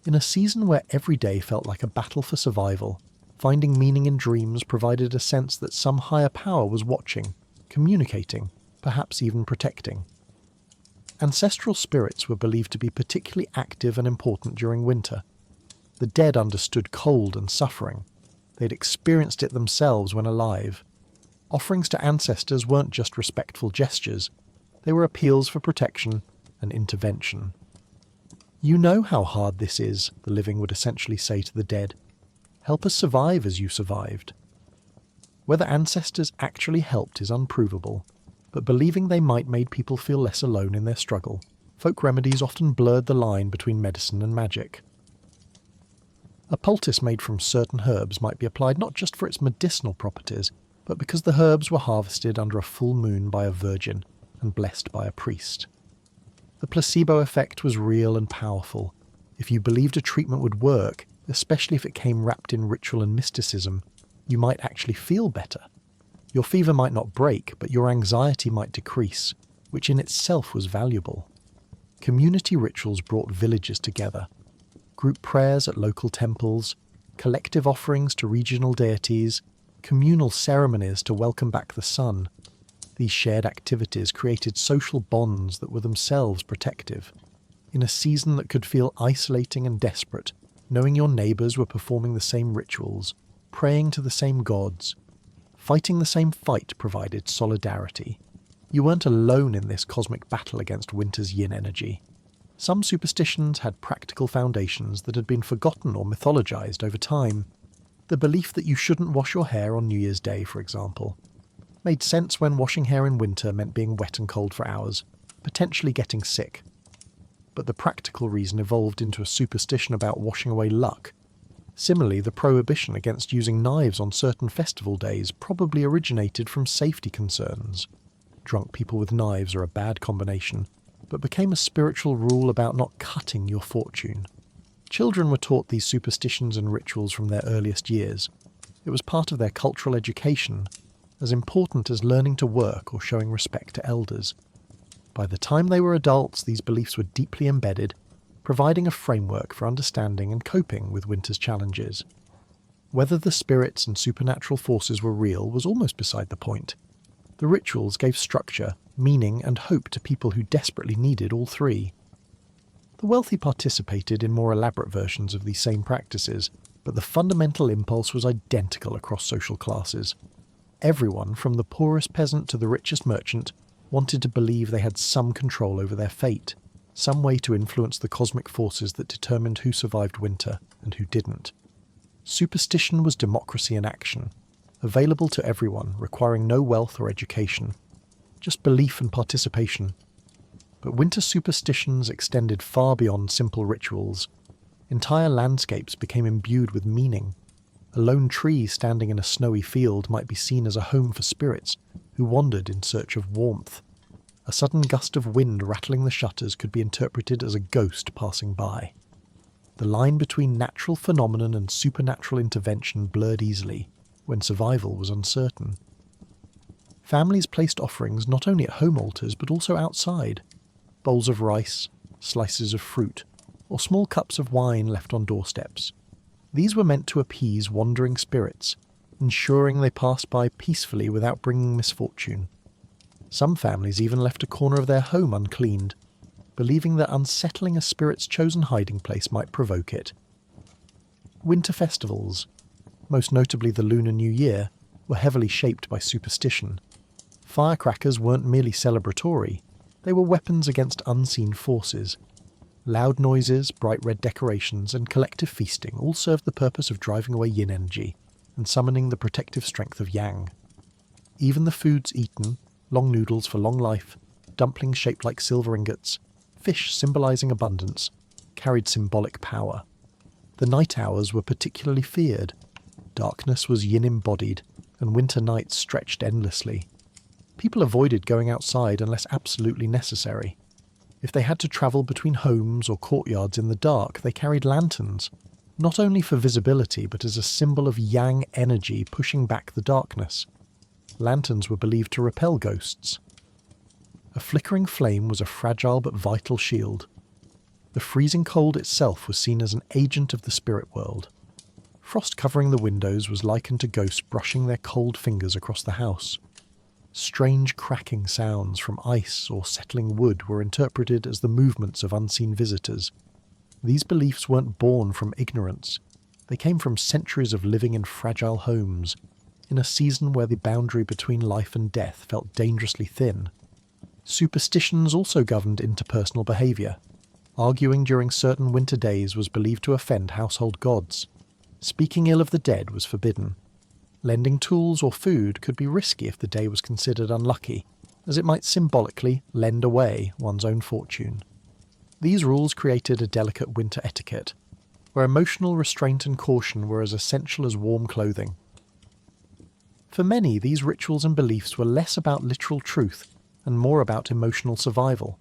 In a season where every day felt like a battle for survival, finding meaning in dreams provided a sense that some higher power was watching, communicating, perhaps even protecting. Ancestral spirits were believed to be particularly active and important during winter. The dead understood cold and suffering. They'd experienced it themselves when alive. Offerings to ancestors weren't just respectful gestures, they were appeals for protection and intervention. "You know how hard this is," the living would essentially say to the dead. "Help us survive as you survived." Whether ancestors actually helped is unprovable, but believing they might made people feel less alone in their struggle. Folk remedies often blurred the line between medicine and magic. A poultice made from certain herbs might be applied not just for its medicinal properties, but because the herbs were harvested under a full moon by a virgin and blessed by a priest. The placebo effect was real and powerful. If you believed a treatment would work, especially if it came wrapped in ritual and mysticism, you might actually feel better. Your fever might not break, but your anxiety might decrease, which in itself was valuable. Community rituals brought villages together. Group prayers at local temples, collective offerings to regional deities, communal ceremonies to welcome back the sun. These shared activities created social bonds that were themselves protective. In a season that could feel isolating and desperate, knowing your neighbours were performing the same rituals, praying to the same gods, fighting the same fight provided solidarity. You weren't alone in this cosmic battle against winter's yin energy. Some superstitions had practical foundations that had been forgotten or mythologized over time. The belief that you shouldn't wash your hair on New Year's Day, for example, made sense when washing hair in winter meant being wet and cold for hours, potentially getting sick. But the practical reason evolved into a superstition about washing away luck. Similarly, the prohibition against using knives on certain festival days probably originated from safety concerns. Drunk people with knives are a bad combination, but became a spiritual rule about not cutting your fortune. Children were taught these superstitions and rituals from their earliest years. It was part of their cultural education, as important as learning to work or showing respect to elders. By the time they were adults, these beliefs were deeply embedded, providing a framework for understanding and coping with winter's challenges. Whether the spirits and supernatural forces were real was almost beside the point. The rituals gave structure, meaning and hope to people who desperately needed all three. The wealthy participated in more elaborate versions of these same practices, but the fundamental impulse was identical across social classes. Everyone, from the poorest peasant to the richest merchant, wanted to believe they had some control over their fate, some way to influence the cosmic forces that determined who survived winter and who didn't. Superstition was democracy in action, available to everyone, requiring no wealth or education, just belief and participation. But winter superstitions extended far beyond simple rituals. Entire landscapes became imbued with meaning. A lone tree standing in a snowy field might be seen as a home for spirits who wandered in search of warmth. A sudden gust of wind rattling the shutters could be interpreted as a ghost passing by. The line between natural phenomenon and supernatural intervention blurred easily when survival was uncertain. Families placed offerings not only at home altars but also outside. Bowls of rice, slices of fruit, or small cups of wine left on doorsteps. These were meant to appease wandering spirits, ensuring they passed by peacefully without bringing misfortune. Some families even left a corner of their home uncleaned, believing that unsettling a spirit's chosen hiding place might provoke it. Winter festivals, most notably the Lunar New Year, were heavily shaped by superstition. Firecrackers weren't merely celebratory, they were weapons against unseen forces. Loud noises, bright red decorations, and collective feasting all served the purpose of driving away yin energy and summoning the protective strength of yang. Even the foods eaten, long noodles for long life, dumplings shaped like silver ingots, fish symbolizing abundance, carried symbolic power. The night hours were particularly feared. Darkness was yin embodied, and winter nights stretched endlessly. People avoided going outside unless absolutely necessary. If they had to travel between homes or courtyards in the dark, they carried lanterns, not only for visibility but as a symbol of yang energy pushing back the darkness. Lanterns were believed to repel ghosts. A flickering flame was a fragile but vital shield. The freezing cold itself was seen as an agent of the spirit world. Frost covering the windows was likened to ghosts brushing their cold fingers across the house. Strange cracking sounds from ice or settling wood were interpreted as the movements of unseen visitors. These beliefs weren't born from ignorance. They came from centuries of living in fragile homes, in a season where the boundary between life and death felt dangerously thin. Superstitions also governed interpersonal behaviour. Arguing during certain winter days was believed to offend household gods. Speaking ill of the dead was forbidden. Lending tools or food could be risky if the day was considered unlucky, as it might symbolically lend away one's own fortune. These rules created a delicate winter etiquette, where emotional restraint and caution were as essential as warm clothing. For many, these rituals and beliefs were less about literal truth and more about emotional survival.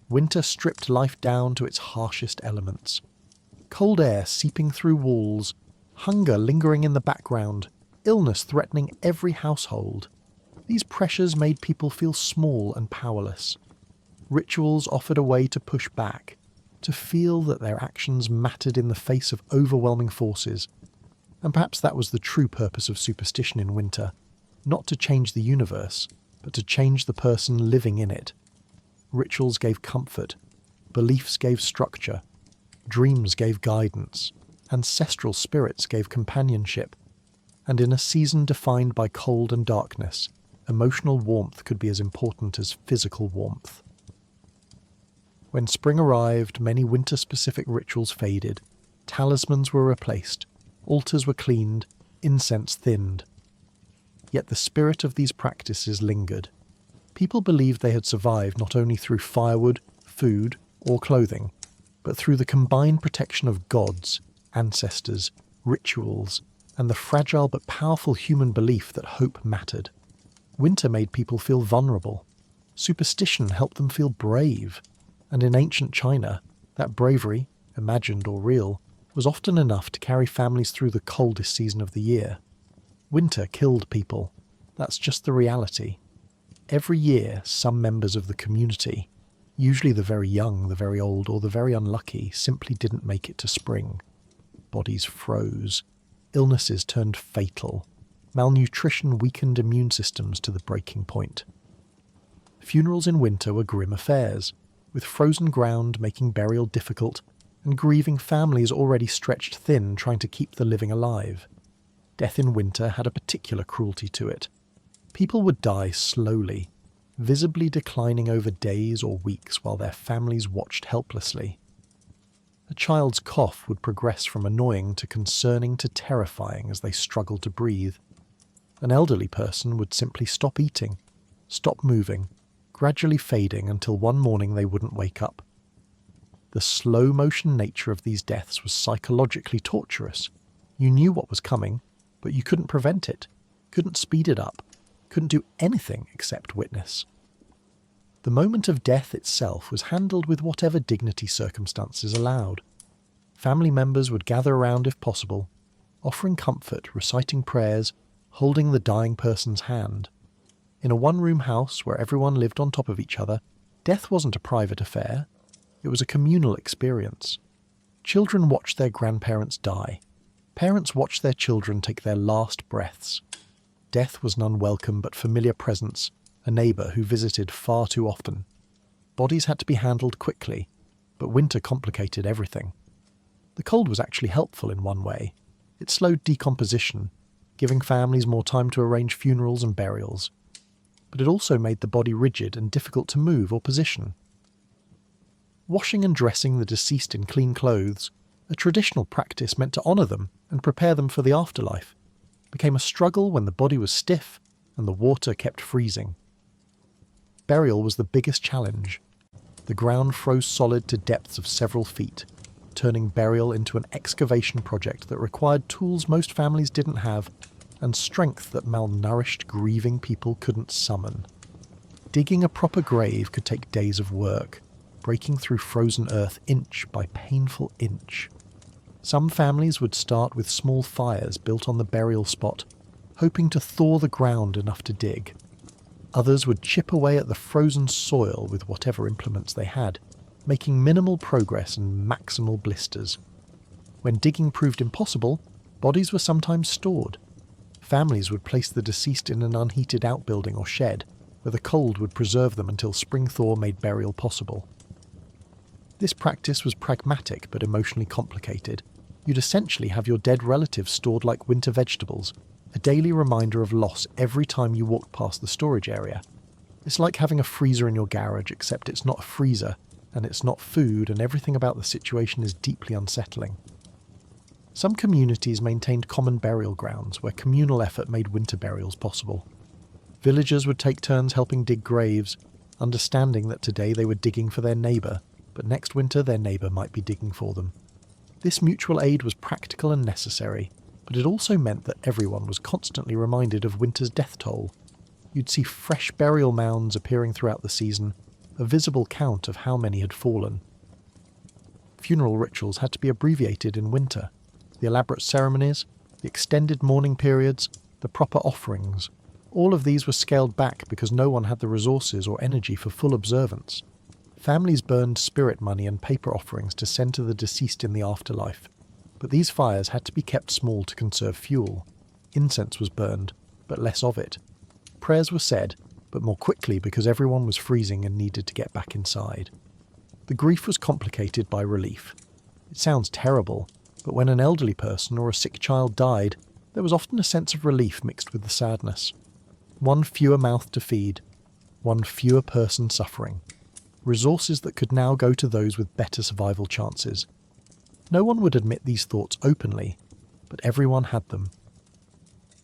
Winter stripped life down to its harshest elements. Cold air seeping through walls, hunger lingering in the background, illness threatening every household. These pressures made people feel small and powerless. Rituals offered a way to push back, to feel that their actions mattered in the face of overwhelming forces. And perhaps that was the true purpose of superstition in winter, not to change the universe, but to change the person living in it. Rituals gave comfort, beliefs gave structure, dreams gave guidance, ancestral spirits gave companionship, and in a season defined by cold and darkness, emotional warmth could be as important as physical warmth. When spring arrived, many winter-specific rituals faded, talismans were replaced, altars were cleaned, incense thinned. Yet the spirit of these practices lingered. People believed they had survived not only through firewood, food, or clothing, but through the combined protection of gods, ancestors, rituals, and the fragile but powerful human belief that hope mattered. Winter made people feel vulnerable. Superstition helped them feel brave. And in ancient China, that bravery, imagined or real, was often enough to carry families through the coldest season of the year. Winter killed people. That's just the reality. Every year, some members of the community, usually the very young, the very old, or the very unlucky, simply didn't make it to spring. Bodies froze. Illnesses turned fatal. Malnutrition weakened immune systems to the breaking point. Funerals in winter were grim affairs, with frozen ground making burial difficult and grieving families already stretched thin trying to keep the living alive. Death in winter had a particular cruelty to it. People would die slowly, visibly declining over days or weeks while their families watched helplessly. A child's cough would progress from annoying to concerning to terrifying as they struggled to breathe. An elderly person would simply stop eating, stop moving, gradually fading until one morning they wouldn't wake up. The slow-motion nature of these deaths was psychologically torturous. You knew what was coming, but you couldn't prevent it, couldn't speed it up, couldn't do anything except witness. The moment of death itself was handled with whatever dignity circumstances allowed. Family members would gather around if possible, offering comfort, reciting prayers, holding the dying person's hand. In a one-room house where everyone lived on top of each other, death wasn't a private affair. It was a communal experience. Children watched their grandparents die. Parents watched their children take their last breaths. Death was an unwelcome but familiar presence, a neighbour who visited far too often. Bodies had to be handled quickly, but winter complicated everything. The cold was actually helpful in one way. It slowed decomposition, giving families more time to arrange funerals and burials. But it also made the body rigid and difficult to move or position. Washing and dressing the deceased in clean clothes, a traditional practice meant to honour them and prepare them for the afterlife, became a struggle when the body was stiff and the water kept freezing. Burial was the biggest challenge. The ground froze solid to depths of several feet, turning burial into an excavation project that required tools most families didn't have and strength that malnourished, grieving people couldn't summon. Digging a proper grave could take days of work, breaking through frozen earth inch by painful inch. Some families would start with small fires built on the burial spot, hoping to thaw the ground enough to dig. Others would chip away at the frozen soil with whatever implements they had, making minimal progress and maximal blisters. When digging proved impossible, bodies were sometimes stored. Families would place the deceased in an unheated outbuilding or shed, where the cold would preserve them until spring thaw made burial possible. This practice was pragmatic but emotionally complicated. You'd essentially have your dead relatives stored like winter vegetables, a daily reminder of loss every time you walked past the storage area. It's like having a freezer in your garage, except it's not a freezer, and it's not food, and everything about the situation is deeply unsettling. Some communities maintained common burial grounds where communal effort made winter burials possible. Villagers would take turns helping dig graves, understanding that today they were digging for their neighbour, but next winter their neighbour might be digging for them. This mutual aid was practical and necessary, but it also meant that everyone was constantly reminded of winter's death toll. You'd see fresh burial mounds appearing throughout the season, a visible count of how many had fallen. Funeral rituals had to be abbreviated in winter. The elaborate ceremonies, the extended mourning periods, the proper offerings, all of these were scaled back because no one had the resources or energy for full observance. Families burned spirit money and paper offerings to send to the deceased in the afterlife, but these fires had to be kept small to conserve fuel. Incense was burned, but less of it. Prayers were said, but more quickly because everyone was freezing and needed to get back inside. The grief was complicated by relief. It sounds terrible, but when an elderly person or a sick child died, there was often a sense of relief mixed with the sadness. One fewer mouth to feed, one fewer person suffering. Resources that could now go to those with better survival chances. No one would admit these thoughts openly, but everyone had them.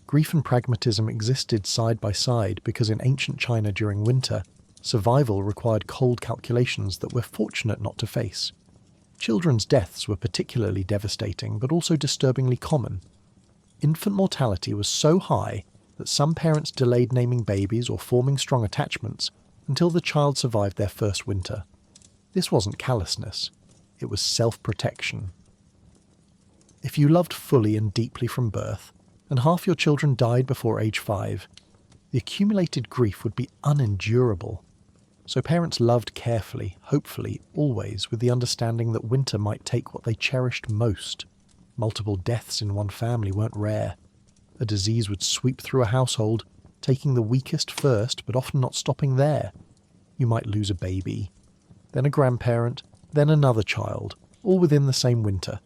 Grief and pragmatism existed side by side because in ancient China during winter, survival required cold calculations that we're fortunate not to face. Children's deaths were particularly devastating, but also disturbingly common. Infant mortality was so high that some parents delayed naming babies or forming strong attachments until the child survived their first winter. This wasn't callousness, it was self-protection. If you loved fully and deeply from birth, and half your children died before age 5, the accumulated grief would be unendurable. So parents loved carefully, hopefully, always, with the understanding that winter might take what they cherished most. Multiple deaths in one family weren't rare. A disease would sweep through a household, taking the weakest first, but often not stopping there. You might lose a baby, then a grandparent, then another child, all within the same winter.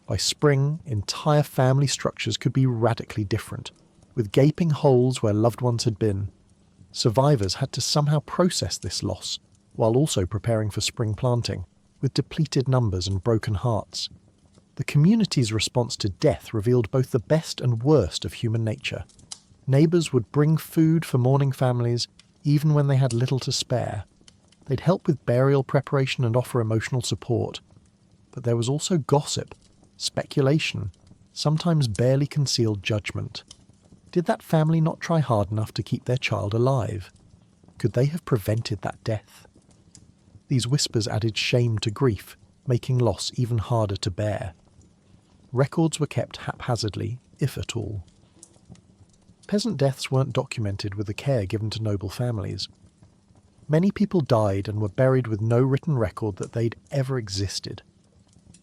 By spring, entire family structures could be radically different, with gaping holes where loved ones had been. Survivors had to somehow process this loss, while also preparing for spring planting, with depleted numbers and broken hearts. The community's response to death revealed both the best and worst of human nature. Neighbours would bring food for mourning families, even when they had little to spare. They'd help with burial preparation and offer emotional support. But there was also gossip, speculation, sometimes barely concealed judgment. Did that family not try hard enough to keep their child alive? Could they have prevented that death? These whispers added shame to grief, making loss even harder to bear. Records were kept haphazardly, if at all. Peasant deaths weren't documented with the care given to noble families. Many people died and were buried with no written record that they'd ever existed.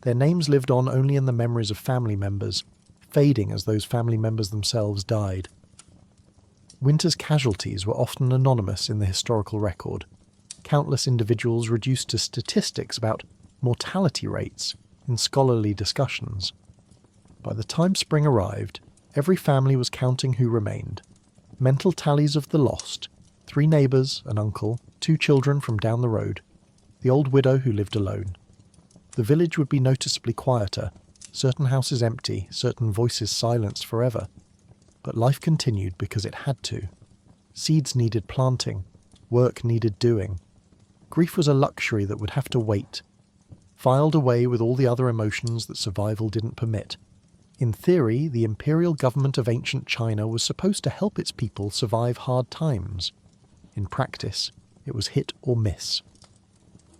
Their names lived on only in the memories of family members, fading as those family members themselves died. Winter's casualties were often anonymous in the historical record, countless individuals reduced to statistics about mortality rates in scholarly discussions. By the time spring arrived, every family was counting who remained. Mental tallies of the lost, 3 neighbours, an uncle, 2 children from down the road, the old widow who lived alone. The village would be noticeably quieter, certain houses empty, certain voices silenced forever. But life continued because it had to. Seeds needed planting, work needed doing. Grief was a luxury that would have to wait, filed away with all the other emotions that survival didn't permit. In theory, the imperial government of ancient China was supposed to help its people survive hard times. In practice, it was hit or miss.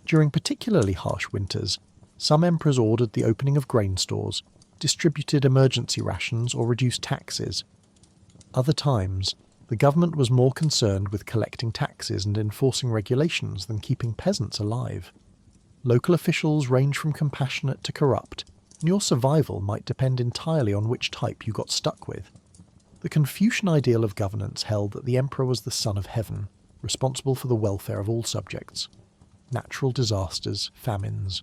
During particularly harsh winters, some emperors ordered the opening of grain stores, distributed emergency rations, or reduced taxes. Other times, the government was more concerned with collecting taxes and enforcing regulations than keeping peasants alive. Local officials range from compassionate to corrupt, and your survival might depend entirely on which type you got stuck with. The Confucian ideal of governance held that the emperor was the son of heaven, responsible for the welfare of all subjects. Natural disasters, famines,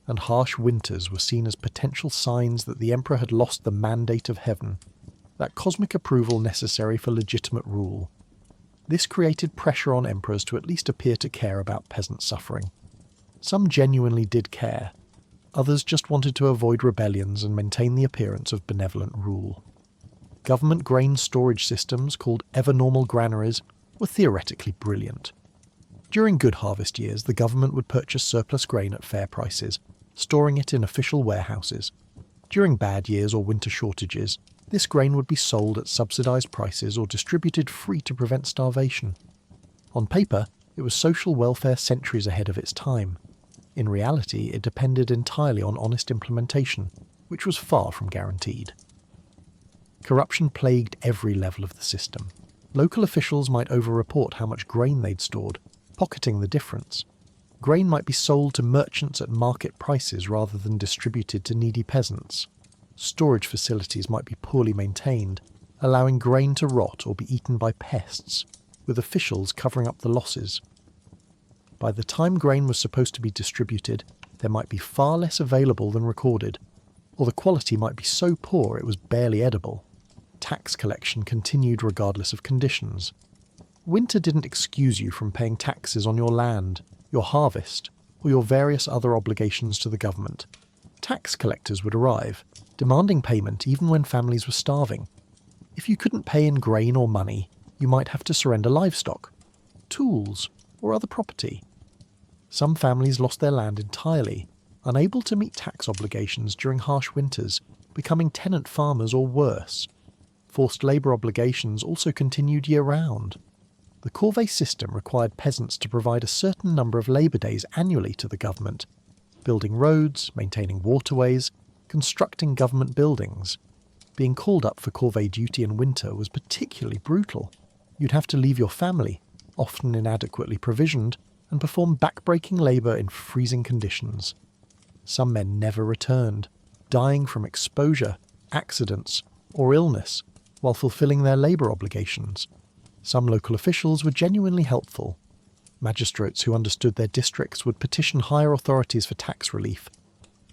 and harsh winters were seen as potential signs that the emperor had lost the mandate of heaven, that cosmic approval necessary for legitimate rule. This created pressure on emperors to at least appear to care about peasant suffering. Some genuinely did care. Others just wanted to avoid rebellions and maintain the appearance of benevolent rule. Government grain storage systems, called ever-normal granaries, were theoretically brilliant. During good harvest years, the government would purchase surplus grain at fair prices, storing it in official warehouses. During bad years or winter shortages, this grain would be sold at subsidised prices or distributed free to prevent starvation. On paper, it was social welfare centuries ahead of its time. In reality, it depended entirely on honest implementation, which was far from guaranteed. Corruption plagued every level of the system. Local officials might over-report how much grain they'd stored, pocketing the difference. Grain might be sold to merchants at market prices rather than distributed to needy peasants. Storage facilities might be poorly maintained, allowing grain to rot or be eaten by pests, with officials covering up the losses. By the time grain was supposed to be distributed, there might be far less available than recorded, or the quality might be so poor it was barely edible. Tax collection continued regardless of conditions. Winter didn't excuse you from paying taxes on your land, your harvest, or your various other obligations to the government. Tax collectors would arrive, demanding payment even when families were starving. If you couldn't pay in grain or money, you might have to surrender livestock, tools, or other property. Some families lost their land entirely, unable to meet tax obligations during harsh winters, becoming tenant farmers or worse. Forced labour obligations also continued year-round. The corvée system required peasants to provide a certain number of labour days annually to the government, building roads, maintaining waterways, constructing government buildings. Being called up for corvée duty in winter was particularly brutal. You'd have to leave your family, often inadequately provisioned, and perform back-breaking labour in freezing conditions. Some men never returned, dying from exposure, accidents, or illness, while fulfilling their labour obligations. Some local officials were genuinely helpful. Magistrates who understood their districts would petition higher authorities for tax relief,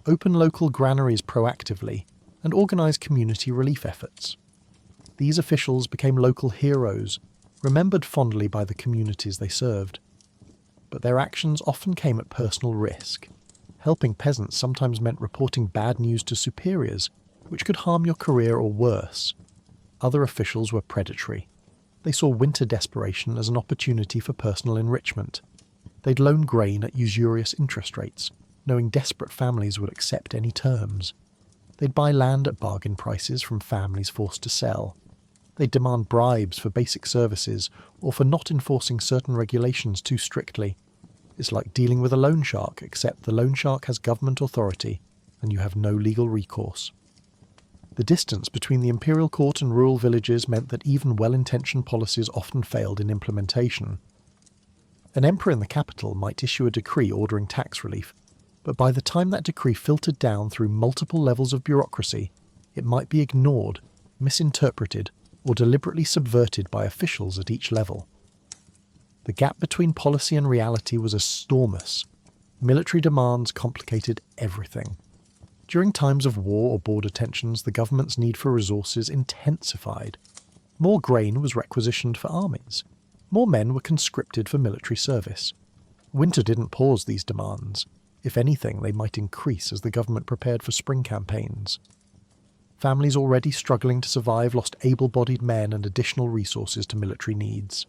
open local granaries proactively, and organise community relief efforts. These officials became local heroes, remembered fondly by the communities they served. But their actions often came at personal risk. Helping peasants sometimes meant reporting bad news to superiors, which could harm your career or worse. Other officials were predatory. They saw winter desperation as an opportunity for personal enrichment. They'd loan grain at usurious interest rates, knowing desperate families would accept any terms. They'd buy land at bargain prices from families forced to sell. They'd demand bribes for basic services or for not enforcing certain regulations too strictly. It's like dealing with a loan shark, except the loan shark has government authority and you have no legal recourse. The distance between the imperial court and rural villages meant that even well-intentioned policies often failed in implementation. An emperor in the capital might issue a decree ordering tax relief, but by the time that decree filtered down through multiple levels of bureaucracy, it might be ignored, misinterpreted, or deliberately subverted by officials at each level. The gap between policy and reality was enormous. Military demands complicated everything. During times of war or border tensions, the government's need for resources intensified. More grain was requisitioned for armies. More men were conscripted for military service. Winter didn't pause these demands. If anything, they might increase as the government prepared for spring campaigns. Families already struggling to survive lost able-bodied men and additional resources to military needs.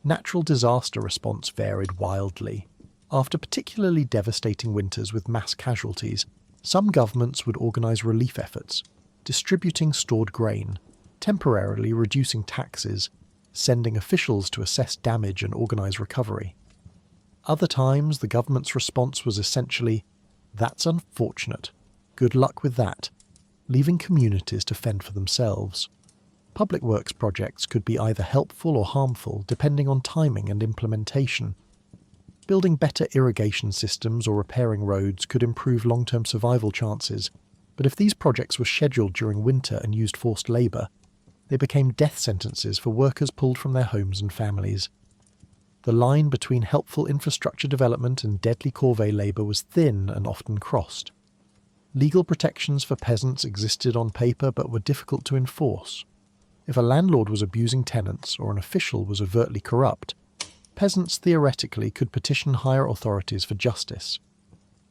Natural disaster response varied wildly. After particularly devastating winters with mass casualties, some governments would organise relief efforts, distributing stored grain, temporarily reducing taxes, sending officials to assess damage and organise recovery. Other times, the government's response was essentially, "That's unfortunate. Good luck with that," leaving communities to fend for themselves. Public works projects could be either helpful or harmful depending on timing and implementation. Building better irrigation systems or repairing roads could improve long-term survival chances, but if these projects were scheduled during winter and used forced labour, they became death sentences for workers pulled from their homes and families. The line between helpful infrastructure development and deadly corvée labour was thin and often crossed. Legal protections for peasants existed on paper but were difficult to enforce. If a landlord was abusing tenants or an official was overtly corrupt, peasants theoretically could petition higher authorities for justice.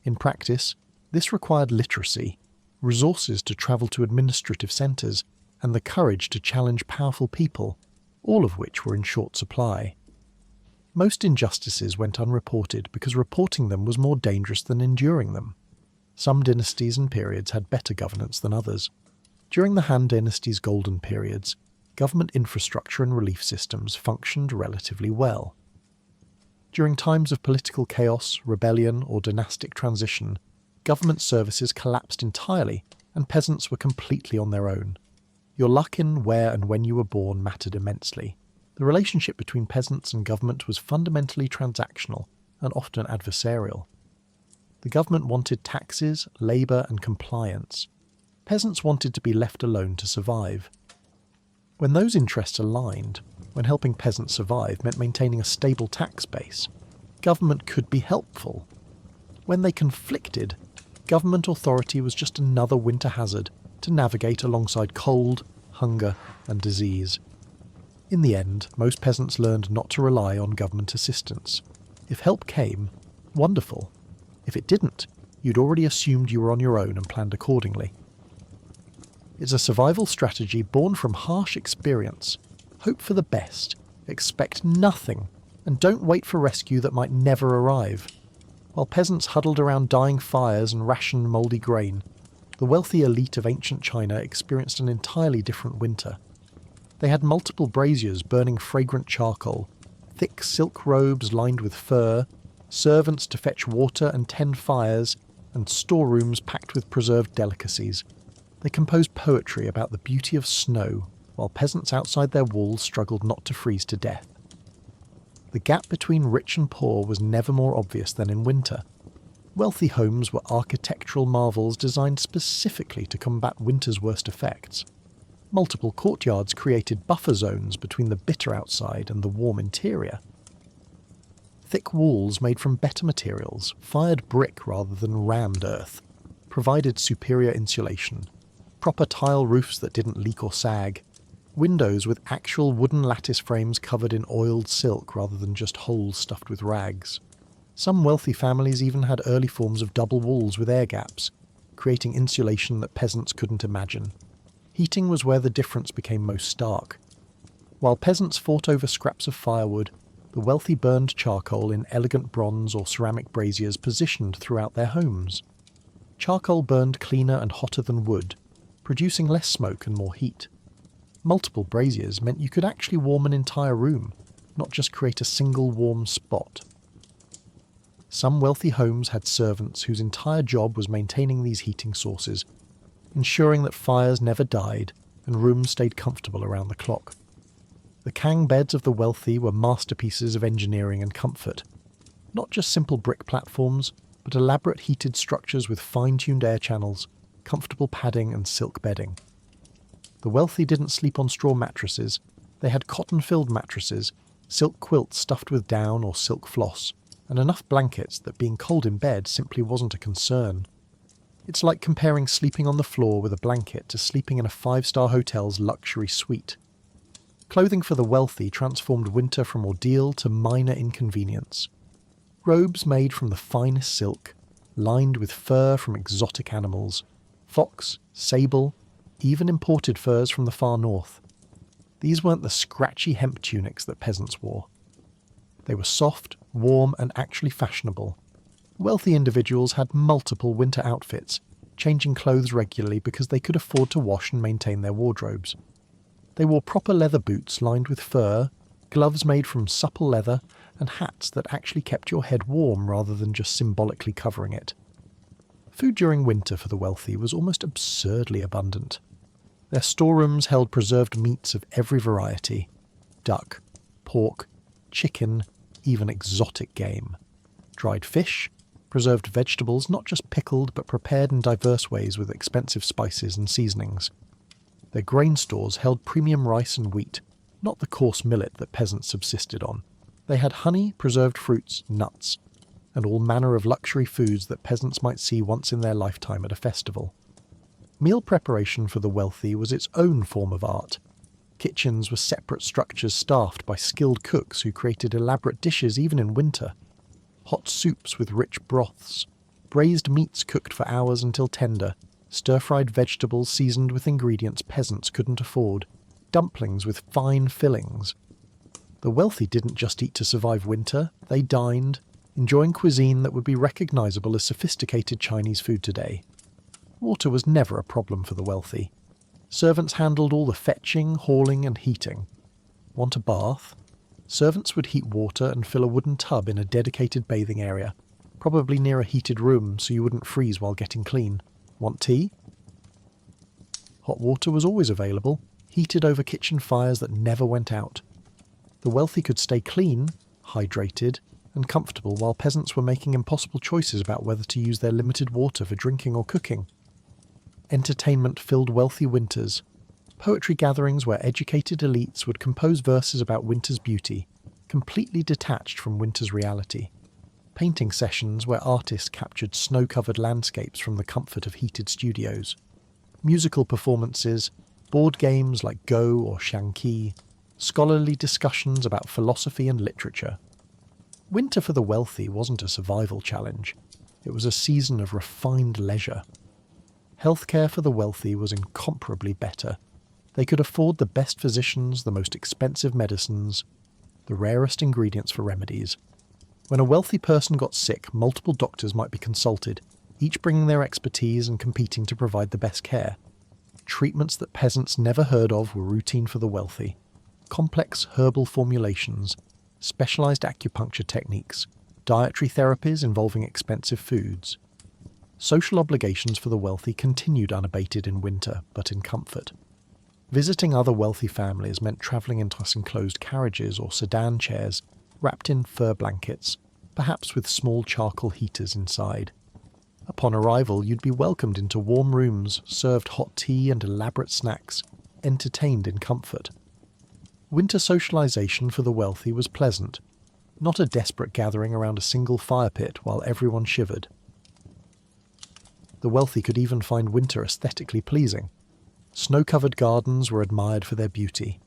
In practice, this required literacy, resources to travel to administrative centres, and the courage to challenge powerful people, all of which were in short supply. Most injustices went unreported because reporting them was more dangerous than enduring them. Some dynasties and periods had better governance than others. During the Han Dynasty's golden periods, government infrastructure and relief systems functioned relatively well. During times of political chaos, rebellion, or dynastic transition, government services collapsed entirely and peasants were completely on their own. Your luck in where and when you were born mattered immensely. The relationship between peasants and government was fundamentally transactional and often adversarial. The government wanted taxes, labour and compliance. Peasants wanted to be left alone to survive. When those interests aligned, when helping peasants survive meant maintaining a stable tax base, government could be helpful. When they conflicted, government authority was just another winter hazard to navigate alongside cold, hunger and disease. In the end, most peasants learned not to rely on government assistance. If help came, wonderful. If it didn't, you'd already assumed you were on your own and planned accordingly. It's a survival strategy born from harsh experience. Hope for the best, expect nothing, and don't wait for rescue that might never arrive. While peasants huddled around dying fires and rationed mouldy grain, the wealthy elite of ancient China experienced an entirely different winter. They had multiple braziers burning fragrant charcoal, thick silk robes lined with fur, servants to fetch water and tend fires, and storerooms packed with preserved delicacies. They composed poetry about the beauty of snow, while peasants outside their walls struggled not to freeze to death. The gap between rich and poor was never more obvious than in winter. Wealthy homes were architectural marvels designed specifically to combat winter's worst effects. Multiple courtyards created buffer zones between the bitter outside and the warm interior. Thick walls made from better materials, fired brick rather than rammed earth, provided superior insulation. Proper tile roofs that didn't leak or sag. Windows with actual wooden lattice frames covered in oiled silk rather than just holes stuffed with rags. Some wealthy families even had early forms of double walls with air gaps, creating insulation that peasants couldn't imagine. Heating was where the difference became most stark. While peasants fought over scraps of firewood, the wealthy burned charcoal in elegant bronze or ceramic braziers positioned throughout their homes. Charcoal burned cleaner and hotter than wood, producing less smoke and more heat. Multiple braziers meant you could actually warm an entire room, not just create a single warm spot. Some wealthy homes had servants whose entire job was maintaining these heating sources, ensuring that fires never died and rooms stayed comfortable around the clock. The kang beds of the wealthy were masterpieces of engineering and comfort. Not just simple brick platforms, but elaborate heated structures with fine-tuned air channels, comfortable padding and silk bedding. The wealthy didn't sleep on straw mattresses. They had cotton-filled mattresses, silk quilts stuffed with down or silk floss, and enough blankets that being cold in bed simply wasn't a concern. It's like comparing sleeping on the floor with a blanket to sleeping in a 5-star hotel's luxury suite. Clothing for the wealthy transformed winter from ordeal to minor inconvenience. Robes made from the finest silk, lined with fur from exotic animals, fox, sable, even imported furs from the far north. These weren't the scratchy hemp tunics that peasants wore. They were soft, warm, and actually fashionable. Wealthy individuals had multiple winter outfits, changing clothes regularly because they could afford to wash and maintain their wardrobes. They wore proper leather boots lined with fur, gloves made from supple leather, and hats that actually kept your head warm rather than just symbolically covering it. Food during winter for the wealthy was almost absurdly abundant. Their storerooms held preserved meats of every variety: duck, pork, chicken, even exotic game. dried fish, preserved vegetables not just pickled but prepared in diverse ways with expensive spices and seasonings. Their grain stores held premium rice and wheat, not the coarse millet that peasants subsisted on. They had honey, preserved fruits, nuts, and all manner of luxury foods that peasants might see once in their lifetime at a festival. Meal preparation for the wealthy was its own form of art. Kitchens were separate structures staffed by skilled cooks who created elaborate dishes even in winter. Hot soups with rich broths, braised meats cooked for hours until tender, stir-fried vegetables seasoned with ingredients peasants couldn't afford, dumplings with fine fillings. The wealthy didn't just eat to survive winter, they dined, enjoying cuisine that would be recognizable as sophisticated Chinese food today. Water was never a problem for the wealthy. Servants handled all the fetching, hauling and heating. Want a bath? Servants would heat water and fill a wooden tub in a dedicated bathing area, probably near a heated room so you wouldn't freeze while getting clean. Want tea? Hot water was always available, heated over kitchen fires that never went out. The wealthy could stay clean, hydrated, and comfortable while peasants were making impossible choices about whether to use their limited water for drinking or cooking. Entertainment filled wealthy winters. Poetry gatherings where educated elites would compose verses about winter's beauty, completely detached from winter's reality. Painting sessions where artists captured snow-covered landscapes from the comfort of heated studios. Musical performances, board games like Go or Shangqi, scholarly discussions about philosophy and literature. Winter for the wealthy wasn't a survival challenge. It was a season of refined leisure. Healthcare for the wealthy was incomparably better. They could afford the best physicians, the most expensive medicines, the rarest ingredients for remedies. When a wealthy person got sick, multiple doctors might be consulted, each bringing their expertise and competing to provide the best care. Treatments that peasants never heard of were routine for the wealthy. Complex herbal formulations, specialized acupuncture techniques, dietary therapies involving expensive foods. Social obligations for the wealthy continued unabated in winter, but in comfort. Visiting other wealthy families meant travelling in enclosed carriages or sedan chairs, wrapped in fur blankets, perhaps with small charcoal heaters inside. Upon arrival, you'd be welcomed into warm rooms, served hot tea and elaborate snacks, entertained in comfort. Winter socialisation for the wealthy was pleasant, not a desperate gathering around a single fire pit while everyone shivered. The wealthy could even find winter aesthetically pleasing. Snow-covered gardens were admired for their beauty.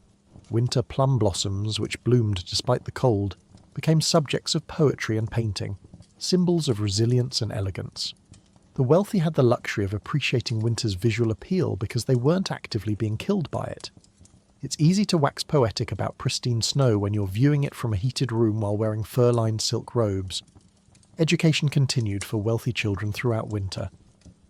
Winter plum blossoms, which bloomed despite the cold, became subjects of poetry and painting, symbols of resilience and elegance. The wealthy had the luxury of appreciating winter's visual appeal because they weren't actively being killed by it. It's easy to wax poetic about pristine snow when you're viewing it from a heated room while wearing fur-lined silk robes. Education continued for wealthy children throughout winter.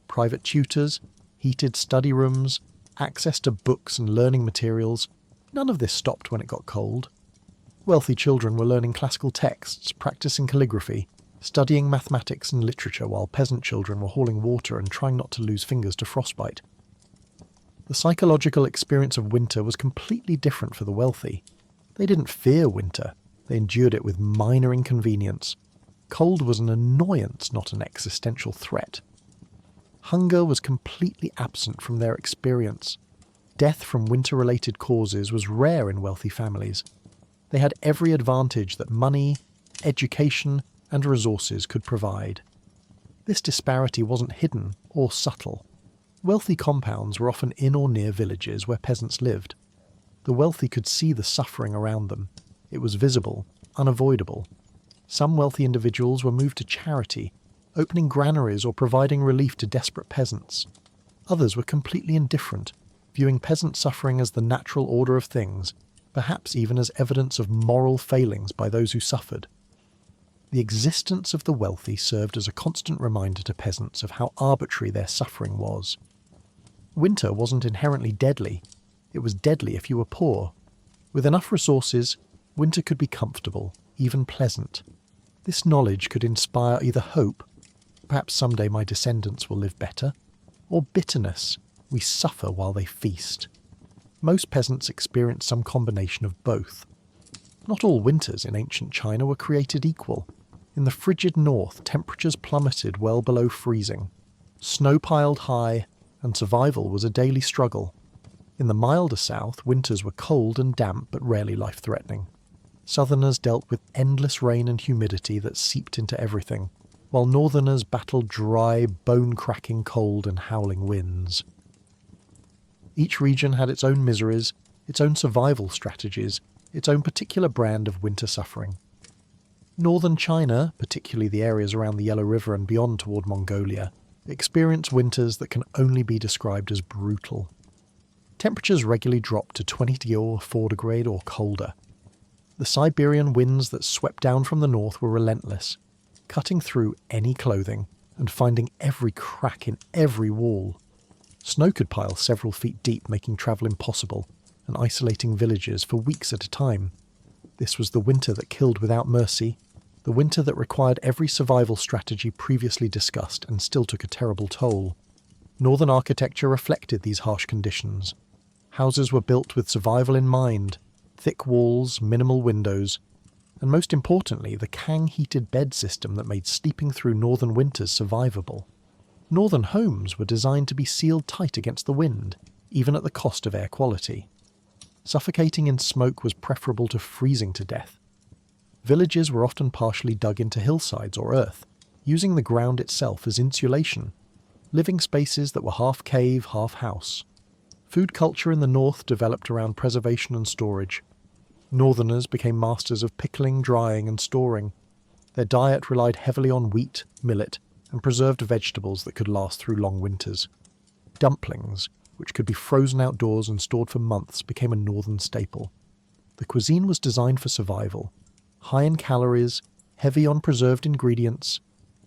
Private tutors, heated study rooms, access to books and learning materials, none of this stopped when it got cold. Wealthy children were learning classical texts, practicing calligraphy, studying mathematics and literature while peasant children were hauling water and trying not to lose fingers to frostbite. The psychological experience of winter was completely different for the wealthy. They didn't fear winter, they endured it with minor inconvenience. Cold was an annoyance, not an existential threat. Hunger was completely absent from their experience. Death from winter-related causes was rare in wealthy families. They had every advantage that money, education, and resources could provide. This disparity wasn't hidden or subtle. Wealthy compounds were often in or near villages where peasants lived. The wealthy could see the suffering around them. It was visible, unavoidable. Some wealthy individuals were moved to charity, opening granaries or providing relief to desperate peasants. Others were completely indifferent, viewing peasant suffering as the natural order of things, perhaps even as evidence of moral failings by those who suffered. The existence of the wealthy served as a constant reminder to peasants of how arbitrary their suffering was. Winter wasn't inherently deadly. It was deadly if you were poor. With enough resources, winter could be comfortable, even pleasant. This knowledge could inspire either hope, perhaps someday my descendants will live better, or bitterness, we suffer while they feast. Most peasants experienced some combination of both. Not all winters in ancient China were created equal. In the frigid north, temperatures plummeted well below freezing. Snow piled high, and survival was a daily struggle. In the milder south, winters were cold and damp but rarely life-threatening. Southerners dealt with endless rain and humidity that seeped into everything, while northerners battled dry, bone-cracking cold and howling winds. Each region had its own miseries, its own survival strategies, its own particular brand of winter suffering. Northern China, particularly the areas around the Yellow River and beyond toward Mongolia, experience winters that can only be described as brutal. Temperatures regularly dropped to 20 or 4 degrees or colder. The Siberian winds that swept down from the north were relentless, cutting through any clothing and finding every crack in every wall. Snow could pile several feet deep, making travel impossible and isolating villages for weeks at a time. This was the winter that killed without mercy, the winter that required every survival strategy previously discussed and still took a terrible toll. Northern architecture reflected these harsh conditions. Houses were built with survival in mind, thick walls, minimal windows, and most importantly, the Kang-heated bed system that made sleeping through northern winters survivable. Northern homes were designed to be sealed tight against the wind, even at the cost of air quality. Suffocating in smoke was preferable to freezing to death. Villages were often partially dug into hillsides or earth, using the ground itself as insulation, living spaces that were half cave, half house. Food culture in the north developed around preservation and storage. Northerners became masters of pickling, drying and storing. Their diet relied heavily on wheat, millet, and preserved vegetables that could last through long winters. Dumplings, which could be frozen outdoors and stored for months, became a northern staple. The cuisine was designed for survival, high in calories, heavy on preserved ingredients,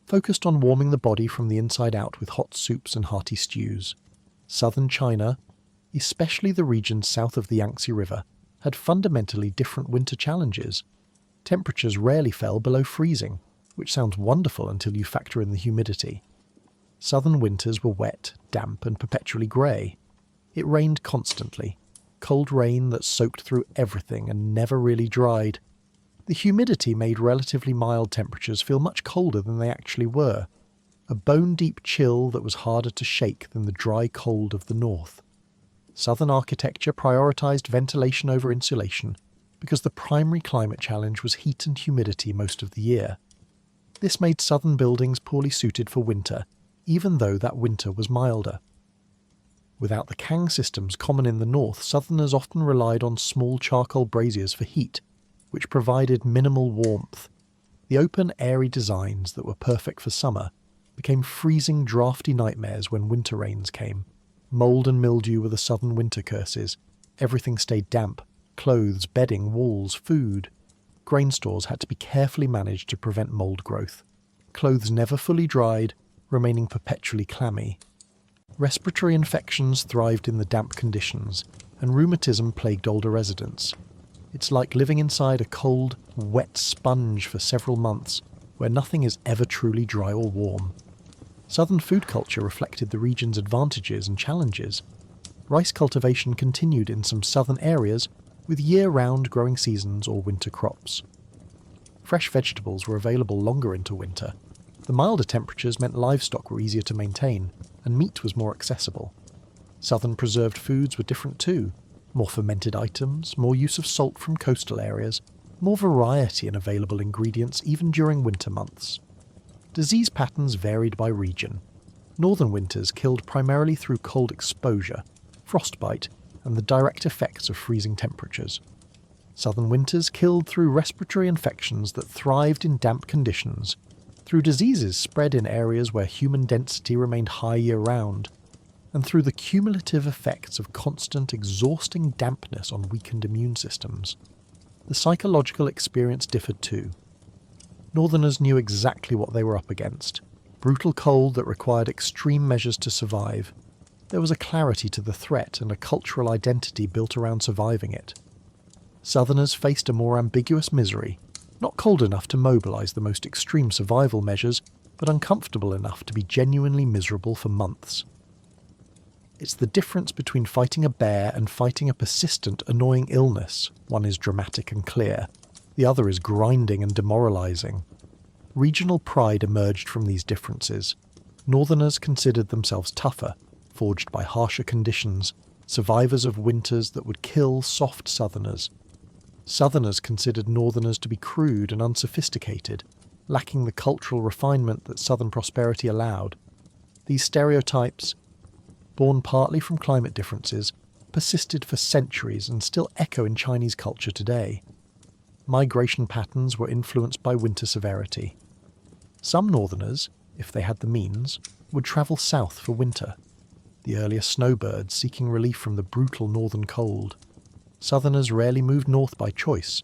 focused on warming the body from the inside out with hot soups and hearty stews. Southern China, especially the regions south of the Yangtze River, had fundamentally different winter challenges. Temperatures rarely fell below freezing, which sounds wonderful until you factor in the humidity. Southern winters were wet, damp and perpetually grey. It rained constantly, cold rain that soaked through everything and never really dried. The humidity made relatively mild temperatures feel much colder than they actually were, a bone-deep chill that was harder to shake than the dry cold of the north. Southern architecture prioritised ventilation over insulation because the primary climate challenge was heat and humidity most of the year. This made southern buildings poorly suited for winter, even though that winter was milder. Without the Kang systems common in the north, southerners often relied on small charcoal braziers for heat, which provided minimal warmth. The open, airy designs that were perfect for summer became freezing, drafty nightmares when winter rains came. Mould and mildew were the southern winter curses. Everything stayed damp: clothes, bedding, walls, food. Grain stores had to be carefully managed to prevent mould growth. Clothes never fully dried, remaining perpetually clammy. Respiratory infections thrived in the damp conditions, and rheumatism plagued older residents. It's like living inside a cold, wet sponge for several months, where nothing is ever truly dry or warm. Southern food culture reflected the region's advantages and challenges. Rice cultivation continued in some southern areas, with year-round growing seasons or winter crops. Fresh vegetables were available longer into winter. The milder temperatures meant livestock were easier to maintain, and meat was more accessible. Southern preserved foods were different too. More fermented items, more use of salt from coastal areas, more variety in available ingredients even during winter months. Disease patterns varied by region. Northern winters killed primarily through cold exposure, frostbite, and the direct effects of freezing temperatures. Southern winters killed through respiratory infections that thrived in damp conditions, through diseases spread in areas where human density remained high year-round, and through the cumulative effects of constant, exhausting dampness on weakened immune systems. The psychological experience differed too. Northerners knew exactly what they were up against: brutal cold that required extreme measures to survive. There was a clarity to the threat and a cultural identity built around surviving it. Southerners faced a more ambiguous misery, not cold enough to mobilise the most extreme survival measures, but uncomfortable enough to be genuinely miserable for months. It's the difference between fighting a bear and fighting a persistent, annoying illness. One is dramatic and clear. The other is grinding and demoralising. Regional pride emerged from these differences. Northerners considered themselves tougher, forged by harsher conditions, survivors of winters that would kill soft Southerners. Southerners considered Northerners to be crude and unsophisticated, lacking the cultural refinement that Southern prosperity allowed. These stereotypes, born partly from climate differences, persisted for centuries and still echo in Chinese culture today. Migration patterns were influenced by winter severity. Some Northerners, if they had the means, would travel south for winter, the earliest snowbirds seeking relief from the brutal northern cold. Southerners rarely moved north by choice.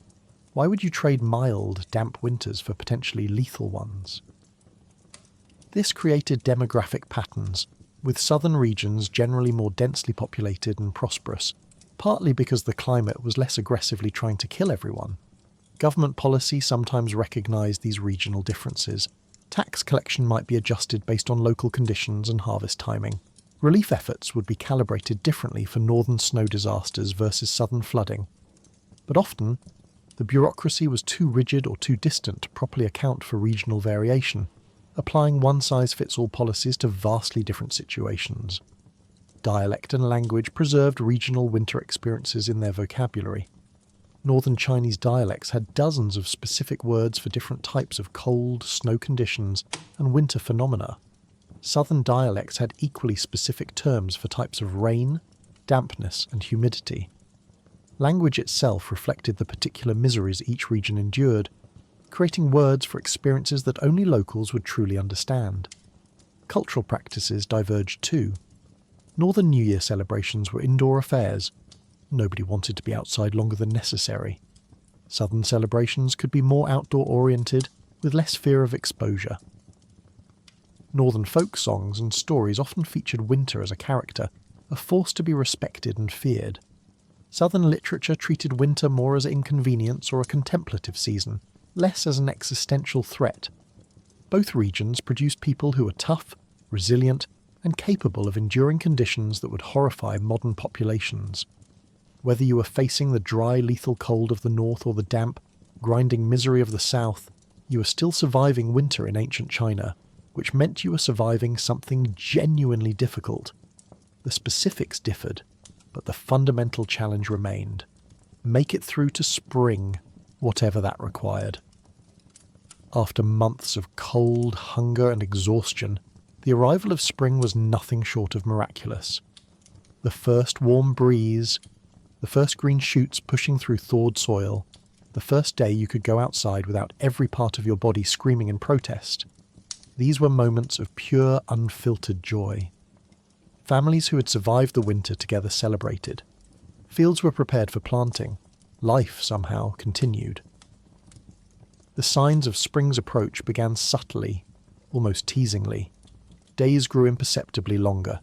Why would you trade mild, damp winters for potentially lethal ones? This created demographic patterns, with southern regions generally more densely populated and prosperous, partly because the climate was less aggressively trying to kill everyone. Government policy sometimes recognised these regional differences. Tax collection might be adjusted based on local conditions and harvest timing. Relief efforts would be calibrated differently for northern snow disasters versus southern flooding. But often, the bureaucracy was too rigid or too distant to properly account for regional variation, applying one-size-fits-all policies to vastly different situations. Dialect and language preserved regional winter experiences in their vocabulary. Northern Chinese dialects had dozens of specific words for different types of cold, snow conditions, and winter phenomena. Southern dialects had equally specific terms for types of rain, dampness, and humidity. Language itself reflected the particular miseries each region endured, creating words for experiences that only locals would truly understand. Cultural practices diverged too. Northern New Year celebrations were indoor affairs. Nobody wanted to be outside longer than necessary. Southern celebrations could be more outdoor-oriented, with less fear of exposure. Northern folk songs and stories often featured winter as a character, a force to be respected and feared. Southern literature treated winter more as an inconvenience or a contemplative season, less as an existential threat. Both regions produced people who were tough, resilient, and capable of enduring conditions that would horrify modern populations. Whether you were facing the dry, lethal cold of the north or the damp, grinding misery of the south, you were still surviving winter in ancient China, which meant you were surviving something genuinely difficult. The specifics differed, but the fundamental challenge remained. Make it through to spring, whatever that required. After months of cold, hunger, and exhaustion, the arrival of spring was nothing short of miraculous. The first warm breeze, the first green shoots pushing through thawed soil, the first day you could go outside without every part of your body screaming in protest. These were moments of pure, unfiltered joy. Families who had survived the winter together celebrated. Fields were prepared for planting. Life, somehow, continued. The signs of spring's approach began subtly, almost teasingly. Days grew imperceptibly longer.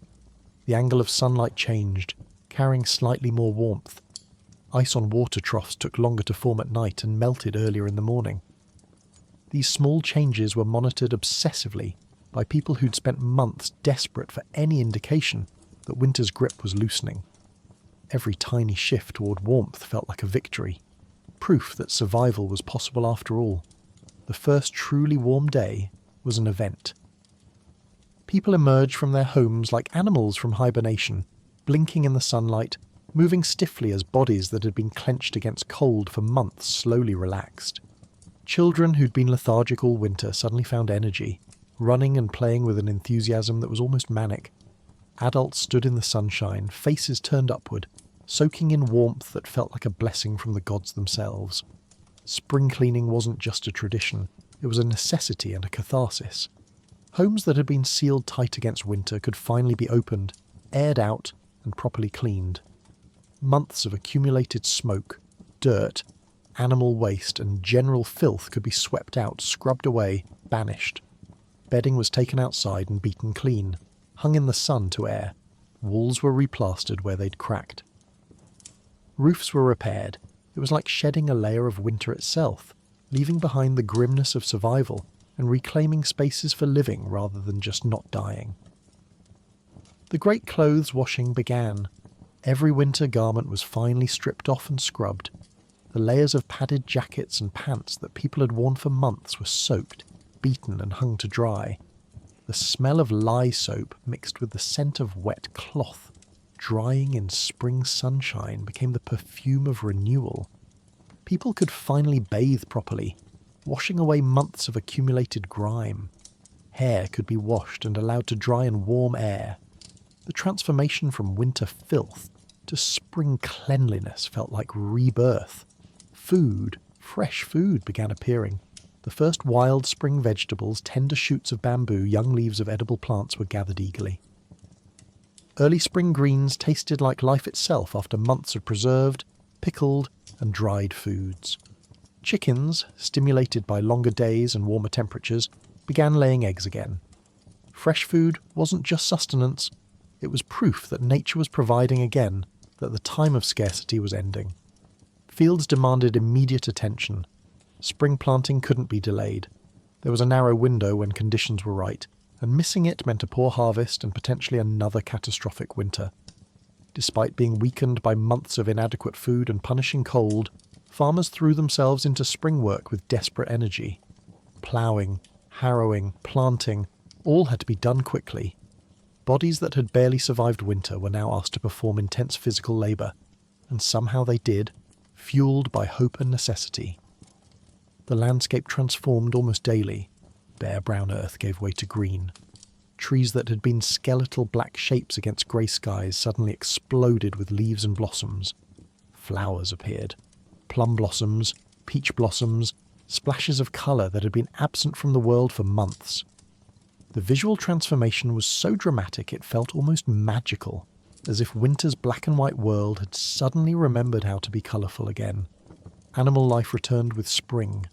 The angle of sunlight changed, carrying slightly more warmth. Ice on water troughs took longer to form at night and melted earlier in the morning. These small changes were monitored obsessively by people who'd spent months desperate for any indication that winter's grip was loosening. Every tiny shift toward warmth felt like a victory, proof that survival was possible after all. The first truly warm day was an event. People emerged from their homes like animals from hibernation, blinking in the sunlight, moving stiffly as bodies that had been clenched against cold for months slowly relaxed. Children who'd been lethargic all winter suddenly found energy, running and playing with an enthusiasm that was almost manic. Adults stood in the sunshine, faces turned upward, soaking in warmth that felt like a blessing from the gods themselves. Spring cleaning wasn't just a tradition, it was a necessity and a catharsis. Homes that had been sealed tight against winter could finally be opened, aired out, and properly cleaned. Months of accumulated smoke, dirt, animal waste, and general filth could be swept out, scrubbed away, banished. Bedding was taken outside and beaten clean, hung in the sun to air. Walls were replastered where they'd cracked. Roofs were repaired. It was like shedding a layer of winter itself, leaving behind the grimness of survival and reclaiming spaces for living rather than just not dying. The great clothes washing began. Every winter garment was finally stripped off and scrubbed. The layers of padded jackets and pants that people had worn for months were soaked, beaten and hung to dry. The smell of lye soap mixed with the scent of wet cloth, drying in spring sunshine, became the perfume of renewal. People could finally bathe properly, washing away months of accumulated grime. Hair could be washed and allowed to dry in warm air. The transformation from winter filth to spring cleanliness felt like rebirth. Food, fresh food, began appearing. The first wild spring vegetables, tender shoots of bamboo, young leaves of edible plants were gathered eagerly. Early spring greens tasted like life itself after months of preserved, pickled, and dried foods. Chickens, stimulated by longer days and warmer temperatures, began laying eggs again. Fresh food wasn't just sustenance, it was proof that nature was providing again, that the time of scarcity was ending. Fields demanded immediate attention. Spring planting couldn't be delayed. There was a narrow window when conditions were right, and missing it meant a poor harvest and potentially another catastrophic winter. Despite being weakened by months of inadequate food and punishing cold, farmers threw themselves into spring work with desperate energy. Ploughing, harrowing, planting, all had to be done quickly. Bodies that had barely survived winter were now asked to perform intense physical labour, and somehow they did, fueled by hope and necessity. The landscape transformed almost daily. Bare brown earth gave way to green. Trees that had been skeletal black shapes against grey skies suddenly exploded with leaves and blossoms. Flowers appeared. Plum blossoms, peach blossoms, splashes of colour that had been absent from the world for months. The visual transformation was so dramatic it felt almost magical, as if winter's black and white world had suddenly remembered how to be colourful again. Animal life returned with spring.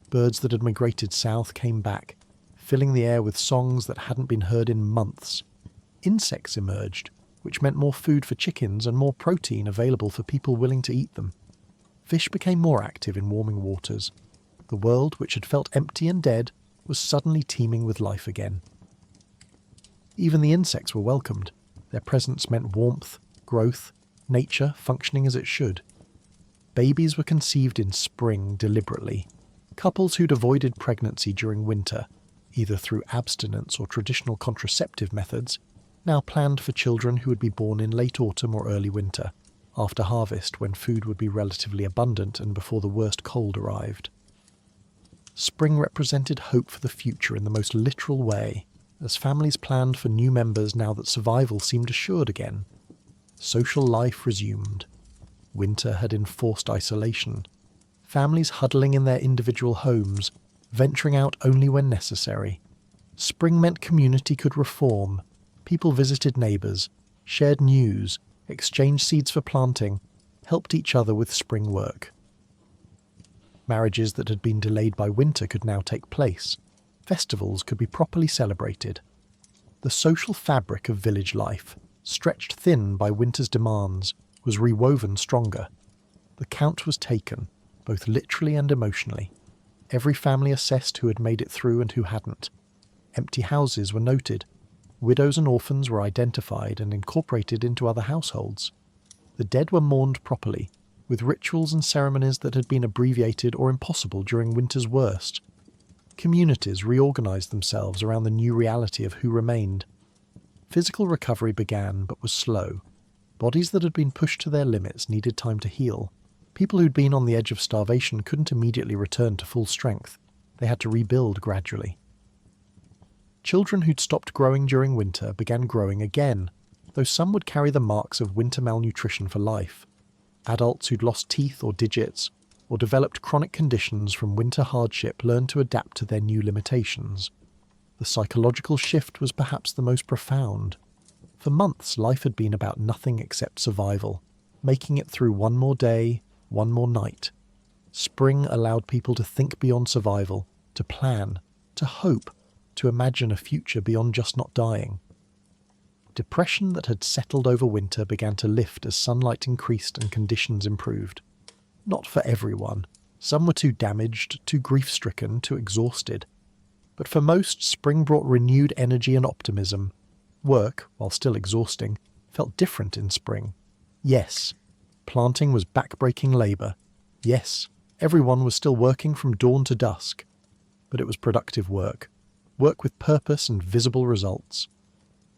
Birds that had migrated south came back, filling the air with songs that hadn't been heard in months. Insects emerged, which meant more food for chickens and more protein available for people willing to eat them. Fish became more active in warming waters. The world, which had felt empty and dead, was suddenly teeming with life again. Even the insects were welcomed. Their presence meant warmth, growth, nature functioning as it should. Babies were conceived in spring deliberately. Couples who'd avoided pregnancy during winter, either through abstinence or traditional contraceptive methods, now planned for children who would be born in late autumn or early winter, after harvest when food would be relatively abundant and before the worst cold arrived. Spring represented hope for the future in the most literal way, as families planned for new members now that survival seemed assured again. Social life resumed. Winter had enforced isolation. Families huddling in their individual homes, venturing out only when necessary. Spring meant community could reform. People visited neighbours, shared news, exchanged seeds for planting, helped each other with spring work. Marriages that had been delayed by winter could now take place. Festivals could be properly celebrated. The social fabric of village life, stretched thin by winter's demands, was rewoven stronger. The count was taken, both literally and emotionally. Every family assessed who had made it through and who hadn't. Empty houses were noted. Widows and orphans were identified and incorporated into other households. The dead were mourned properly, with rituals and ceremonies that had been abbreviated or impossible during winter's worst. Communities reorganised themselves around the new reality of who remained. Physical recovery began, but was slow. Bodies that had been pushed to their limits needed time to heal. People who'd been on the edge of starvation couldn't immediately return to full strength. They had to rebuild gradually. Children who'd stopped growing during winter began growing again, though some would carry the marks of winter malnutrition for life. Adults who'd lost teeth or digits, or developed chronic conditions from winter hardship learned to adapt to their new limitations. The psychological shift was perhaps the most profound. For months, life had been about nothing except survival, making it through one more day, one more night. Spring allowed people to think beyond survival, to plan, to hope, to imagine a future beyond just not dying. Depression that had settled over winter began to lift as sunlight increased and conditions improved. Not for everyone. Some were too damaged, too grief-stricken, too exhausted. But for most, spring brought renewed energy and optimism. Work, while still exhausting, felt different in spring. Yes, planting was back-breaking labour. Yes, everyone was still working from dawn to dusk. but it was productive work. Work with purpose and visible results.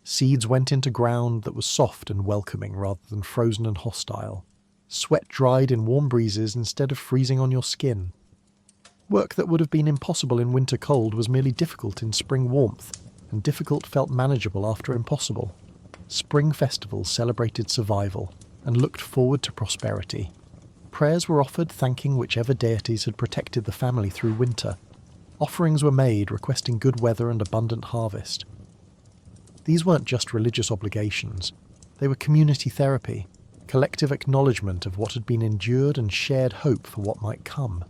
Seeds went into ground that was soft and welcoming rather than frozen and hostile. Sweat dried in warm breezes instead of freezing on your skin. Work that would have been impossible in winter cold was merely difficult in spring warmth, and difficult felt manageable after impossible. Spring festivals celebrated survival and looked forward to prosperity. Prayers were offered thanking whichever deities had protected the family through winter. Offerings were made requesting good weather and abundant harvest. These weren't just religious obligations. They were community therapy, collective acknowledgement of what had been endured and shared hope for what might come.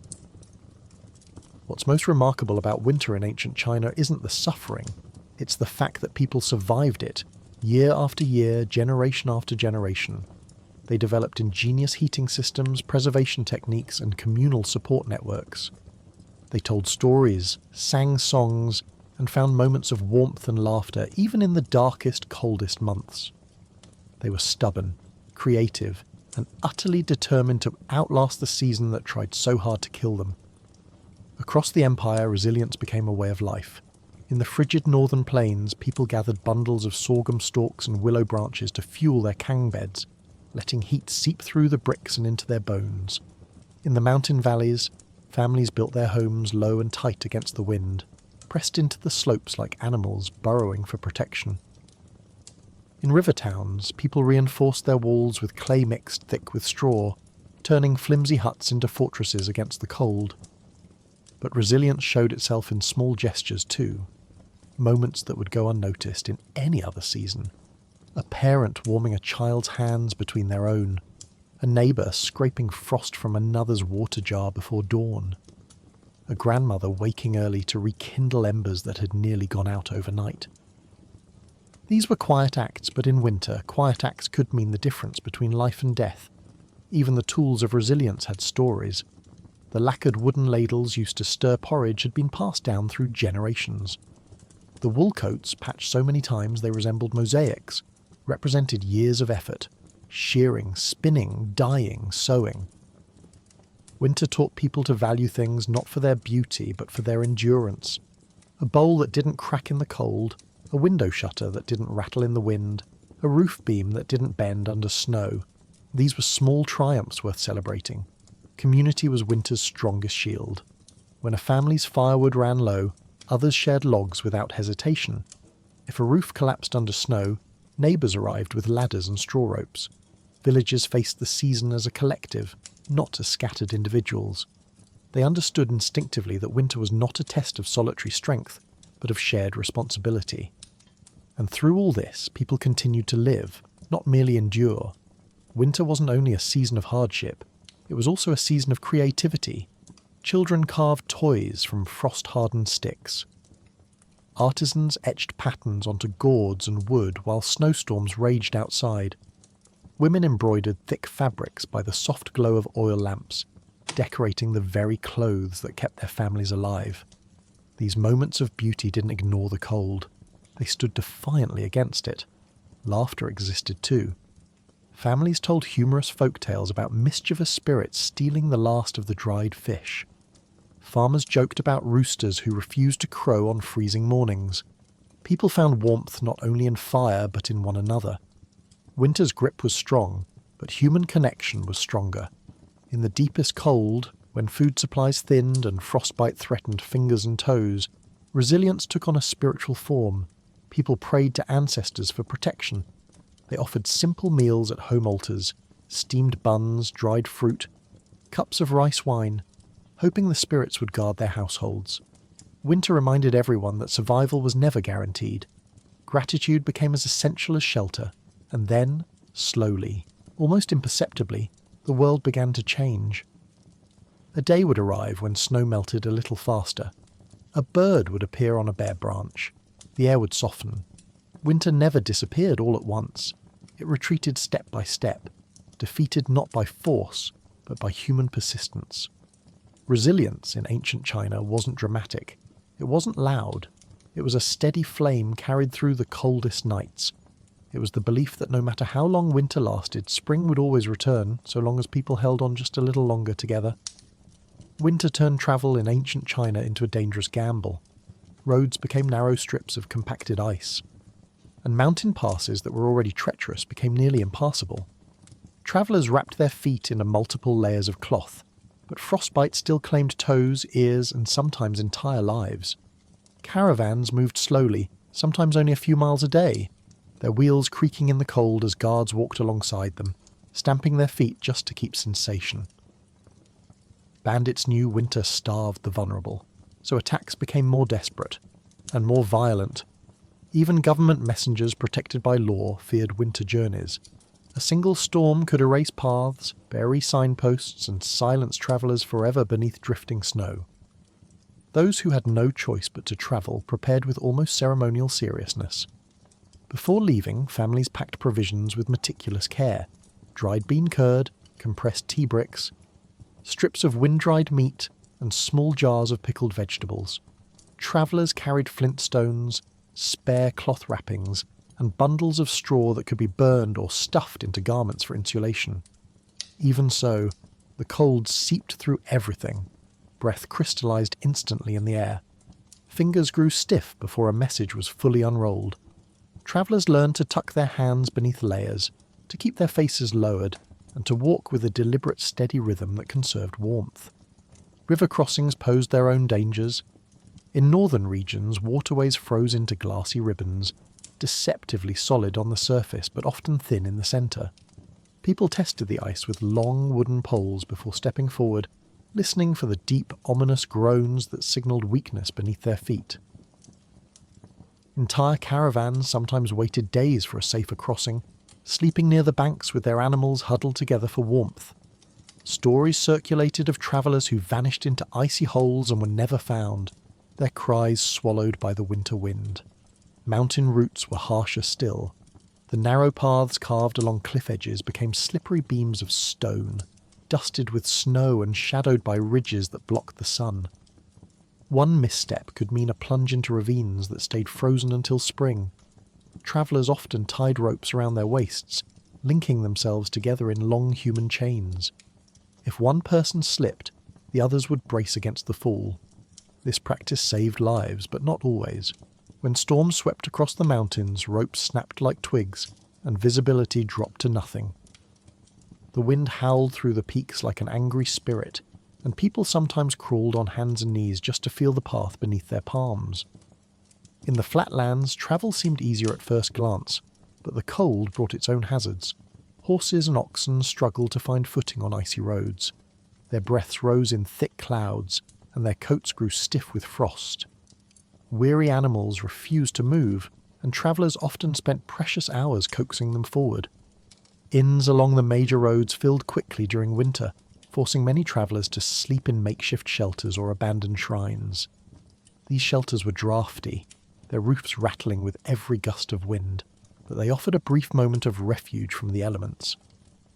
What's most remarkable about winter in ancient China isn't the suffering, it's the fact that people survived it, year after year, generation after generation. They developed ingenious heating systems, preservation techniques, and communal support networks. They told stories, sang songs, and found moments of warmth and laughter even in the darkest, coldest months. They were stubborn, creative, and utterly determined to outlast the season that tried so hard to kill them. Across the empire, resilience became a way of life. In the frigid northern plains, people gathered bundles of sorghum stalks and willow branches to fuel their kang beds, letting heat seep through the bricks and into their bones. In the mountain valleys, families built their homes low and tight against the wind, pressed into the slopes like animals burrowing for protection. In river towns, people reinforced their walls with clay mixed thick with straw, turning flimsy huts into fortresses against the cold. But resilience showed itself in small gestures too, moments that would go unnoticed in any other season. A parent warming a child's hands between their own, a neighbour scraping frost from another's water jar before dawn, a grandmother waking early to rekindle embers that had nearly gone out overnight. These were quiet acts, but in winter, quiet acts could mean the difference between life and death. Even the tools of resilience had stories. The lacquered wooden ladles used to stir porridge had been passed down through generations. The wool coats, patched so many times they resembled mosaics, represented years of effort, shearing, spinning, dyeing, sewing. Winter taught people to value things not for their beauty but for their endurance. A bowl that didn't crack in the cold, a window shutter that didn't rattle in the wind, a roof beam that didn't bend under snow. These were small triumphs worth celebrating. Community was winter's strongest shield. When a family's firewood ran low, others shared logs without hesitation. If a roof collapsed under snow, neighbours arrived with ladders and straw ropes. Villagers faced the season as a collective, not as scattered individuals. They understood instinctively that winter was not a test of solitary strength, but of shared responsibility. And through all this, people continued to live, not merely endure. Winter wasn't only a season of hardship, it was also a season of creativity. Children carved toys from frost-hardened sticks. Artisans etched patterns onto gourds and wood while snowstorms raged outside. Women embroidered thick fabrics by the soft glow of oil lamps, decorating the very clothes that kept their families alive. These moments of beauty didn't ignore the cold. They stood defiantly against it. Laughter existed too. Families told humorous folk tales about mischievous spirits stealing the last of the dried fish. Farmers joked about roosters who refused to crow on freezing mornings. People found warmth not only in fire but in one another. Winter's grip was strong, but human connection was stronger. In the deepest cold, when food supplies thinned and frostbite threatened fingers and toes, resilience took on a spiritual form. People prayed to ancestors for protection. They offered simple meals at home altars, steamed buns, dried fruit, cups of rice wine, hoping the spirits would guard their households. Winter reminded everyone that survival was never guaranteed. Gratitude became as essential as shelter, and then, slowly, almost imperceptibly, the world began to change. A day would arrive when snow melted a little faster. A bird would appear on a bare branch. The air would soften. Winter never disappeared all at once. It retreated step by step, defeated not by force, but by human persistence. Resilience in ancient China wasn't dramatic. It wasn't loud. It was a steady flame carried through the coldest nights. It was the belief that no matter how long winter lasted, spring would always return, so long as people held on just a little longer together. Winter turned travel in ancient China into a dangerous gamble. Roads became narrow strips of compacted ice, and mountain passes that were already treacherous became nearly impassable. Travellers wrapped their feet in multiple layers of cloth, but frostbite still claimed toes, ears, and sometimes entire lives. Caravans moved slowly, sometimes only a few miles a day, their wheels creaking in the cold as guards walked alongside them, stamping their feet just to keep sensation. Bandits knew winter starved the vulnerable, so attacks became more desperate and more violent. Even government messengers protected by law feared winter journeys. A single storm could erase paths, bury signposts, and silence travellers forever beneath drifting snow. Those who had no choice but to travel prepared with almost ceremonial seriousness. Before leaving, families packed provisions with meticulous care: dried bean curd, compressed tea bricks, strips of wind-dried meat, and small jars of pickled vegetables. Travellers carried flintstones, spare cloth wrappings, and bundles of straw that could be burned or stuffed into garments for insulation. Even so, the cold seeped through everything. Breath crystallized instantly in the air. Fingers grew stiff before a message was fully unrolled. Travellers learned to tuck their hands beneath layers, to keep their faces lowered, and to walk with a deliberate steady rhythm that conserved warmth. River crossings posed their own dangers. In northern regions, waterways froze into glassy ribbons, deceptively solid on the surface but often thin in the centre. People tested the ice with long wooden poles before stepping forward, listening for the deep, ominous groans that signalled weakness beneath their feet. Entire caravans sometimes waited days for a safer crossing, sleeping near the banks with their animals huddled together for warmth. Stories circulated of travellers who vanished into icy holes and were never found, their cries swallowed by the winter wind. Mountain routes were harsher still. The narrow paths carved along cliff edges became slippery beams of stone, dusted with snow and shadowed by ridges that blocked the sun. One misstep could mean a plunge into ravines that stayed frozen until spring. Travellers often tied ropes around their waists, linking themselves together in long human chains. If one person slipped, the others would brace against the fall. This practice saved lives, but not always. When storms swept across the mountains, ropes snapped like twigs, and visibility dropped to nothing. The wind howled through the peaks like an angry spirit, and people sometimes crawled on hands and knees just to feel the path beneath their palms. In the flatlands, travel seemed easier at first glance, but the cold brought its own hazards. Horses and oxen struggled to find footing on icy roads. Their breaths rose in thick clouds, and their coats grew stiff with frost. Weary animals refused to move, and travellers often spent precious hours coaxing them forward. Inns along the major roads filled quickly during winter, forcing many travellers to sleep in makeshift shelters or abandoned shrines. These shelters were draughty, their roofs rattling with every gust of wind, but they offered a brief moment of refuge from the elements.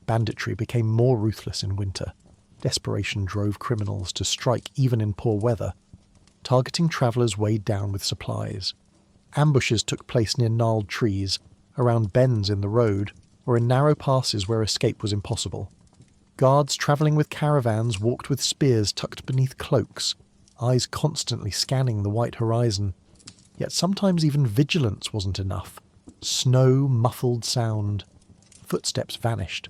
Banditry became more ruthless in winter. Desperation drove criminals to strike even in poor weather, targeting travellers weighed down with supplies. Ambushes took place near gnarled trees, around bends in the road, or in narrow passes where escape was impossible. Guards travelling with caravans walked with spears tucked beneath cloaks, eyes constantly scanning the white horizon. Yet sometimes even vigilance wasn't enough. Snow muffled sound. Footsteps vanished.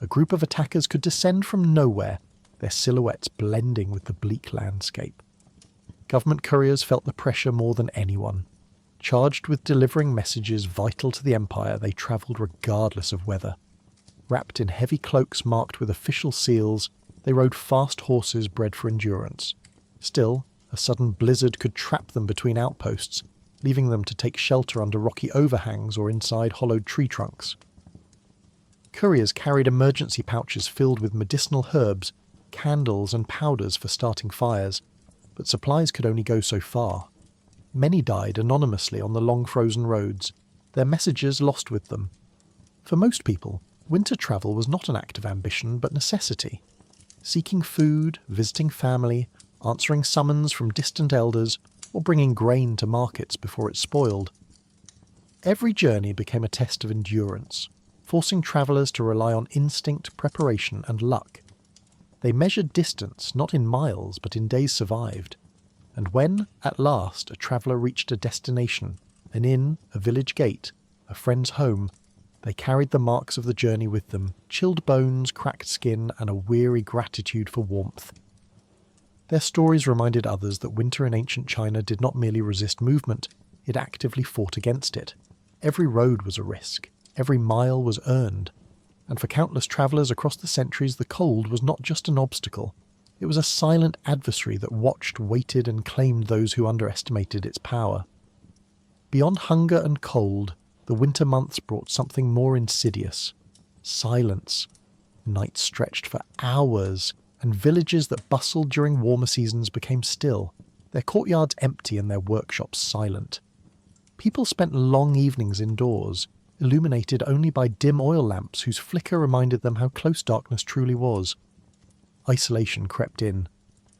A group of attackers could descend from nowhere, their silhouettes blending with the bleak landscape. Government couriers felt the pressure more than anyone. Charged with delivering messages vital to the empire, they travelled regardless of weather. Wrapped in heavy cloaks marked with official seals, they rode fast horses bred for endurance. Still, a sudden blizzard could trap them between outposts, leaving them to take shelter under rocky overhangs or inside hollowed tree trunks. Couriers carried emergency pouches filled with medicinal herbs, candles and powders for starting fires, but supplies could only go so far. Many died anonymously on the long frozen roads, their messages lost with them. For most people, winter travel was not an act of ambition but necessity. Seeking food, visiting family, answering summons from distant elders, or bringing grain to markets before it spoiled. Every journey became a test of endurance, forcing travellers to rely on instinct, preparation and luck. They measured distance not in miles but in days survived, and when, at last, a traveller reached a destination, an inn, a village gate, a friend's home, they carried the marks of the journey with them, chilled bones, cracked skin, and a weary gratitude for warmth. Their stories reminded others that winter in ancient China did not merely resist movement, it actively fought against it. Every road was a risk, every mile was earned, and for countless travellers across the centuries the cold was not just an obstacle, it was a silent adversary that watched, waited, and claimed those who underestimated its power. Beyond hunger and cold, the winter months brought something more insidious. Silence. Nights stretched for hours, and villages that bustled during warmer seasons became still, their courtyards empty and their workshops silent. People spent long evenings indoors, illuminated only by dim oil lamps whose flicker reminded them how close darkness truly was. Isolation crept in.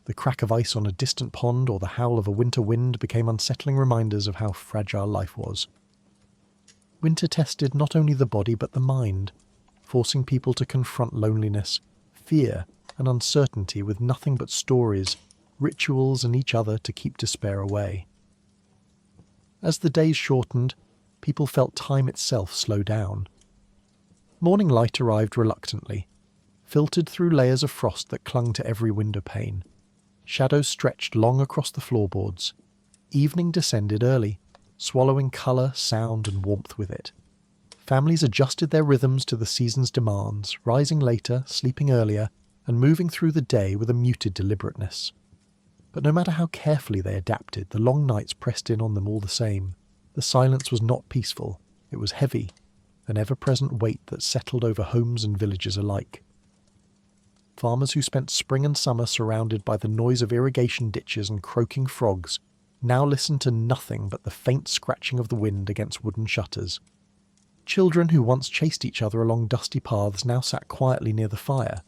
The crack of ice on a distant pond or the howl of a winter wind became unsettling reminders of how fragile life was. Winter tested not only the body but the mind, forcing people to confront loneliness, fear, and uncertainty with nothing but stories, rituals, and each other to keep despair away. As the days shortened, people felt time itself slow down. Morning light arrived reluctantly, filtered through layers of frost that clung to every window pane. Shadows stretched long across the floorboards. Evening descended early, swallowing colour, sound, and warmth with it. Families adjusted their rhythms to the season's demands, rising later, sleeping earlier, and moving through the day with a muted deliberateness. But no matter how carefully they adapted, the long nights pressed in on them all the same. The silence was not peaceful, it was heavy, an ever-present weight that settled over homes and villages alike. Farmers who spent spring and summer surrounded by the noise of irrigation ditches and croaking frogs now listened to nothing but the faint scratching of the wind against wooden shutters. Children who once chased each other along dusty paths now sat quietly near the fire,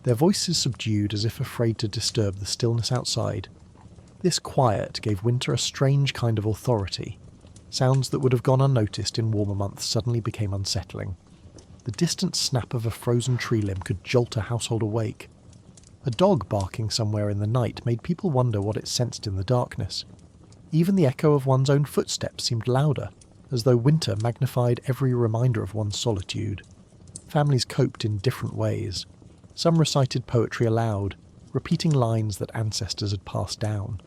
their voices subdued as if afraid to disturb the stillness outside. This quiet gave winter a strange kind of authority. Sounds that would have gone unnoticed in warmer months suddenly became unsettling. The distant snap of a frozen tree limb could jolt a household awake. A dog barking somewhere in the night made people wonder what it sensed in the darkness. Even the echo of one's own footsteps seemed louder, as though winter magnified every reminder of one's solitude. Families coped in different ways. Some recited poetry aloud, repeating lines that ancestors had passed down.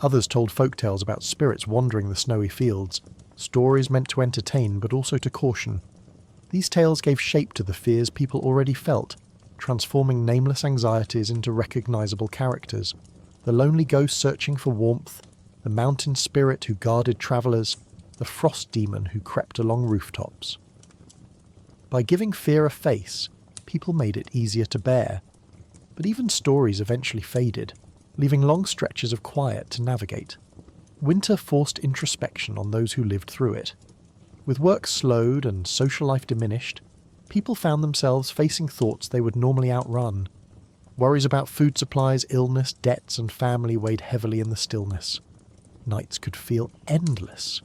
Others told folk tales about spirits wandering the snowy fields, stories meant to entertain but also to caution. These tales gave shape to the fears people already felt, transforming nameless anxieties into recognizable characters. The lonely ghost searching for warmth, the mountain spirit who guarded travellers, the frost demon who crept along rooftops. By giving fear a face, people made it easier to bear. But even stories eventually faded, leaving long stretches of quiet to navigate. Winter forced introspection on those who lived through it. With work slowed and social life diminished, people found themselves facing thoughts they would normally outrun. Worries about food supplies, illness, debts, and family weighed heavily in the stillness. Nights could feel endless,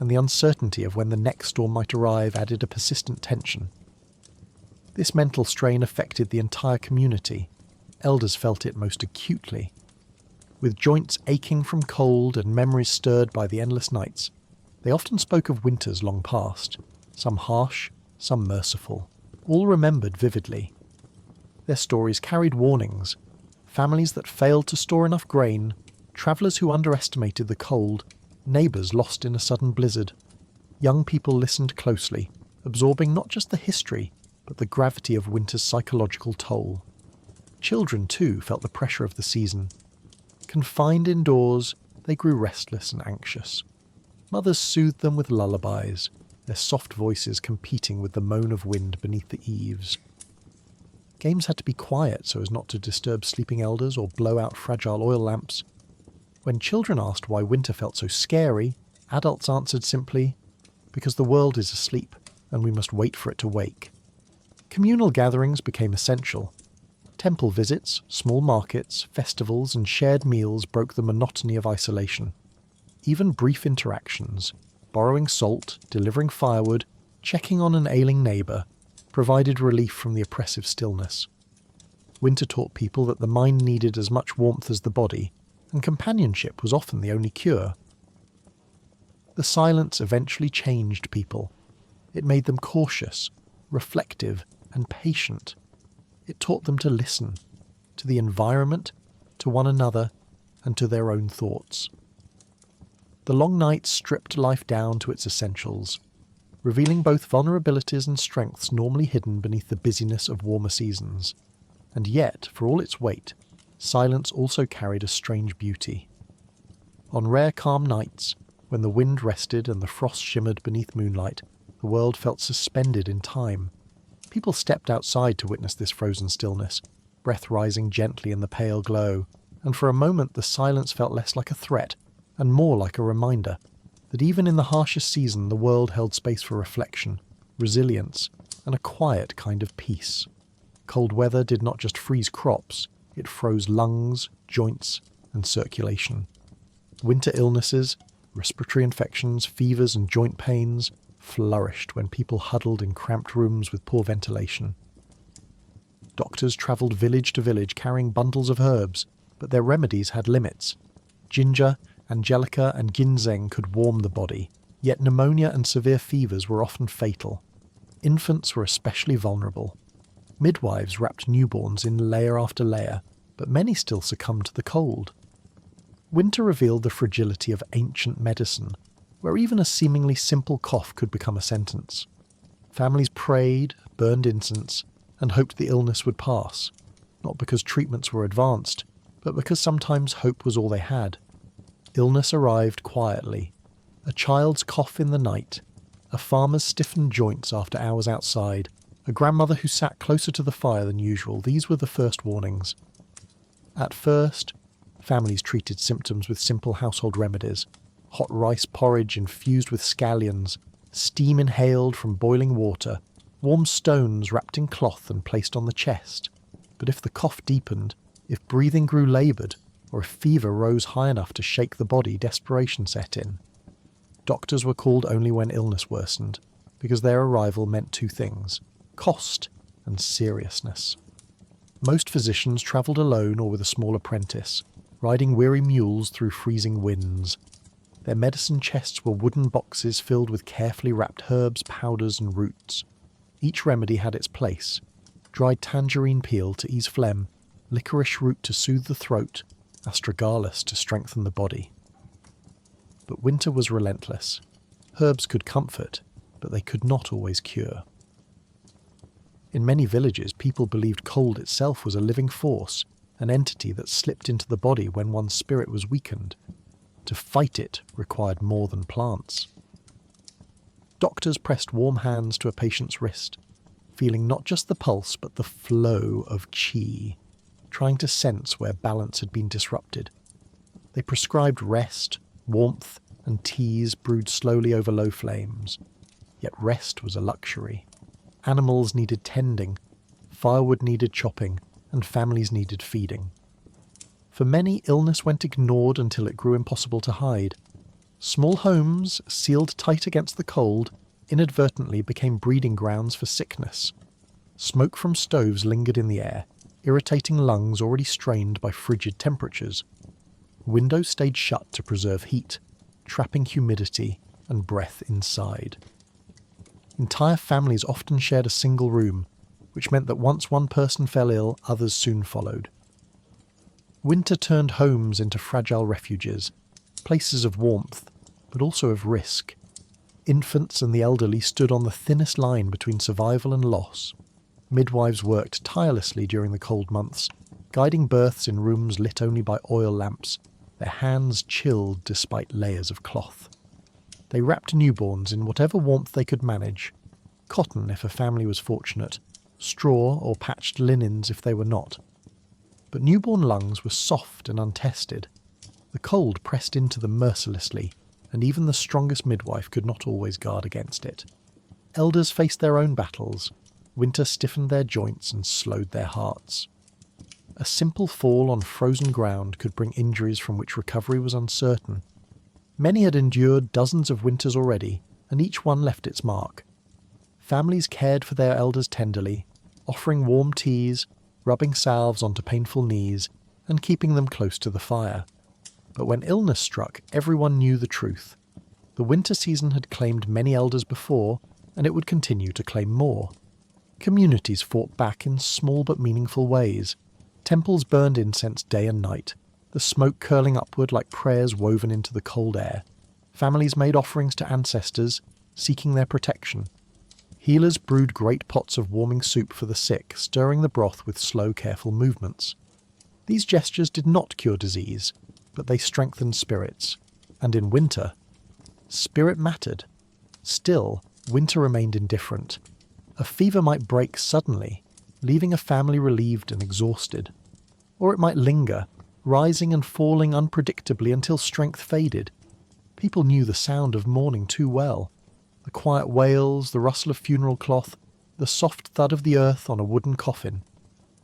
and the uncertainty of when the next storm might arrive added a persistent tension. This mental strain affected the entire community. Elders felt it most acutely. With joints aching from cold and memories stirred by the endless nights, they often spoke of winters long past, some harsh, some merciful, all remembered vividly. Their stories carried warnings: families that failed to store enough grain, travellers who underestimated the cold, neighbours lost in a sudden blizzard. Young people listened closely, absorbing not just the history, but the gravity of winter's psychological toll. Children, too, felt the pressure of the season. Confined indoors, they grew restless and anxious. Mothers soothed them with lullabies, their soft voices competing with the moan of wind beneath the eaves. Games had to be quiet so as not to disturb sleeping elders or blow out fragile oil lamps. When children asked why winter felt so scary, adults answered simply, "Because the world is asleep, and we must wait for it to wake." Communal gatherings became essential. Temple visits, small markets, festivals, and shared meals broke the monotony of isolation. Even brief interactions, borrowing salt, delivering firewood, checking on an ailing neighbour, provided relief from the oppressive stillness. Winter taught people that the mind needed as much warmth as the body, and companionship was often the only cure. The silence eventually changed people. It made them cautious, reflective, and patient. It taught them to listen, to the environment, to one another, and to their own thoughts. The long nights stripped life down to its essentials, revealing both vulnerabilities and strengths normally hidden beneath the busyness of warmer seasons. And yet, for all its weight, silence also carried a strange beauty. On rare calm nights, when the wind rested and the frost shimmered beneath moonlight, the world felt suspended in time. People stepped outside to witness this frozen stillness, breath rising gently in the pale glow, and for a moment the silence felt less like a threat and more like a reminder that even in the harshest season the world held space for reflection, resilience, and a quiet kind of peace. Cold weather did not just freeze crops, it froze lungs, joints, and circulation. Winter illnesses, respiratory infections, fevers, and joint pains flourished when people huddled in cramped rooms with poor ventilation. Doctors travelled village to village carrying bundles of herbs, but their remedies had limits. Ginger, angelica, and ginseng could warm the body, yet pneumonia and severe fevers were often fatal. Infants were especially vulnerable. Midwives wrapped newborns in layer after layer, but many still succumbed to the cold. Winter revealed the fragility of ancient medicine, where even a seemingly simple cough could become a sentence. Families prayed, burned incense, and hoped the illness would pass, not because treatments were advanced, but because sometimes hope was all they had. Illness arrived quietly. A child's cough in the night, a farmer's stiffened joints after hours outside, a grandmother who sat closer to the fire than usual, these were the first warnings. At first, families treated symptoms with simple household remedies. Hot rice porridge infused with scallions, steam inhaled from boiling water, warm stones wrapped in cloth and placed on the chest. But if the cough deepened, if breathing grew laboured, or if fever rose high enough to shake the body, desperation set in. Doctors were called only when illness worsened, because their arrival meant two things: cost and seriousness. Most physicians travelled alone or with a small apprentice, riding weary mules through freezing winds. Their medicine chests were wooden boxes filled with carefully wrapped herbs, powders, and roots. Each remedy had its place: dried tangerine peel to ease phlegm, licorice root to soothe the throat, astragalus to strengthen the body. But winter was relentless. Herbs could comfort, but they could not always cure. In many villages, people believed cold itself was a living force, an entity that slipped into the body when one's spirit was weakened. To fight it required more than plants. Doctors pressed warm hands to a patient's wrist, feeling not just the pulse but the flow of qi, trying to sense where balance had been disrupted. They prescribed rest, warmth, and teas brewed slowly over low flames. Yet rest was a luxury. Animals needed tending, firewood needed chopping, and families needed feeding. For many, illness went ignored until it grew impossible to hide. Small homes, sealed tight against the cold, inadvertently became breeding grounds for sickness. Smoke from stoves lingered in the air, irritating lungs already strained by frigid temperatures. Windows stayed shut to preserve heat, trapping humidity and breath inside. Entire families often shared a single room, which meant that once one person fell ill, others soon followed. Winter turned homes into fragile refuges, places of warmth, but also of risk. Infants and the elderly stood on the thinnest line between survival and loss. Midwives worked tirelessly during the cold months, guiding births in rooms lit only by oil lamps, their hands chilled despite layers of cloth. They wrapped newborns in whatever warmth they could manage: cotton if a family was fortunate, straw or patched linens if they were not. But newborn lungs were soft and untested. The cold pressed into them mercilessly, and even the strongest midwife could not always guard against it. Elders faced their own battles. Winter stiffened their joints and slowed their hearts. A simple fall on frozen ground could bring injuries from which recovery was uncertain. Many had endured dozens of winters already, and each one left its mark. Families cared for their elders tenderly, offering warm teas, rubbing salves onto painful knees and keeping them close to the fire. But when illness struck, everyone knew the truth. The winter season had claimed many elders before, and it would continue to claim more. Communities fought back in small but meaningful ways. Temples burned incense day and night, the smoke curling upward like prayers woven into the cold air. Families made offerings to ancestors, seeking their protection. Healers brewed great pots of warming soup for the sick, stirring the broth with slow, careful movements. These gestures did not cure disease, but they strengthened spirits. And in winter, spirit mattered. Still, winter remained indifferent. A fever might break suddenly, leaving a family relieved and exhausted. Or it might linger, rising and falling unpredictably until strength faded. People knew the sound of mourning too well. The quiet wails, the rustle of funeral cloth, the soft thud of the earth on a wooden coffin.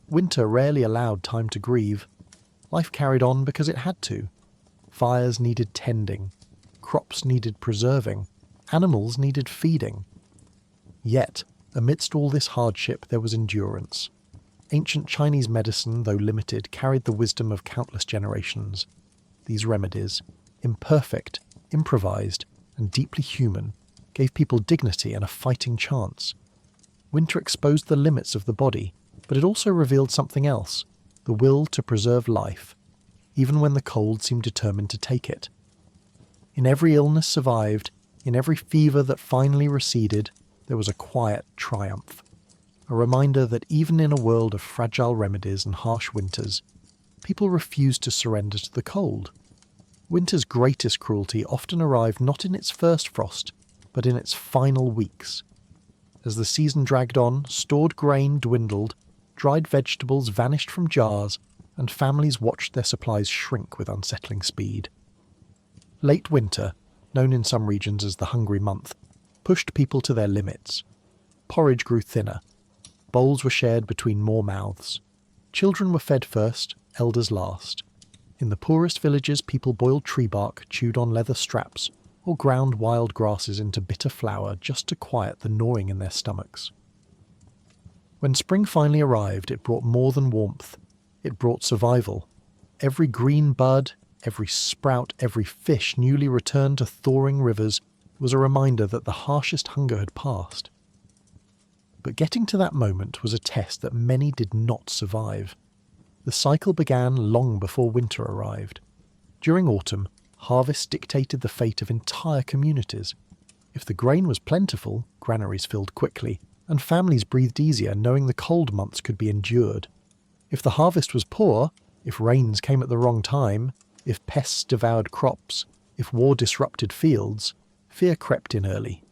Winter rarely allowed time to grieve. Life carried on because it had to. Fires needed tending. Crops needed preserving. Animals needed feeding. Yet, amidst all this hardship, there was endurance. Ancient Chinese medicine, though limited, carried the wisdom of countless generations. These remedies, imperfect, improvised, and deeply human, gave people dignity and a fighting chance. Winter exposed the limits of the body, but it also revealed something else, the will to preserve life, even when the cold seemed determined to take it. In every illness survived, in every fever that finally receded, there was a quiet triumph, a reminder that even in a world of fragile remedies and harsh winters, people refused to surrender to the cold. Winter's greatest cruelty often arrived not in its first frost, but in its final weeks. As the season dragged on, stored grain dwindled, dried vegetables vanished from jars, and families watched their supplies shrink with unsettling speed. Late winter, known in some regions as the hungry month, pushed people to their limits. Porridge grew thinner. Bowls were shared between more mouths. Children were fed first, elders last. In the poorest villages, people boiled tree bark, chewed on leather straps, or ground wild grasses into bitter flour just to quiet the gnawing in their stomachs. When spring finally arrived, it brought more than warmth. It brought survival. Every green bud, every sprout, every fish newly returned to thawing rivers was a reminder that the harshest hunger had passed. But getting to that moment was a test that many did not survive. The cycle began long before winter arrived. During autumn, harvest dictated the fate of entire communities. If the grain was plentiful, granaries filled quickly, and families breathed easier knowing the cold months could be endured. If the harvest was poor, if rains came at the wrong time, if pests devoured crops, if war disrupted fields, fear crept in early.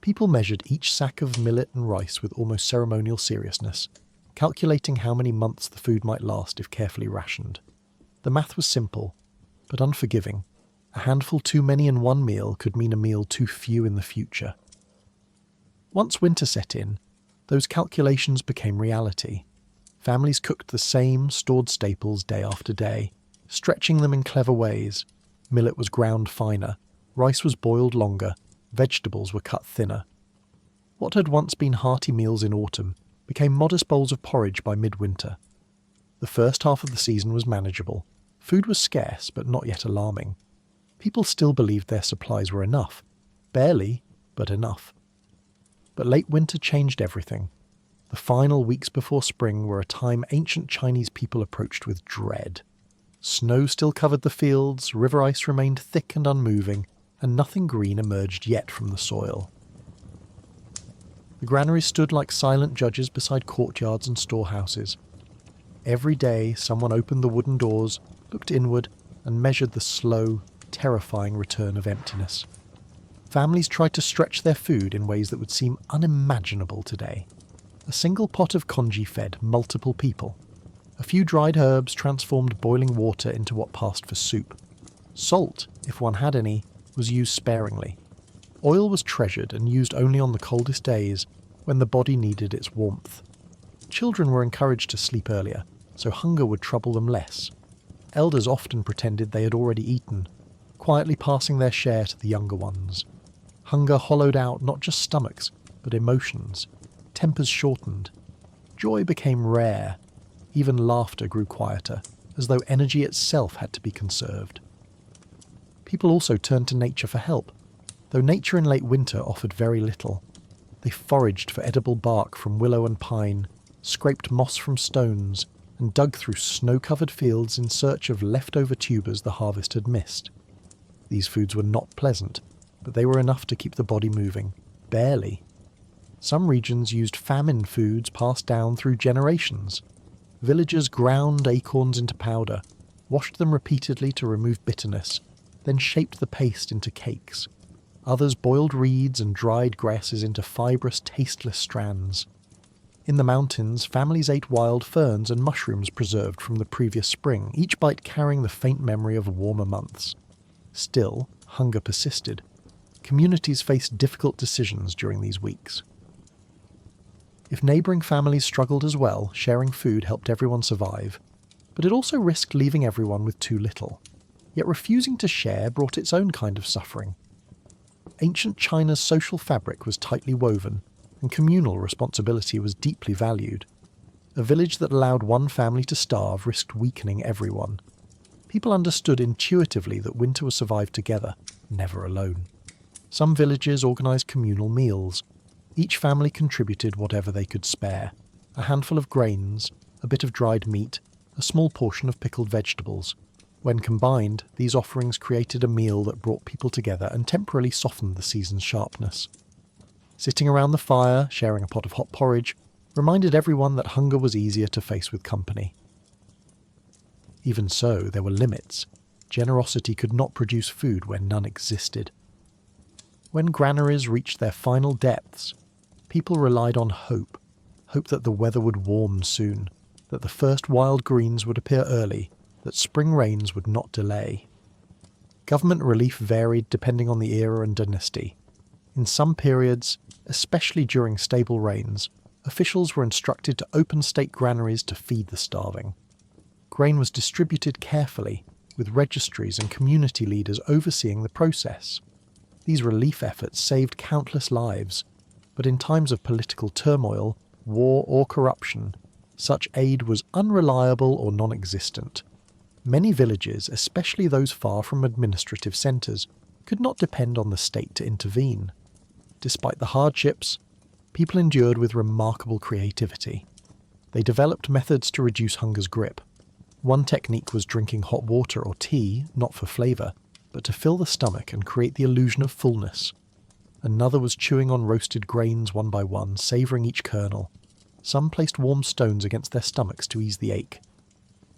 People measured each sack of millet and rice with almost ceremonial seriousness, calculating how many months the food might last if carefully rationed. The math was simple, but unforgiving. A handful too many in one meal could mean a meal too few in the future. Once winter set in, those calculations became reality. Families cooked the same stored staples day after day, stretching them in clever ways. Millet was ground finer, rice was boiled longer, vegetables were cut thinner. What had once been hearty meals in autumn became modest bowls of porridge by midwinter. The first half of the season was manageable. Food was scarce, but not yet alarming. People still believed their supplies were enough. Barely, but enough. But late winter changed everything. The final weeks before spring were a time ancient Chinese people approached with dread. Snow still covered the fields, river ice remained thick and unmoving, and nothing green emerged yet from the soil. The granaries stood like silent judges beside courtyards and storehouses. Every day someone opened the wooden doors, looked inward, and measured the slow, terrifying return of emptiness. Families tried to stretch their food in ways that would seem unimaginable today. A single pot of congee fed multiple people. A few dried herbs transformed boiling water into what passed for soup. Salt, if one had any, was used sparingly. Oil was treasured and used only on the coldest days, when the body needed its warmth. Children were encouraged to sleep earlier, so hunger would trouble them less. Elders often pretended they had already eaten, quietly passing their share to the younger ones. Hunger hollowed out not just stomachs, but emotions. Tempers shortened. joy became rare. Even laughter grew quieter, as though energy itself had to be conserved. People also turned to nature for help, though nature in late winter offered very little. They foraged for edible bark from willow and pine, scraped moss from stones, and dug through snow-covered fields in search of leftover tubers the harvest had missed. These foods were not pleasant, but they were enough to keep the body moving. Barely. Some regions used famine foods passed down through generations. Villagers ground acorns into powder, washed them repeatedly to remove bitterness, then shaped the paste into cakes. Others boiled reeds and dried grasses into fibrous, tasteless strands. In the mountains, families ate wild ferns and mushrooms preserved from the previous spring, each bite carrying the faint memory of warmer months. Still, hunger persisted. Communities faced difficult decisions during these weeks. If neighbouring families struggled as well, sharing food helped everyone survive, but it also risked leaving everyone with too little. Yet refusing to share brought its own kind of suffering. Ancient China's social fabric was tightly woven, and communal responsibility was deeply valued. A village that allowed one family to starve risked weakening everyone. People understood intuitively that winter was survived together, never alone. Some villages organised communal meals. Each family contributed whatever they could spare. A handful of grains, a bit of dried meat, a small portion of pickled vegetables. When combined, these offerings created a meal that brought people together and temporarily softened the season's sharpness. Sitting around the fire, sharing a pot of hot porridge, reminded everyone that hunger was easier to face with company. Even so, there were limits. Generosity could not produce food where none existed. When granaries reached their final depths, people relied on hope that the weather would warm soon, that the first wild greens would appear early, that spring rains would not delay. Government relief varied depending on the era and dynasty. In some periods, especially during stable rains, officials were instructed to open state granaries to feed the starving. Grain was distributed carefully, with registries and community leaders overseeing the process. These relief efforts saved countless lives, but in times of political turmoil, war or corruption, such aid was unreliable or non-existent. Many villages, especially those far from administrative centres, could not depend on the state to intervene. Despite the hardships, people endured with remarkable creativity. They developed methods to reduce hunger's grip. One technique was drinking hot water or tea, not for flavour, but to fill the stomach and create the illusion of fullness. Another was chewing on roasted grains one by one, savouring each kernel. Some placed warm stones against their stomachs to ease the ache.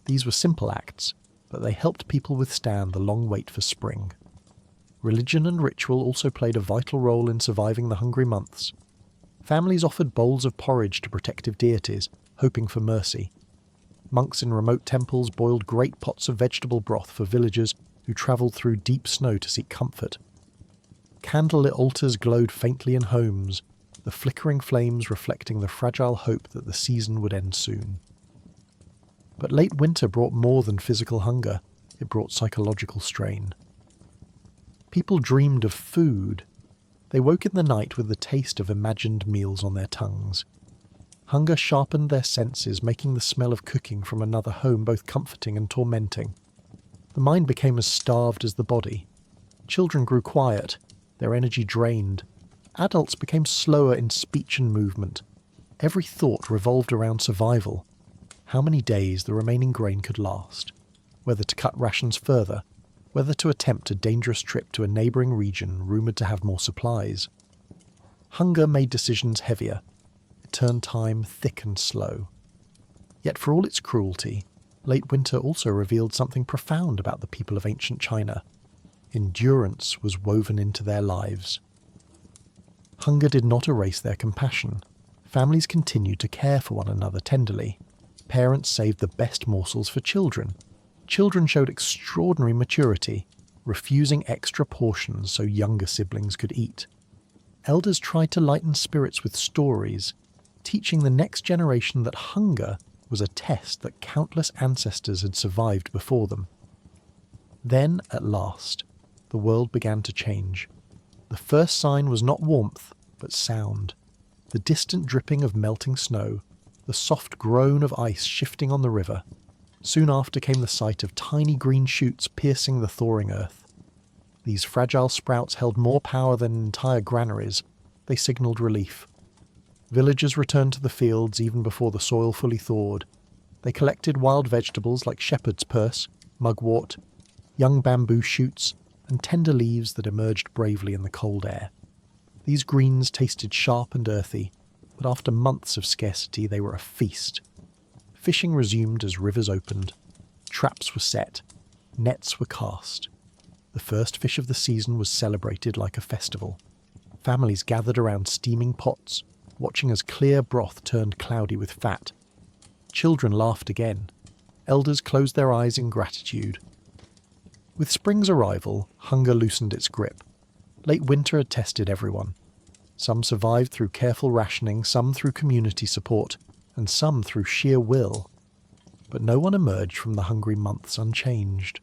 These were simple acts, but they helped people withstand the long wait for spring. Religion and ritual also played a vital role in surviving the hungry months. Families offered bowls of porridge to protective deities, hoping for mercy. Monks in remote temples boiled great pots of vegetable broth for villagers who travelled through deep snow to seek comfort. Candlelit altars glowed faintly in homes, the flickering flames reflecting the fragile hope that the season would end soon. But late winter brought more than physical hunger, it brought psychological strain. People dreamed of food. They woke in the night with the taste of imagined meals on their tongues. Hunger sharpened their senses, making the smell of cooking from another home both comforting and tormenting. The mind became as starved as the body. Children grew quiet, their energy drained. Adults became slower in speech and movement. Every thought revolved around survival. How many days the remaining grain could last, whether to cut rations further, whether to attempt a dangerous trip to a neighbouring region rumoured to have more supplies. Hunger made decisions heavier. It turned time thick and slow. Yet for all its cruelty, late winter also revealed something profound about the people of ancient China. Endurance was woven into their lives. Hunger did not erase their compassion. Families continued to care for one another tenderly. Parents saved the best morsels for children. Children showed extraordinary maturity, refusing extra portions so younger siblings could eat. Elders tried to lighten spirits with stories, teaching the next generation that hunger was a test that countless ancestors had survived before them. Then, at last, the world began to change. The first sign was not warmth, but sound. The distant dripping of melting snow, the soft groan of ice shifting on the river. Soon after came the sight of tiny green shoots piercing the thawing earth. These fragile sprouts held more power than entire granaries. They signalled relief. Villagers returned to the fields even before the soil fully thawed. They collected wild vegetables like shepherd's purse, mugwort, young bamboo shoots, and tender leaves that emerged bravely in the cold air. These greens tasted sharp and earthy, but after months of scarcity they were a feast. Fishing resumed as rivers opened. Traps were set. Nets were cast. The first fish of the season was celebrated like a festival. Families gathered around steaming pots, watching as clear broth turned cloudy with fat. Children laughed again. Elders closed their eyes in gratitude. With spring's arrival, hunger loosened its grip. Late winter had tested everyone. Some survived through careful rationing, some through community support, and some through sheer will. But no one emerged from the hungry months unchanged.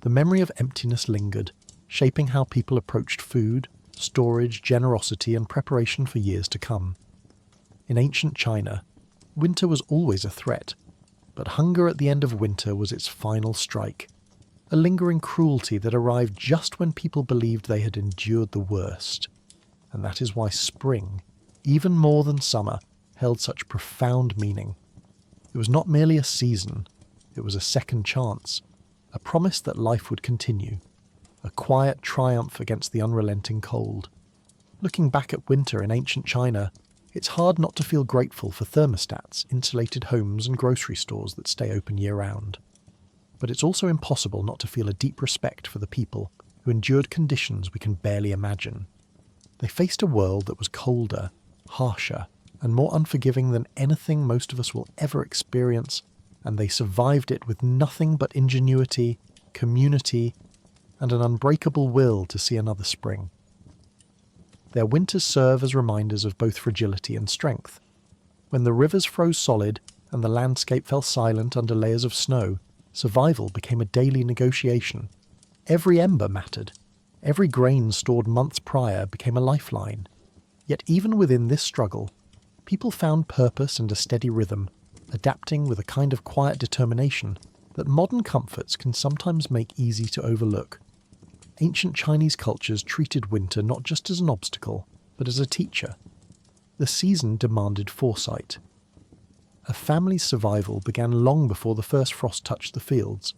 The memory of emptiness lingered, shaping how people approached food, storage, generosity, and preparation for years to come. In ancient China, winter was always a threat, but hunger at the end of winter was its final strike, a lingering cruelty that arrived just when people believed they had endured the worst. And that is why spring, even more than summer, held such profound meaning. It was not merely a season, it was a second chance, a promise that life would continue, a quiet triumph against the unrelenting cold. Looking back at winter in ancient China, it's hard not to feel grateful for thermostats, insulated homes and grocery stores that stay open year-round. But it's also impossible not to feel a deep respect for the people who endured conditions we can barely imagine. They faced a world that was colder, harsher, and more unforgiving than anything most of us will ever experience, and they survived it with nothing but ingenuity, community, and an unbreakable will to see another spring. Their winters serve as reminders of both fragility and strength. When the rivers froze solid and the landscape fell silent under layers of snow, survival became a daily negotiation. Every ember mattered. Every grain stored months prior became a lifeline. Yet even within this struggle, people found purpose and a steady rhythm, adapting with a kind of quiet determination that modern comforts can sometimes make easy to overlook. Ancient Chinese cultures treated winter not just as an obstacle, but as a teacher. The season demanded foresight. A family's survival began long before the first frost touched the fields.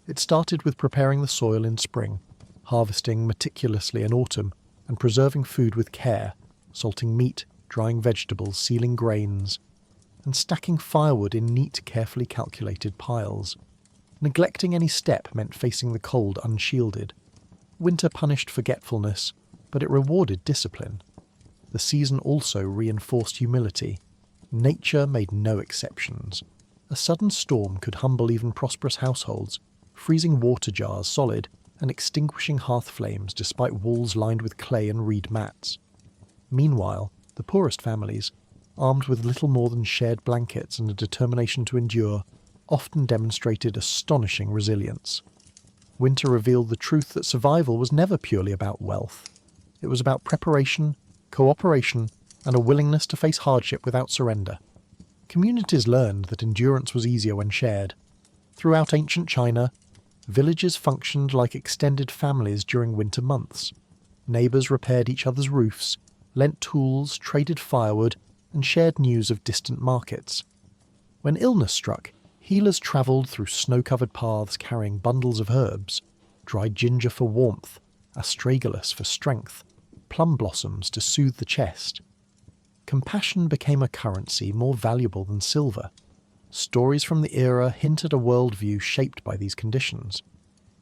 It started with preparing the soil in spring, harvesting meticulously in autumn, and preserving food with care, salting meat, drying vegetables, sealing grains, and stacking firewood in neat, carefully calculated piles. Neglecting any step meant facing the cold unshielded. Winter punished forgetfulness, but it rewarded discipline. The season also reinforced humility. Nature made no exceptions. A sudden storm could humble even prosperous households, freezing water jars solid and extinguishing hearth flames despite walls lined with clay and reed mats. Meanwhile, the poorest families, armed with little more than shared blankets and a determination to endure, often demonstrated astonishing resilience. Winter revealed the truth that survival was never purely about wealth. It was about preparation, cooperation, and a willingness to face hardship without surrender. Communities learned that endurance was easier when shared. Throughout ancient China, villages functioned like extended families during winter months. Neighbours repaired each other's roofs, lent tools, traded firewood, and shared news of distant markets. When illness struck, healers travelled through snow-covered paths carrying bundles of herbs, dried ginger for warmth, astragalus for strength, plum blossoms to soothe the chest. Compassion became a currency more valuable than silver. Stories from the era hint at a worldview shaped by these conditions.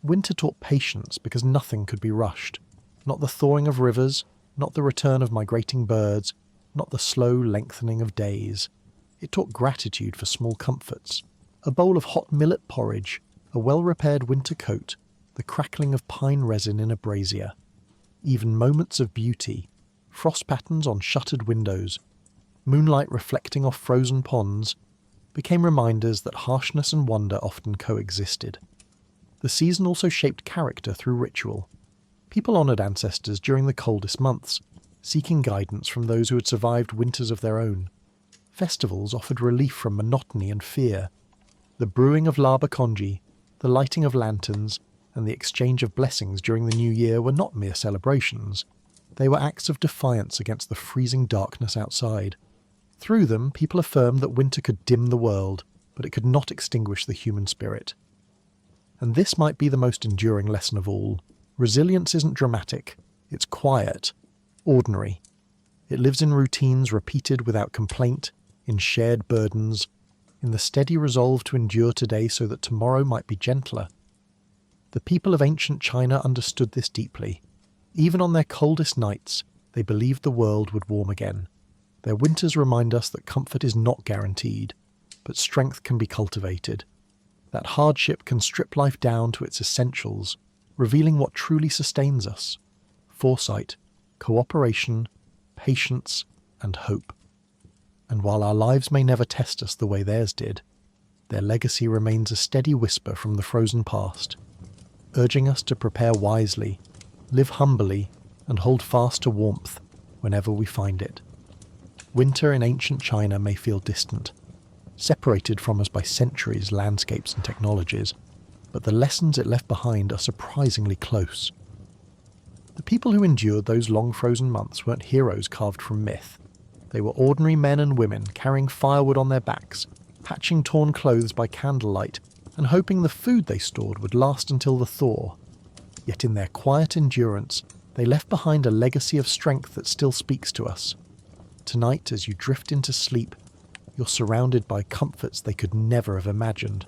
Winter taught patience because nothing could be rushed. Not the thawing of rivers, not the return of migrating birds, not the slow lengthening of days. It taught gratitude for small comforts. A bowl of hot millet porridge, a well-repaired winter coat, the crackling of pine resin in a brazier. Even moments of beauty, frost patterns on shuttered windows, moonlight reflecting off frozen ponds, became reminders that harshness and wonder often coexisted. The season also shaped character through ritual. People honoured ancestors during the coldest months, seeking guidance from those who had survived winters of their own. Festivals offered relief from monotony and fear. The brewing of laba congee, the lighting of lanterns, and the exchange of blessings during the new year were not mere celebrations. They were acts of defiance against the freezing darkness outside. Through them, people affirmed that winter could dim the world, but it could not extinguish the human spirit. And this might be the most enduring lesson of all. Resilience isn't dramatic, it's quiet, ordinary. It lives in routines repeated without complaint, in shared burdens, in the steady resolve to endure today so that tomorrow might be gentler. The people of ancient China understood this deeply. Even on their coldest nights, they believed the world would warm again. Their winters remind us that comfort is not guaranteed, but strength can be cultivated. That hardship can strip life down to its essentials, revealing what truly sustains us: foresight, cooperation, patience, and hope. And while our lives may never test us the way theirs did, their legacy remains a steady whisper from the frozen past, urging us to prepare wisely, live humbly, and hold fast to warmth whenever we find it. Winter in ancient China may feel distant, separated from us by centuries, landscapes, and technologies, but the lessons it left behind are surprisingly close. The people who endured those long frozen months weren't heroes carved from myth. They were ordinary men and women carrying firewood on their backs, patching torn clothes by candlelight, and hoping the food they stored would last until the thaw. Yet in their quiet endurance, they left behind a legacy of strength that still speaks to us. Tonight, as you drift into sleep, you're surrounded by comforts they could never have imagined.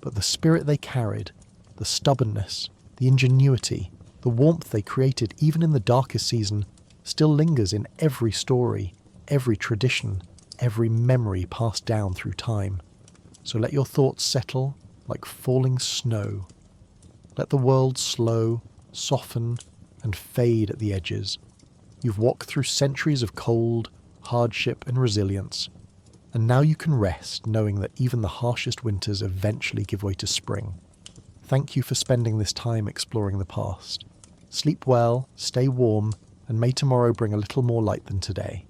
But the spirit they carried, the stubbornness, the ingenuity, the warmth they created even in the darkest season, still lingers in every story, every tradition, every memory passed down through time. So let your thoughts settle like falling snow. Let the world slow, soften, and fade at the edges. You've walked through centuries of cold, hardship, and resilience, and now you can rest knowing that even the harshest winters eventually give way to spring. Thank you for spending this time exploring the past. Sleep well, stay warm, and may tomorrow bring a little more light than today.